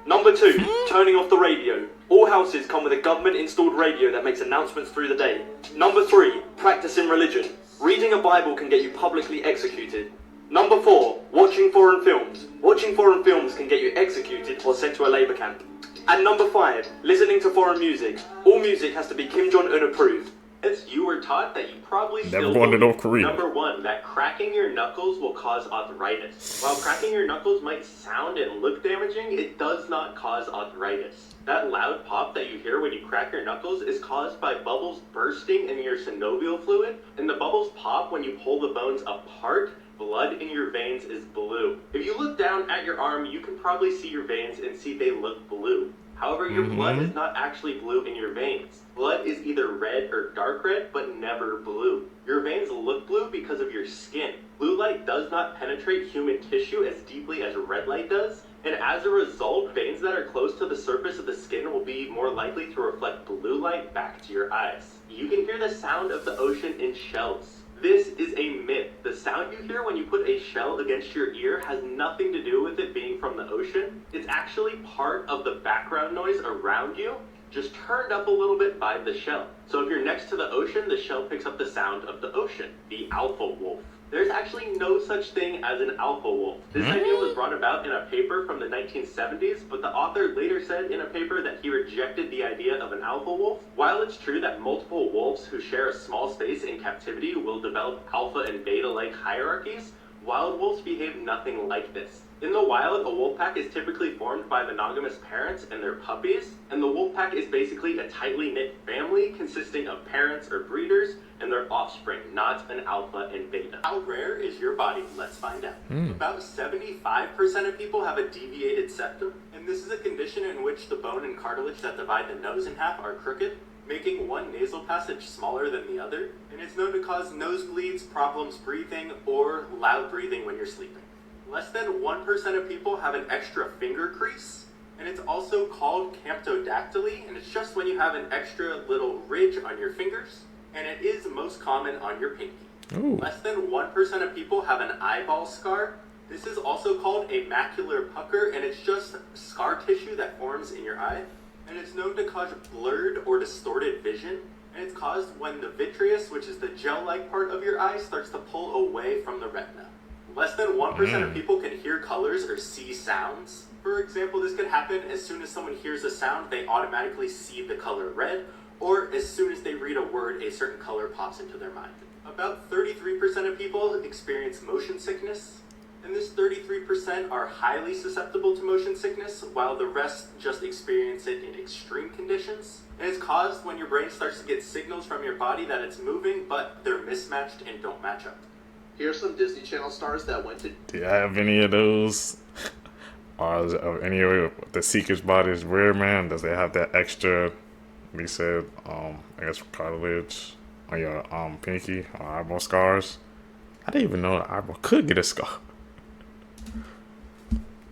Number 2, turning off the radio. All houses come with a government-installed radio that makes announcements through the day. Number 3, practicing religion. Reading a Bible can get you publicly executed. Number 4, watching foreign films. Watching foreign films can get you executed or sent to a labor camp. And number 5, listening to foreign music. All music has to be Kim Jong-un approved. As you were taught that you probably Never still going to believe. North Korea. Number 1, that cracking your knuckles will cause arthritis. While cracking your knuckles might sound and look damaging, it does not cause arthritis. That loud pop that you hear when you crack your knuckles is caused by bubbles bursting in your synovial fluid, and the bubbles pop when you pull the bones apart. Blood in your veins is blue. If you look down at your arm, you can probably see your veins and see they look blue. However, your blood is not actually blue in your veins. Blood is either red or dark red, but never blue. Your veins look blue because of your skin. Blue light does not penetrate human tissue as deeply as red light does, and as a result, veins that are close to the surface of the skin will be more likely to reflect blue light back to your eyes. You can hear the sound of the ocean in shells. This is a myth. The sound you hear when you put a shell against your ear has nothing to do with it being from the ocean. It's actually part of the background noise around you, just turned up a little bit by the shell. So if you're next to the ocean, the shell picks up the sound of the ocean, the alpha wolf. There's actually no such thing as an alpha wolf. This idea was brought about in a paper from the 1970s, but the author later said in a paper that he rejected the idea of an alpha wolf. While it's true that multiple wolves who share a small space in captivity will develop alpha and beta-like hierarchies, wild wolves behave nothing like this. In the wild, a wolf pack is typically formed by monogamous parents and their puppies, and the wolf pack is basically a tightly knit family consisting of parents or breeders and their offspring, not an alpha and beta. How rare is your body? Let's find out. About 75% of people have a deviated septum, and this is a condition in which the bone and cartilage that divide the nose in half are crooked, making one nasal passage smaller than the other, and it's known to cause nosebleeds, problems breathing, or loud breathing when you're sleeping. Less than 1% of people have an extra finger crease, and it's also called camptodactyly, and it's just when you have an extra little ridge on your fingers, and it is most common on your pinky. Ooh. Less than 1% of people have an eyeball scar. This is also called a macular pucker, and it's just scar tissue that forms in your eye, and it's known to cause blurred or distorted vision, and it's caused when the vitreous, which is the gel-like part of your eye, starts to pull away from the retina. Less than 1% of people can hear colors or see sounds. For example, this could happen as soon as someone hears a sound, they automatically see the color red, or as soon as they read a word, a certain color pops into their mind. About 33% of people experience motion sickness, and this 33% are highly susceptible to motion sickness, while the rest just experience it in extreme conditions. And it's caused when your brain starts to get signals from your body that it's moving, but they're mismatched and don't match up. Here's some Disney Channel stars that went to... Do I have any of those? Or of any of the Seeker's bodies wear, man? Does they have that extra, we said, I guess cartilage on your pinky or eyeball scars? I didn't even know an eyeball could get a scar.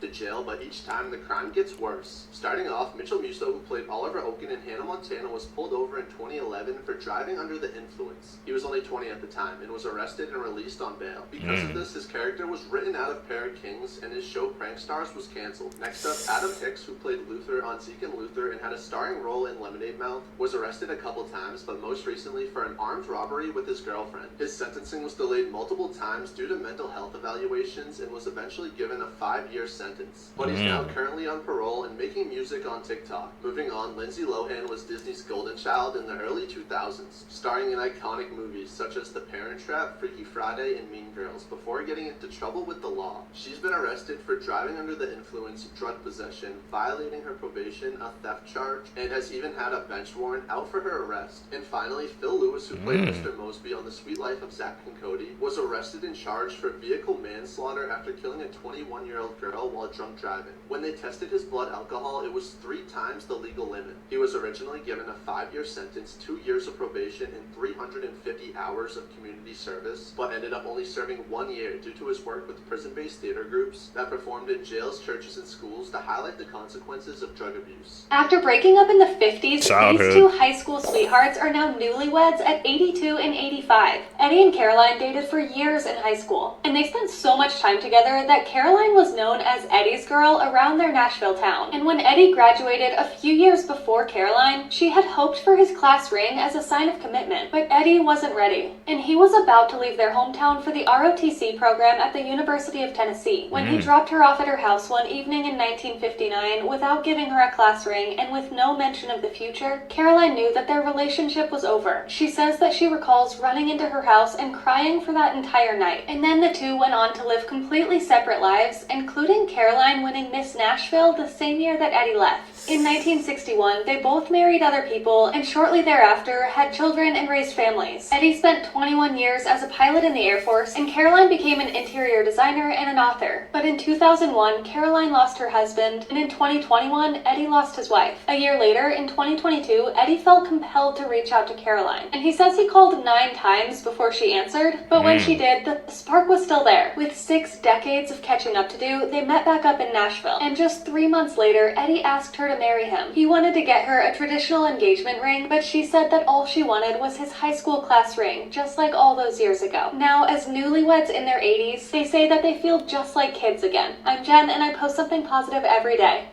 to jail, but each time the crime gets worse. Starting off, Mitchell Musso, who played Oliver Oken in Hannah Montana, was pulled over in 2011 for driving under the influence. He was only 20 at the time and was arrested and released on bail. Because of this, his character was written out of Pair of Kings and his show Prank Stars was canceled. Next up, Adam Hicks, who played Luther on Zeke and Luther and had a starring role in Lemonade Mouth, was arrested a couple times, but most recently for an armed robbery with his girlfriend. His sentencing was delayed multiple times due to mental health evaluations and was eventually given a 5-year sentence. But he's now currently on parole and making music on TikTok. Moving on, Lindsay Lohan was Disney's golden child in the early 2000s, starring in iconic movies such as The Parent Trap, Freaky Friday, and Mean Girls, before getting into trouble with the law. She's been arrested for driving under the influence, drug possession, violating her probation, a theft charge, and has even had a bench warrant out for her arrest. And finally, Phil Lewis, who played Mr. Mosby on The Sweet Life of Zack and Cody, was arrested and charged for vehicle manslaughter after killing a 21-year-old girl while drunk driving. When they tested his blood alcohol, it was 3 times the legal limit. He was originally given a 5-year sentence, 2 years of probation, and 350 hours of community service, but ended up only serving 1 year due to his work with prison-based theater groups that performed in jails, churches, and schools to highlight the consequences of drug abuse. After breaking up in the 50s, Childhood. these two high school sweethearts are now newlyweds at 82 and 85. Eddie and Caroline dated for years in high school, and they spent so much time together that Caroline was known as Eddie's girl around their Nashville town. And when Eddie graduated a few years before Caroline, she had hoped for his class ring as a sign of commitment, but Eddie wasn't ready. And he was about to leave their hometown for the ROTC program at the University of Tennessee when he dropped her off at her house one evening in 1959 without giving her a class ring and with no mention of the future. Caroline knew that their relationship was over. She says that she recalls running into her house and crying for that entire night. And then the two went on to live completely separate lives, including Caroline winning Miss Nashville the same year that Eddie left. In 1961, they both married other people and shortly thereafter had children and raised families. Eddie spent 21 years as a pilot in the Air Force, and Caroline became an interior designer and an author. But in 2001, Caroline lost her husband, and in 2021, Eddie lost his wife. A year later, in 2022, Eddie felt compelled to reach out to Caroline, and he says he called 9 times before she answered, but when she did, the spark was still there. With 6 decades of catching up to do, they met back up in Nashville, and just 3 months later, Eddie asked her to marry him. He wanted to get her a traditional engagement ring, but she said that all she wanted was his high school class ring, just like all those years ago. Now, as newlyweds in their 80s, they say that they feel just like kids again. I'm Jen, and I post something positive every day.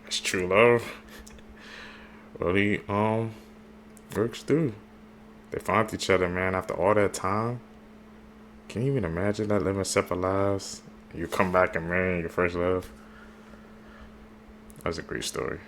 It's true love. Well, he works through. They found each other, man, after all that time. Can you even imagine that, living separate lives? You come back and marry your first love. That was a great story.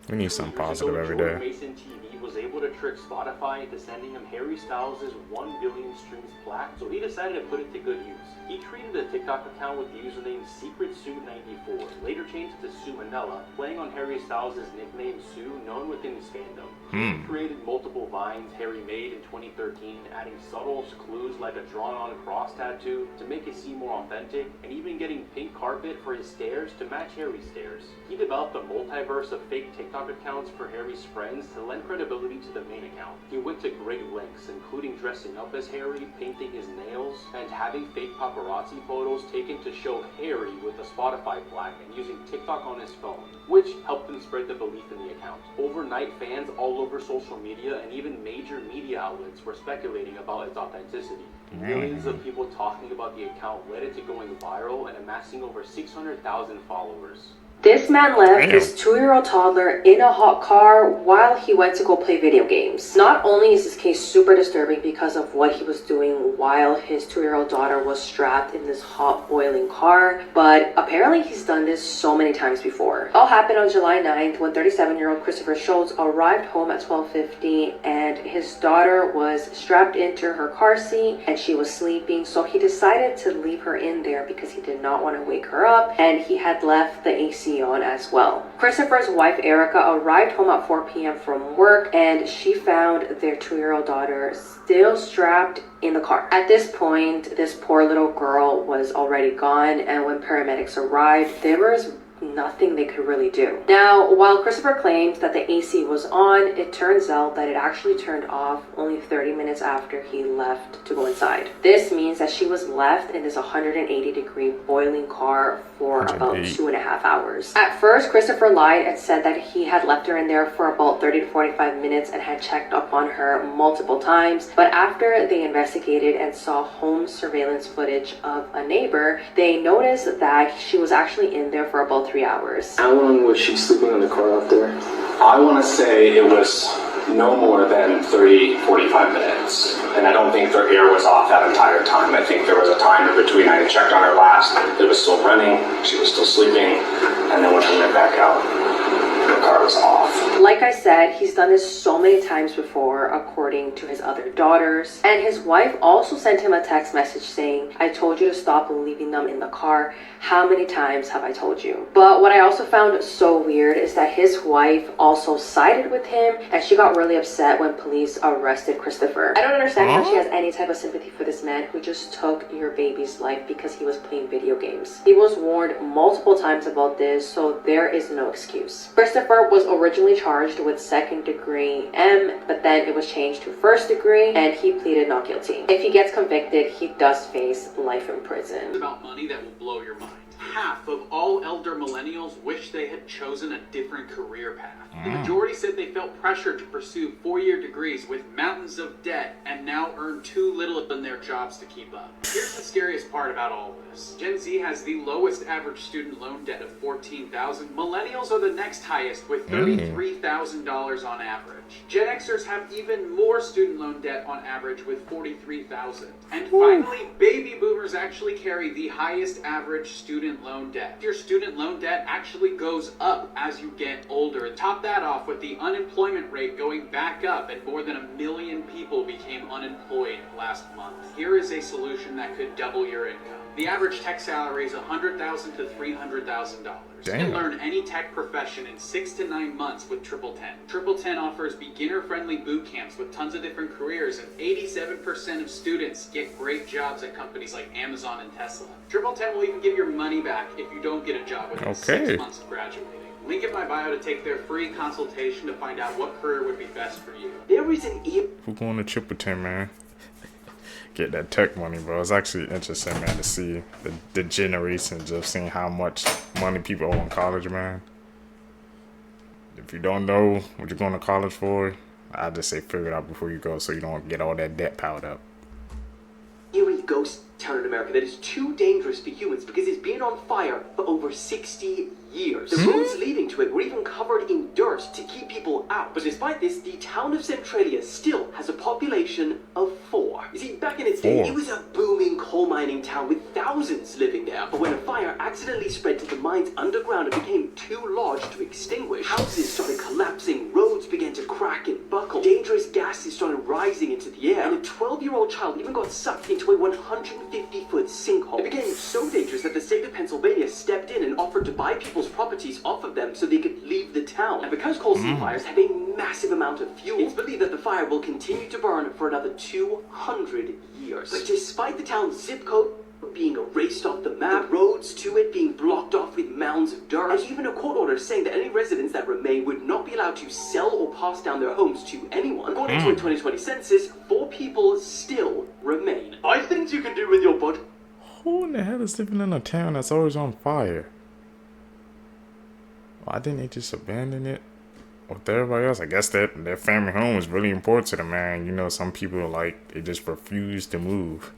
We need something positive every day. Mason TV was able to trick Spotify into sending him Harry Styles' 1 billion streams plaque, so he decided to put it to good use. He created a TikTok account with the username SecretSue94, later changed to Sue Manella, playing on Harry Styles' nickname Sue, known within his fandom. He created multiple vines Harry made in 2013, adding subtle clues like a drawn-on cross tattoo to make it seem more authentic, and even getting pink carpet for his stairs to match Harry's stairs. He developed a multiverse of fake TikTok accounts for Harry's friends to lend credibility to the main account. He went to great lengths, including dressing up as Harry, painting his nails, and having fake paparazzi photos taken to show Harry with a Spotify plaque and using TikTok on his phone, which helped him spread the belief in the account. Overnight, fans all over social media and even major media outlets were speculating about its authenticity. Millions of people talking about the account led it to going viral and amassing over 600,000 followers. This man left his 2-year-old toddler in a hot car while he went to go play video games. Not only is this case super disturbing because of what he was doing while his 2-year-old daughter was strapped in this hot boiling car, but apparently he's done this so many times before. It all happened on July 9th when 37-year-old Christopher Schultz arrived home at 12:50 and his daughter was strapped into her car seat and she was sleeping, so he decided to leave her in there because he did not want to wake her up, and he had left the AC on as well. Christopher's wife Erica arrived home at 4 p.m. from work and she found their 2-year-old daughter still strapped in the car. At this point, this poor little girl was already gone, and when paramedics arrived, there was nothing they could really do. Now, while Christopher claims that the AC was on, it turns out that it actually turned off only 30 minutes after he left to go inside. This means that she was left in this 180-degree boiling car for about 2.5 hours. At first, Christopher lied and said that he had left her in there for about 30 to 45 minutes and had checked up on her multiple times, but after they investigated and saw home surveillance footage of a neighbor, they noticed that she was actually in there for about 3 hours. How long was she sleeping in the car out there? I want to say it was no more than 30-45 minutes. And I don't think their air was off that entire time. I think there was a time in between. I had checked on her last. It was still running. She was still sleeping. And then when I went back out, the car was off. Like I said, he's done this so many times before, according to his other daughters. And his wife also sent him a text message saying, "I told you to stop leaving them in the car. How many times have I told you?" But what I also found so weird is that his wife also sided with him, and she got really upset when police arrested Christopher. I don't understand how she has any type of sympathy for this man who just took your baby's life because he was playing video games. He was warned multiple times about this, so there is no excuse. Christopher was originally charged with 2nd-degree M, but then it was changed to 1st-degree, and he pleaded not guilty. If he gets convicted, he does face life in prison. It's about money that will blow your mind. half of all elder millennials wish they had chosen a different career path. The majority said they felt pressure to pursue 4-year degrees with mountains of debt and now earn too little in their jobs to keep up. Here's the scariest part about all this. Gen Z has the lowest average student loan debt of $14,000. Millennials are the next highest with $33,000 on average. Gen Xers have even more student loan debt on average with $43,000. And finally, baby boomers actually carry the highest average student loan debt. Your student loan debt actually goes up as you get older. Top that off with the unemployment rate going back up, and more than 1 million people became unemployed last month. Here is a solution that could double your income. The average tech salary is $100,000 to $300,000. You can learn any tech profession in 6 to 9 months with Triple 10. Triple 10 offers beginner-friendly boot camps with tons of different careers, and 87% of students get great jobs at companies like Amazon and Tesla. Triple 10 will even give your money back if you don't get a job within 6 months of graduating. Link in my bio to take their free consultation to find out what career would be best for you. There is an Who going to Triple 10, man? Get that tech money, bro. It's actually interesting, man, to see the generations of seeing how much money people owe in college, man. If you don't know what you're going to college for, I just say figure it out before you go so you don't get all that debt piled up. Eerie ghost town in America that is too dangerous to humans because it's been on fire for over 60 years. The roads leading to it were even covered in dirt to keep people out. But despite this, the town of Centralia still has a population of 4. You see, back in its day, it was a booming coal mining town with thousands living there. But when a fire accidentally spread to the mines underground and became too large to extinguish, houses started collapsing, roads began to crack and buckle, dangerous gases started rising into the air, and a 12-year-old child even got sucked into a 150-foot sinkhole. It became so dangerous that the state of Pennsylvania stepped in and offered to buy people's properties off of them so they could leave the town. And because coal seam fires have a massive amount of fuel, it's believed that the fire will continue to burn for another 200 years. But despite the town's zip code being erased off the map, the roads to it being blocked off with mounds of dirt, and even a court order saying that any residents that remain would not be allowed to sell or pass down their homes to anyone, according to a 2020 census, 4 people still remain. 5 things you can do with your body. Who in the hell is living in a town that's always on fire? Why didn't they just abandon it with everybody else? I guess that their family home is really important to them, man. You know, some people, like, they just refuse to move.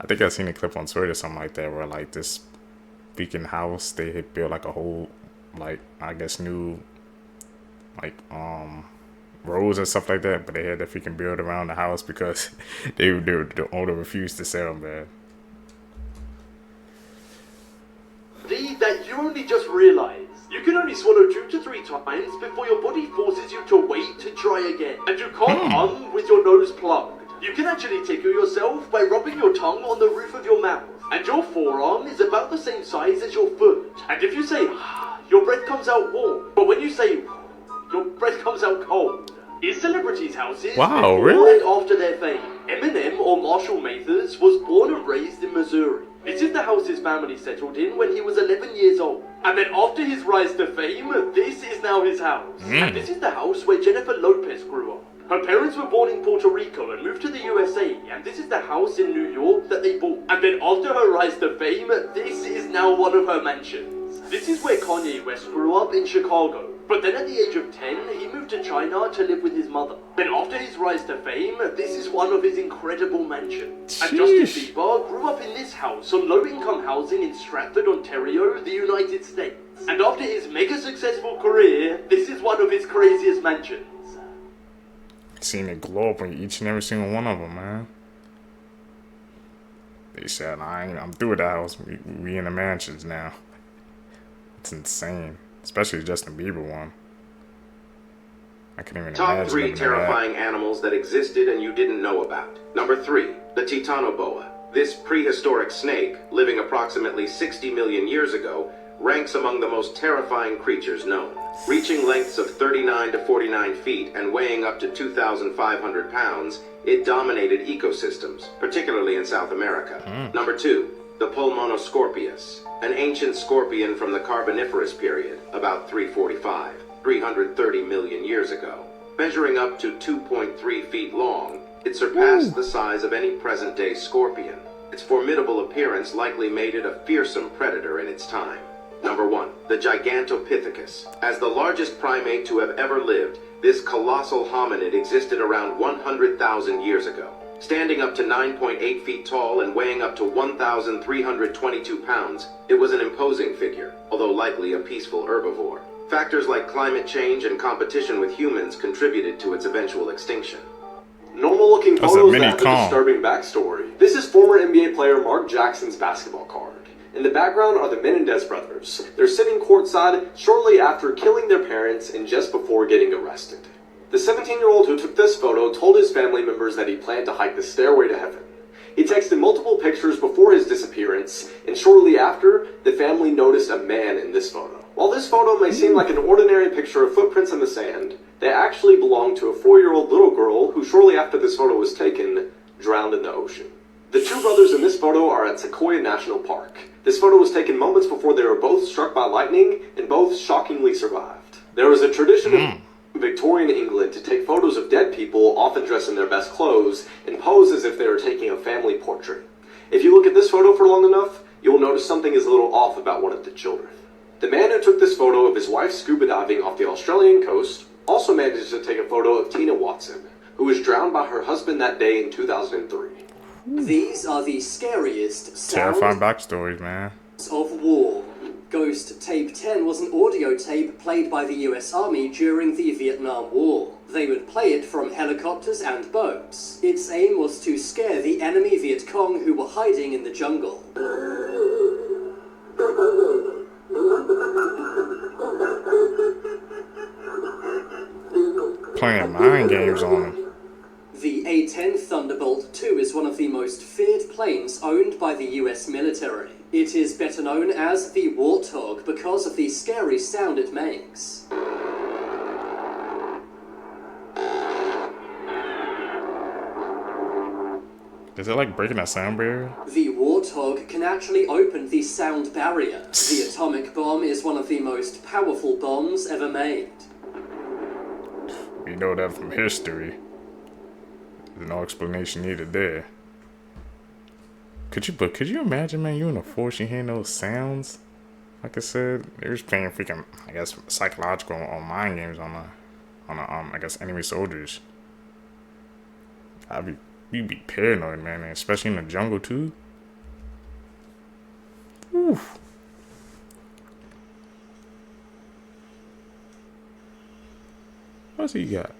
I think I seen a clip on Twitter or something like that where, like, this freaking house, they had built, like, a whole, like, I guess new, like, roads and stuff like that, but they had to freaking build around the house because the owner refused to sell, man. That you only just realized. You can only swallow 2 to 3 times before your body forces you to wait to try again. And you can't with your nose plugged. You can actually tickle yourself by rubbing your tongue on the roof of your mouth. And your forearm is about the same size as your foot. And if you say, your breath comes out warm. But when you say, your breath comes out cold. In celebrities' houses, wow, before really? and after their fame. Eminem, or Marshall Mathers, was born and raised in Missouri. This is the house his family settled in when he was 11 years old. And then after his rise to fame, this is now his house. And this is the house where Jennifer Lopez grew up. Her parents were born in Puerto Rico and moved to the USA, and this is the house in New York that they bought. And then after her rise to fame, this is now one of her mansions. This is where Kanye West grew up in Chicago. But then at the age of 10, he moved to China to live with his mother. Then after his rise to fame, this is one of his incredible mansions. And Justin Bieber grew up in this house on low-income housing in Stratford, Ontario, the United States. And after his mega successful career, this is one of his craziest mansions. Seen it glow up on each and every single one of them, man. They said, I'm through with the house. We in the mansions now. It's insane. Especially the Justin Bieber one. I can't even Top imagine. 3 terrifying animals that existed and you didn't know about. Number 3, the Titanoboa. This prehistoric snake, living approximately 60 million years ago, ranks among the most terrifying creatures known. Reaching lengths of 39 to 49 feet and weighing up to 2,500 pounds, it dominated ecosystems, particularly in South America. Number 2, the Pulmonoscorpius, an ancient scorpion from the Carboniferous period, about 330 million years ago. Measuring up to 2.3 feet long, it surpassed the size of any present-day scorpion. Its formidable appearance likely made it a fearsome predator in its time. Number 1. The Gigantopithecus. As the largest primate to have ever lived, this colossal hominid existed around 100,000 years ago. Standing up to 9.8 feet tall and weighing up to 1,322 pounds, it was an imposing figure, although likely a peaceful herbivore. Factors like climate change and competition with humans contributed to its eventual extinction. Normal-looking photos that have a disturbing backstory. This is former NBA player Mark Jackson's basketball card. In the background are the Menendez brothers. They're sitting courtside shortly after killing their parents and just before getting arrested. The 17-year-old who took this photo told his family members that he planned to hike the stairway to heaven. He texted multiple pictures before his disappearance, and shortly after, the family noticed a man in this photo. While this photo may seem like an ordinary picture of footprints in the sand, they actually belong to a 4-year-old little girl who shortly after this photo was taken, drowned in the ocean. The two brothers in this photo are at Sequoia National Park. This photo was taken moments before they were both struck by lightning, and both shockingly survived. There was a tradition in Victorian England to take photos of dead people, often dressed in their best clothes, and pose as if they were taking a family portrait. If you look at this photo for long enough, you will notice something is a little off about one of the children. The man who took this photo of his wife scuba diving off the Australian coast also managed to take a photo of Tina Watson, who was drowned by her husband that day in 2003. These are the scariest Terrifying backstories, man. Of war. Ghost Tape 10 was an audio tape played by the US Army during the Vietnam War. They would play it from helicopters and boats. Its aim was to scare the enemy Viet Cong who were hiding in the jungle. Playing mind games on them. The A-10 Thunderbolt II is one of the most feared planes owned by the US military. It is better known as the Warthog because of the scary sound it makes. Is it like breaking that sound barrier? The Warthog can actually open the sound barrier. The atomic bomb is one of the most powerful bombs ever made. We know that from history. There's no explanation needed there. Could you imagine, man, you in the force, you hearing those sounds? Like I said, they're just playing freaking, I guess, psychological or mind games on I guess, enemy soldiers. You'd be paranoid, man, especially in the jungle too. Oof. What's he got?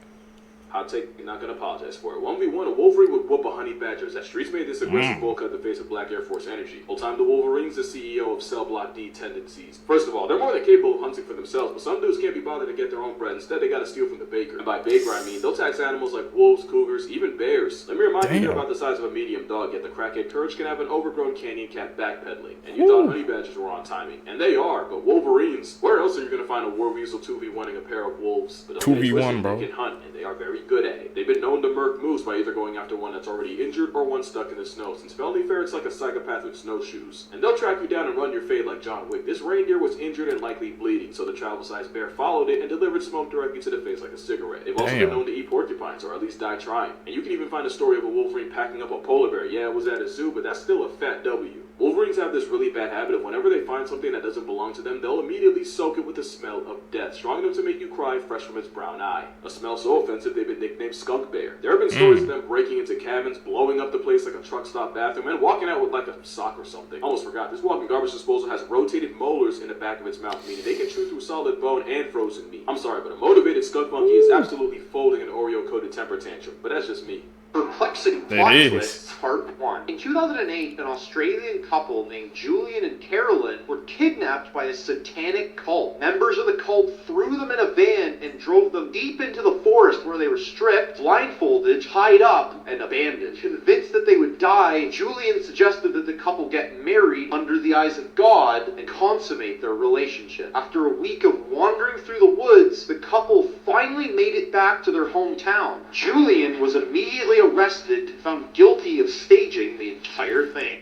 Hot take, not gonna apologize for it. 1v1, a Wolverine would whoop a honey badger. That Streets made this aggressive bull cut the face of Black Air Force Energy. Whole time the Wolverine's the CEO of Cell Block D tendencies. First of all, they're more than capable of hunting for themselves, but some dudes can't be bothered to get their own bread. Instead, they gotta steal from the baker. And by baker, I mean they'll tax animals like wolves, cougars, even bears. Let me remind you, they're about the size of a medium dog, yet the crackhead Courage can have an overgrown canyon cat backpedaling. And you thought honey badgers were on timing. And they are, but Wolverines, where else are you gonna find a war weasel 2v1ing a pair of wolves? But 2v1, bro. They can hunt, and they are very good at it. They've been known to murk moose by either going after one that's already injured or one stuck in the snow, since Felony ferret's like a psychopath with snowshoes. And they'll track you down and run your fate like John Wick. This reindeer was injured and likely bleeding, so the travel-sized bear followed it and delivered smoke directly to the face like a cigarette. They've also been known to eat porcupines, or at least die trying. And you can even find a story of a Wolverine packing up a polar bear. Yeah, it was at a zoo, but that's still a fat W. Wolverines have this really bad habit of whenever they find something that doesn't belong to them, they'll immediately soak it with the smell of death, strong enough to make you cry fresh from its brown eye. A smell so offensive they've been nicknamed Skunk Bear. There have been stories of them breaking into cabins, blowing up the place like a truck stop bathroom, and walking out with like a sock or something. Almost forgot, this walking garbage disposal has rotated molars in the back of its mouth, meaning they can chew through solid bone and frozen meat. I'm sorry, but a motivated skunk monkey is absolutely folding an Oreo-coated temper tantrum, but that's just me. Perplexing plot twists, part 1. In 2008, an Australian couple named Julian and Carolyn were kidnapped by a satanic cult. Members of the cult threw them in a van and drove them deep into the forest where they were stripped, blindfolded, tied up, and abandoned. Convinced that they would die, Julian suggested that the couple get married under the eyes of God and consummate their relationship. After a week of wandering through the woods, the couple finally made it back to their hometown. Julian was immediately arrested, found guilty of staging the entire thing.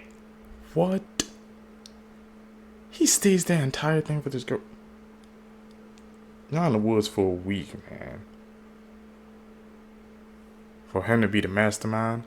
What? He staged that entire thing for this girl. Not in the woods for a week, man. For him to be the mastermind?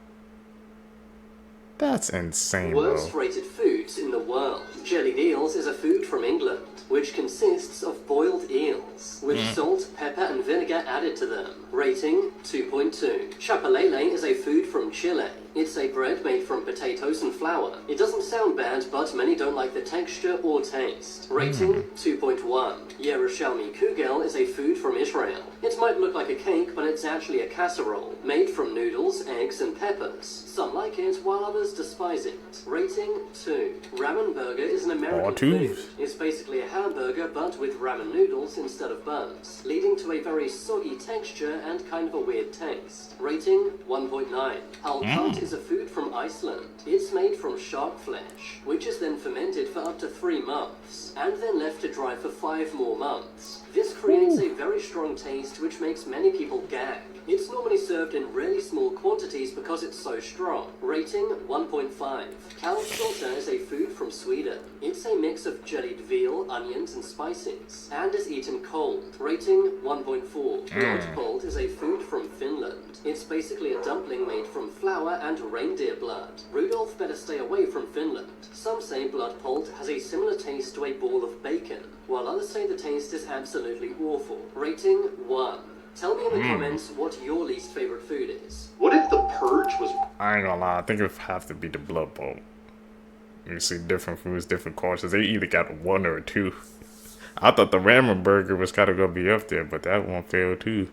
That's insane, bro. Worst rated foods in the world. Jellied eels is a food from England, which consists of boiled eels, with salt, pepper, and vinegar added to them. Rating 2.2. Chapelele is a food from Chile. It's a bread made from potatoes and flour. It doesn't sound bad, but many don't like the texture or taste. Rating 2.1. Yerushalmi kugel is a food from Israel. It might look like a cake, but it's actually a casserole, made from noodles, eggs, and peppers. Some like it, while others despise it. Rating 2. Ramen burger is an American food. It's basically a hamburger, but with ramen noodles instead of buns, leading to a very soggy texture and kind of a weird taste. Rating 1.9. Halkart is a food from Iceland. It's made from shark flesh, which is then fermented for up to 3 months, and then left to dry for 5 more months. This creates a very strong taste which makes many people gag. It's normally served in really small quantities because it's so strong. Rating 1.5. Kalvsylta is a food from Sweden. It's a mix of jellied veal, onions, and spices, and is eaten cold. Rating 1.4. Blodpult is a food from Finland. It's basically a dumpling made from flour and reindeer blood. Rudolph better stay away from Finland. Some say blodpult has a similar taste to a ball of bacon, while others say the taste is absolutely awful. Rating 1. Tell me in the comments what your least favorite food is. What if the purge was... I ain't gonna lie, I think it would have to be the blood bowl. You see different foods, different cultures. They either got 1 or 2. I thought the ramen burger was kind of gonna be up there, but that one failed too.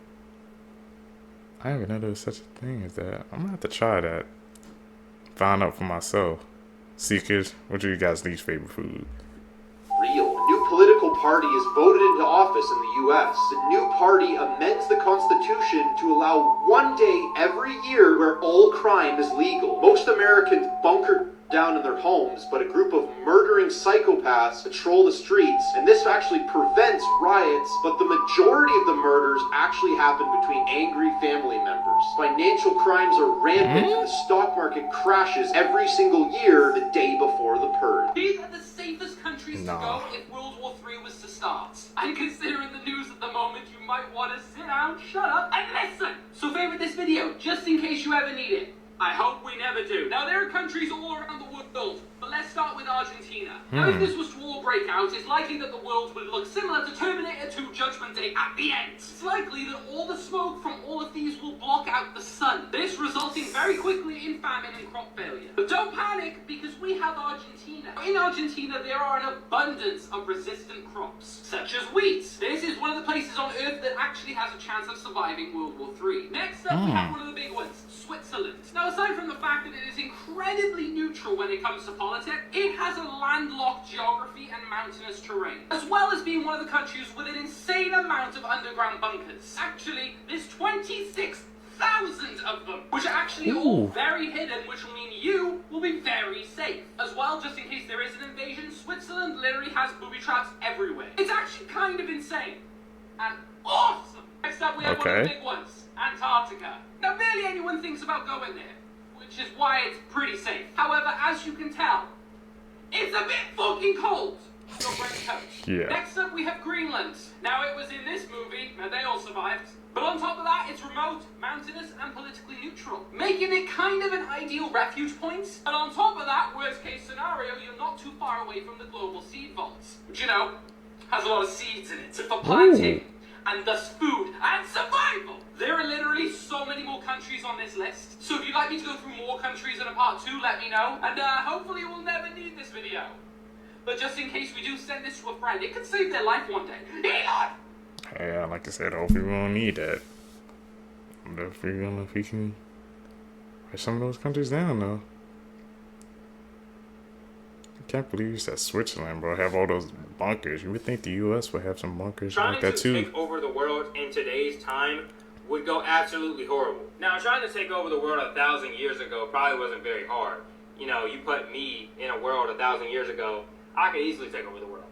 I didn't even know there was such a thing as that. I'm gonna have to try that. Find out for myself. Seekers, what are you guys' least favorite food? Real. A new political party is voted into office in the U.S. The new party amends the Constitution to allow 1 day every year where all crime is legal. Most Americans bunker down in their homes, but a group of murdering psychopaths patrol the streets, and this actually prevents riots, but the majority of the murders actually happen between angry family members. Financial crimes are rampant, and the stock market crashes every single year the day before the purge. These are the safest countries to go if World War III was to start. And considering the news at the moment, you might want to sit down, shut up, and listen! So favorite this video, just in case you ever need it. I hope we never do. Now, there are countries all around the world, but let's start with Argentina. Now, if this was to all break out, it's likely that the world would look similar to Terminator 2 Judgment Day at the end. It's likely that all the smoke from all of these will block out the sun, this resulting very quickly in famine and crop failure. But don't panic, because we have Argentina. In Argentina, there are an abundance of resistant crops, such as wheat. This is one of the places on Earth that actually has a chance of surviving World War III. Next up, we have one of the big ones, Switzerland. Now, aside from the fact that it is incredibly neutral when it comes to politics, it has a landlocked geography and mountainous terrain, as well as being one of the countries with an insane amount of underground bunkers. Actually, there's 26,000 of them, which are actually all very hidden, which will mean you will be very safe. As well, just in case there is an invasion, Switzerland literally has booby traps everywhere. It's actually kind of insane and awesome. Next up, we have one of the big ones, Antarctica. Now, barely anyone thinks about going there, which is why it's pretty safe. However, as you can tell, it's a bit fucking cold. So bring a coat. Yeah. Next up, we have Greenland. Now, it was in this movie, and they all survived. But on top of that, it's remote, mountainous, and politically neutral, making it kind of an ideal refuge point. And on top of that, worst case scenario, you're not too far away from the global seed vaults, which, you know, has a lot of seeds in it for planting, and thus food and survival. There are literally so many more countries on this list. So if you'd like me to go through more countries in a part 2, let me know. And hopefully we'll never need this video. But just in case we do send this to a friend, it could save their life one day. Elon! Yeah, like I said, hopefully we won't need that. I'm definitely gonna if we can write some of those countries down though. I can't believe you said Switzerland, bro. Have all those bunkers. You would think the US would have some bunkers like that too. Trying to take over the world in today's time would go absolutely horrible. Now, trying to take over the world 1,000 years ago probably wasn't very hard. You know, you put me in a world 1,000 years ago, I could easily take over the world.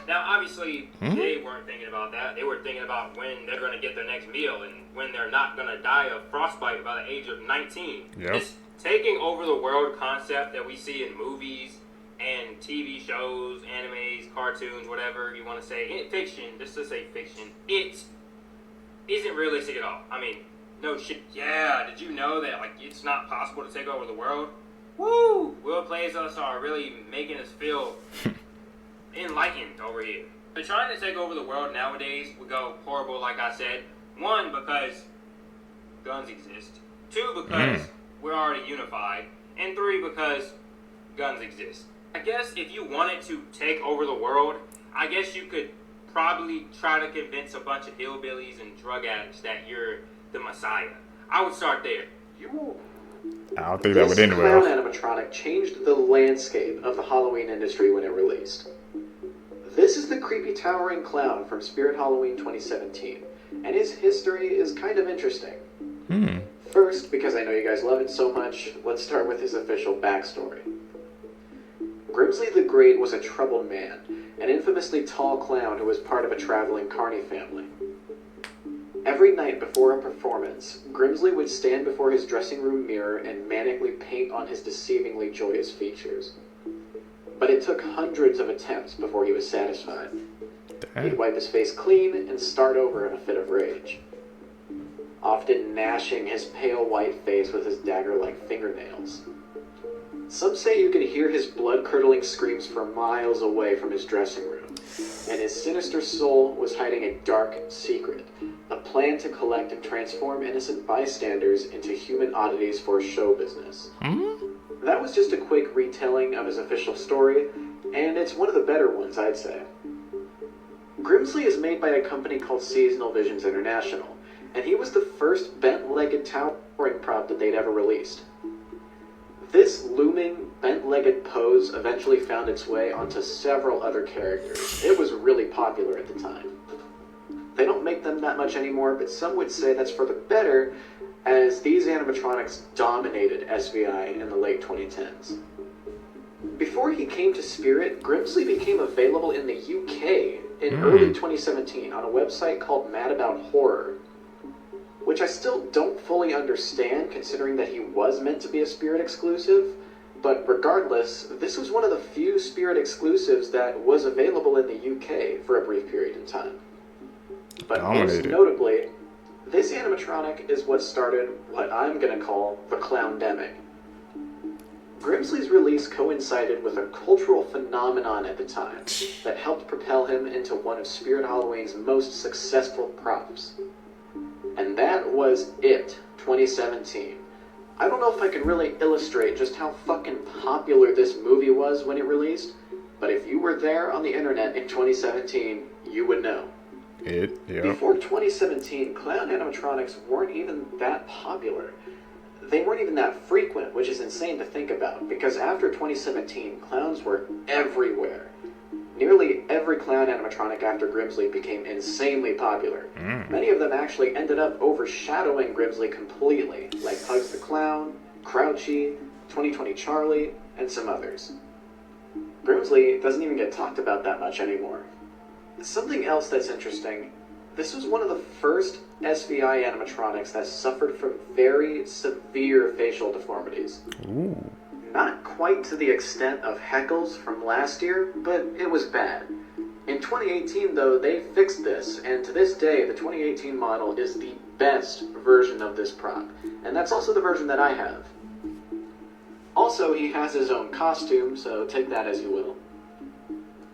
Now, obviously, they weren't thinking about that. They were thinking about when they're going to get their next meal and when they're not going to die of frostbite by the age of 19. Yep. This taking over the world concept that we see in movies and TV shows, animes, cartoons, whatever you want to say, in fiction, just to say fiction, it isn't realistic at all. I mean, No shit. Yeah, did you know that like it's not possible to take over the world? Woo! Will plays us are really making us feel enlightened over here. But trying to take over the world nowadays would go horrible, like I said. 1, because guns exist. 2, because we're already unified. And 3, because guns exist. I guess if you wanted to take over the world, I guess you could probably try to convince a bunch of hillbillies and drug addicts that you're the Messiah. I would start there. I don't think that would end well. This clown animatronic changed the landscape of the Halloween industry when it released. This is the creepy towering clown from Spirit Halloween 2017, and his history is kind of interesting. First, because I know you guys love it so much, let's start with his official backstory. Grimsley the Great was a troubled man, an infamously tall clown who was part of a traveling carny family. Every night before a performance, Grimsley would stand before his dressing room mirror and manically paint on his deceivingly joyous features. But it took hundreds of attempts before he was satisfied. He'd wipe his face clean and start over in a fit of rage, often gnashing his pale white face with his dagger-like fingernails. Some say you could hear his blood-curdling screams from miles away from his dressing room, and his sinister soul was hiding a dark secret, a plan to collect and transform innocent bystanders into human oddities for show business. That was just a quick retelling of his official story, and it's one of the better ones, I'd say. Grimsley is made by a company called Seasonal Visions International, and he was the first bent-legged towering prop that they'd ever released. This looming, bent-legged pose eventually found its way onto several other characters. It was really popular at the time. They don't make them that much anymore, but some would say that's for the better, as these animatronics dominated SVI in the late 2010s. Before he came to Spirit, Grimsley became available in the UK in early 2017 on a website called Mad About Horror, which I still don't fully understand considering that he was meant to be a Spirit exclusive, but regardless, this was one of the few Spirit exclusives that was available in the UK for a brief period in time. But most notably, this animatronic is what started what I'm gonna call the Clowndemic. Grimsley's release coincided with a cultural phenomenon at the time that helped propel him into one of Spirit Halloween's most successful props. And that was It 2017. I don't know if I can really illustrate just how fucking popular this movie was when it released, but if you were there on the internet in 2017, you would know. Before 2017, clown animatronics weren't even that popular. They weren't even that frequent, which is insane to think about, because after 2017, clowns were everywhere. Nearly every clown animatronic after Grimsley became insanely popular. Many of them actually ended up overshadowing Grimsley completely, like Pugs the Clown, Crouchy, 2020 Charlie, and some others. Grimsley doesn't even get talked about that much anymore. Something else that's interesting, this was one of the first SVI animatronics that suffered from very severe facial deformities. Not quite to the extent of Heckles from last year, but it was bad. In 2018, though, they fixed this, and to this day, the 2018 model is the best version of this prop, and that's also the version that I have. Also, he has his own costume, so take that as you will.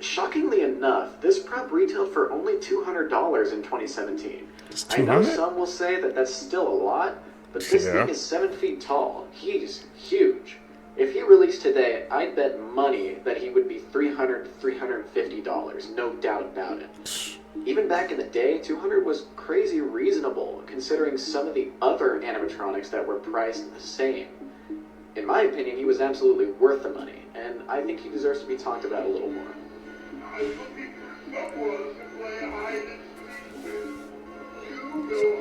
Shockingly enough, this prop retailed for only $200 in 2017. I know some will say that that's still a lot, but this thing is 7 feet tall. He's huge. If he released today, I'd bet money that he would be $300 to $350, no doubt about it. Even back in the day, $200 was crazy reasonable, considering some of the other animatronics that were priced the same. In my opinion, he was absolutely worth the money, and I think he deserves to be talked about a little more.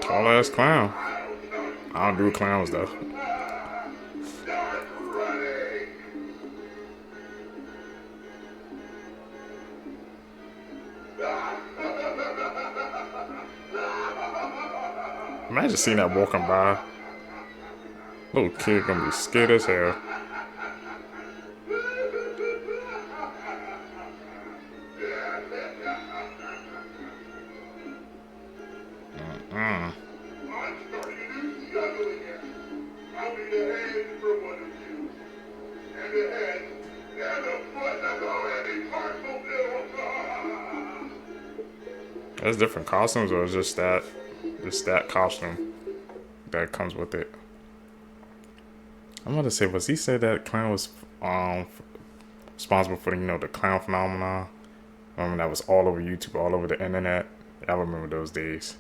Tall ass clown. I don't do clowns though. Imagine seeing that walking by. Little kid gonna be scared as hell. There's different costumes, or is just that costume that comes with it? I'm about to say, was he said that clown was responsible for the clown phenomenon? That was all over YouTube, all over the internet. I remember those days.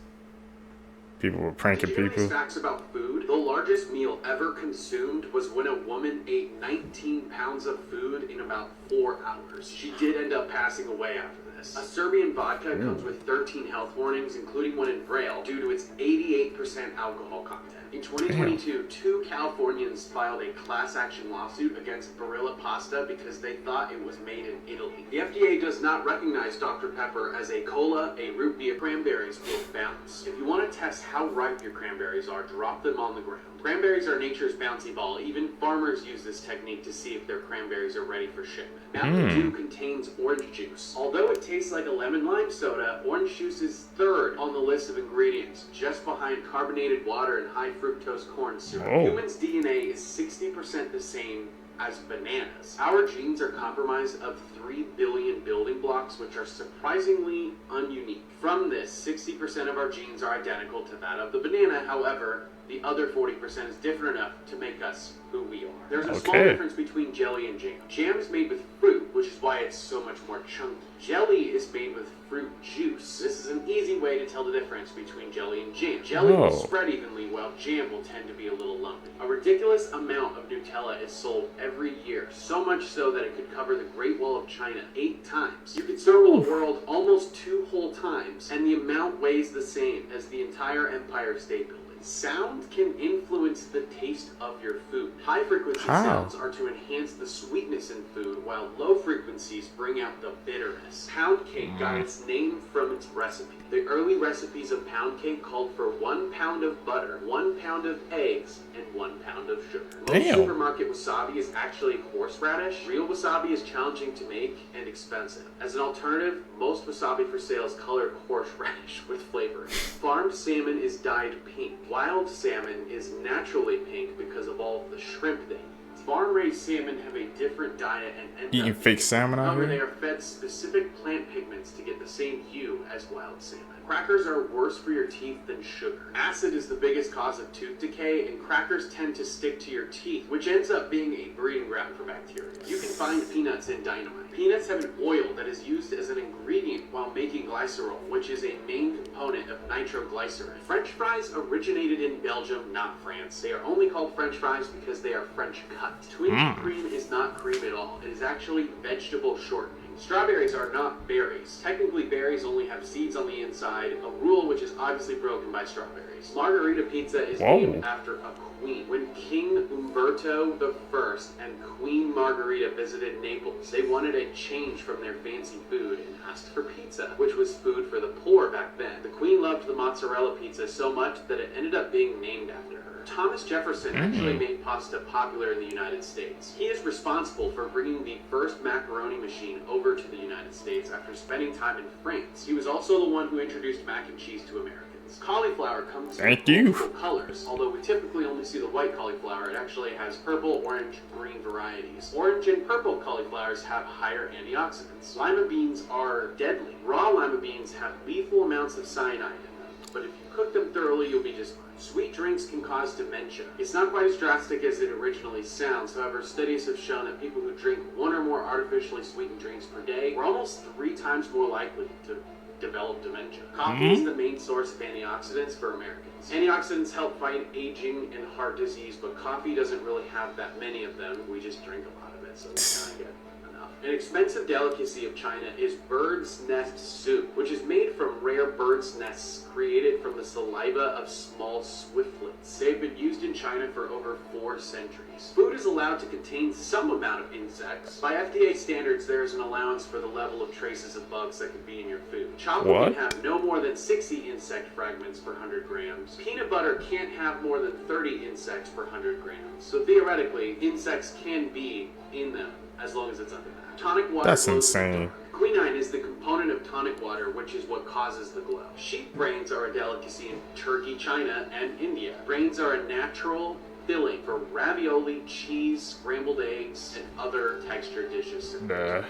People were pranking people. Facts about food. The largest meal ever consumed was when a woman ate 19 pounds of food in about 4 hours. She did end up passing away after this. A Serbian vodka comes with 13 health warnings, including one in Braille, due to its 88% alcohol content. In 2022, 2 Californians filed a class action lawsuit against Barilla Pasta because they thought it was made in Italy. The FDA does not recognize Dr. Pepper as a cola, a root beer. Cranberries will bounce. If you want to test how ripe your cranberries are, drop them on the ground. Cranberries are nature's bouncy ball. Even farmers use this technique to see if their cranberries are ready for shipment. Mountain Dew contains orange juice. Although it tastes like a lemon lime soda, orange juice is third on the list of ingredients, just behind carbonated water and high fructose corn syrup. Humans' DNA is 60% the same as bananas. Our genes are comprised of 3 billion building blocks, which are surprisingly ununique. From this, 60% of our genes are identical to that of the banana. However, the other 40% is different enough to make us who we are. There's a small difference between jelly and jam. Jam is made with fruit, which is why it's so much more chunky. Jelly is made with fruit juice. This is an easy way to tell the difference between jelly and jam. Jelly will spread evenly, while jam will tend to be a little lumpy. A ridiculous amount of Nutella is sold every year, so much so that it could cover the Great Wall of China 8 times. You could circle the world almost 2 whole times, and the amount weighs the same as the entire Empire State Building. Sound can influence the taste of your food. High frequency sounds are to enhance the sweetness in food, while low frequencies bring out the bitterness. Pound cake got its name from its recipe. The early recipes of pound cake called for 1 pound of butter, 1 pound of eggs, and 1 pound of sugar. Most supermarket wasabi is actually horseradish. Real wasabi is challenging to make and expensive. As an alternative, most wasabi for sale is colored horseradish with flavoring. Farmed salmon is dyed pink. Wild salmon is naturally pink because of all of the shrimp they eat. Farm-raised salmon have a different diet and end eating fake salmon out However, here. they are fed specific plant pigments to get the same hue as wild salmon. Crackers are worse for your teeth than sugar. Acid is the biggest cause of tooth decay, and crackers tend to stick to your teeth, which ends up being a breeding ground for bacteria. You can find peanuts in dynamite. Peanuts have an oil that is used as an ingredient while making glycerol, which is a main component of nitroglycerin. French fries originated in Belgium, not France. They are only called French fries because they are French cut. Twinkie cream is not cream at all. It is actually vegetable shortening. Strawberries are not berries. Technically, berries only have seeds on the inside, a rule which is obviously broken by strawberries. Margarita pizza is named after a queen. When King Umberto I and Queen Margherita visited Naples, they wanted a change from their fancy food and asked for pizza, which was food for the poor back then. The queen loved the mozzarella pizza so much that it ended up being named after her. Thomas Jefferson actually made pasta popular in the United States. He is responsible for bringing the first macaroni machine over to the United States after spending time in France. He was also the one who introduced mac and cheese to Americans. Cauliflower comes in multiple colors. Although we typically only see the white cauliflower, it actually has purple, orange, green varieties. Orange and purple cauliflowers have higher antioxidants. Lima beans are deadly. Raw lima beans have lethal amounts of cyanide in them, but if you cook them thoroughly, you'll be just fine. Sweet drinks can cause dementia. It's not quite as drastic as it originally sounds. However, studies have shown that people who drink 1 or more artificially sweetened drinks per day are almost 3 times more likely to develop dementia. Coffee is the main source of antioxidants for Americans. Antioxidants help fight aging and heart disease, but coffee doesn't really have that many of them. We just drink a lot of it, so we kind of get enough. An expensive delicacy of China is bird's nest soup, which is made from rare bird's nests created from the saliva of small swiftlets. They've been used in China for over 4 centuries. Food is allowed to contain some amount of insects. By FDA standards, there is an allowance for the level of traces of bugs that could be in your food. Chocolate can have no more than 60 insect fragments per 100 grams. Peanut butter can't have more than 30 insects per 100 grams. So theoretically, insects can be in them as long as it's under that. Tonic water. That's insane. Quinine is the component of tonic water, which is what causes the glow. Sheep brains are a delicacy in Turkey, China, and India. Brains are a natural filling for ravioli, cheese, scrambled eggs, and other textured dishes.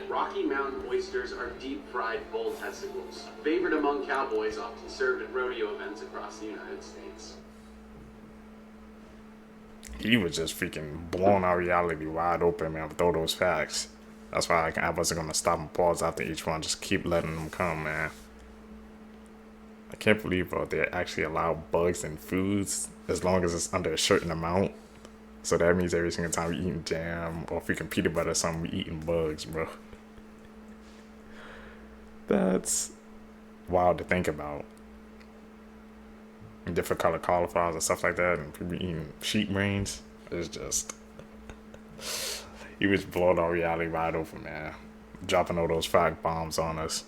Rocky Mountain oysters are deep-fried bull testicles, a favorite among cowboys, often served at rodeo events across the United States. He was just freaking blowing our reality wide open, man, with all those facts. That's why I wasn't going to stop and pause after each one. Just keep letting them come, man. I can't believe, bro, they actually allow bugs in foods as long as it's under a certain amount. So that means every single time we eating jam or freaking peanut butter or something, we eating bugs, bro. That's wild to think about. Different color cauliflowers and stuff like that, and people eating sheep brains. It's just, he was blowing our reality wide open, man. Dropping all those fact bombs on us.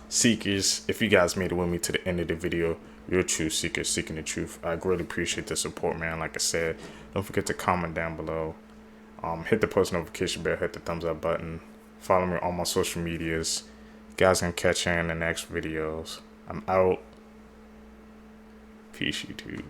Seekers, if you guys made it with me to the end of the video, you're a true seeker seeking the truth. I greatly appreciate the support, man. Like I said, don't forget to comment down below. Hit the post notification bell, hit the thumbs up button. Follow me on all my social medias. You guys can catch you in the next videos. I'm out. Peace, YouTube.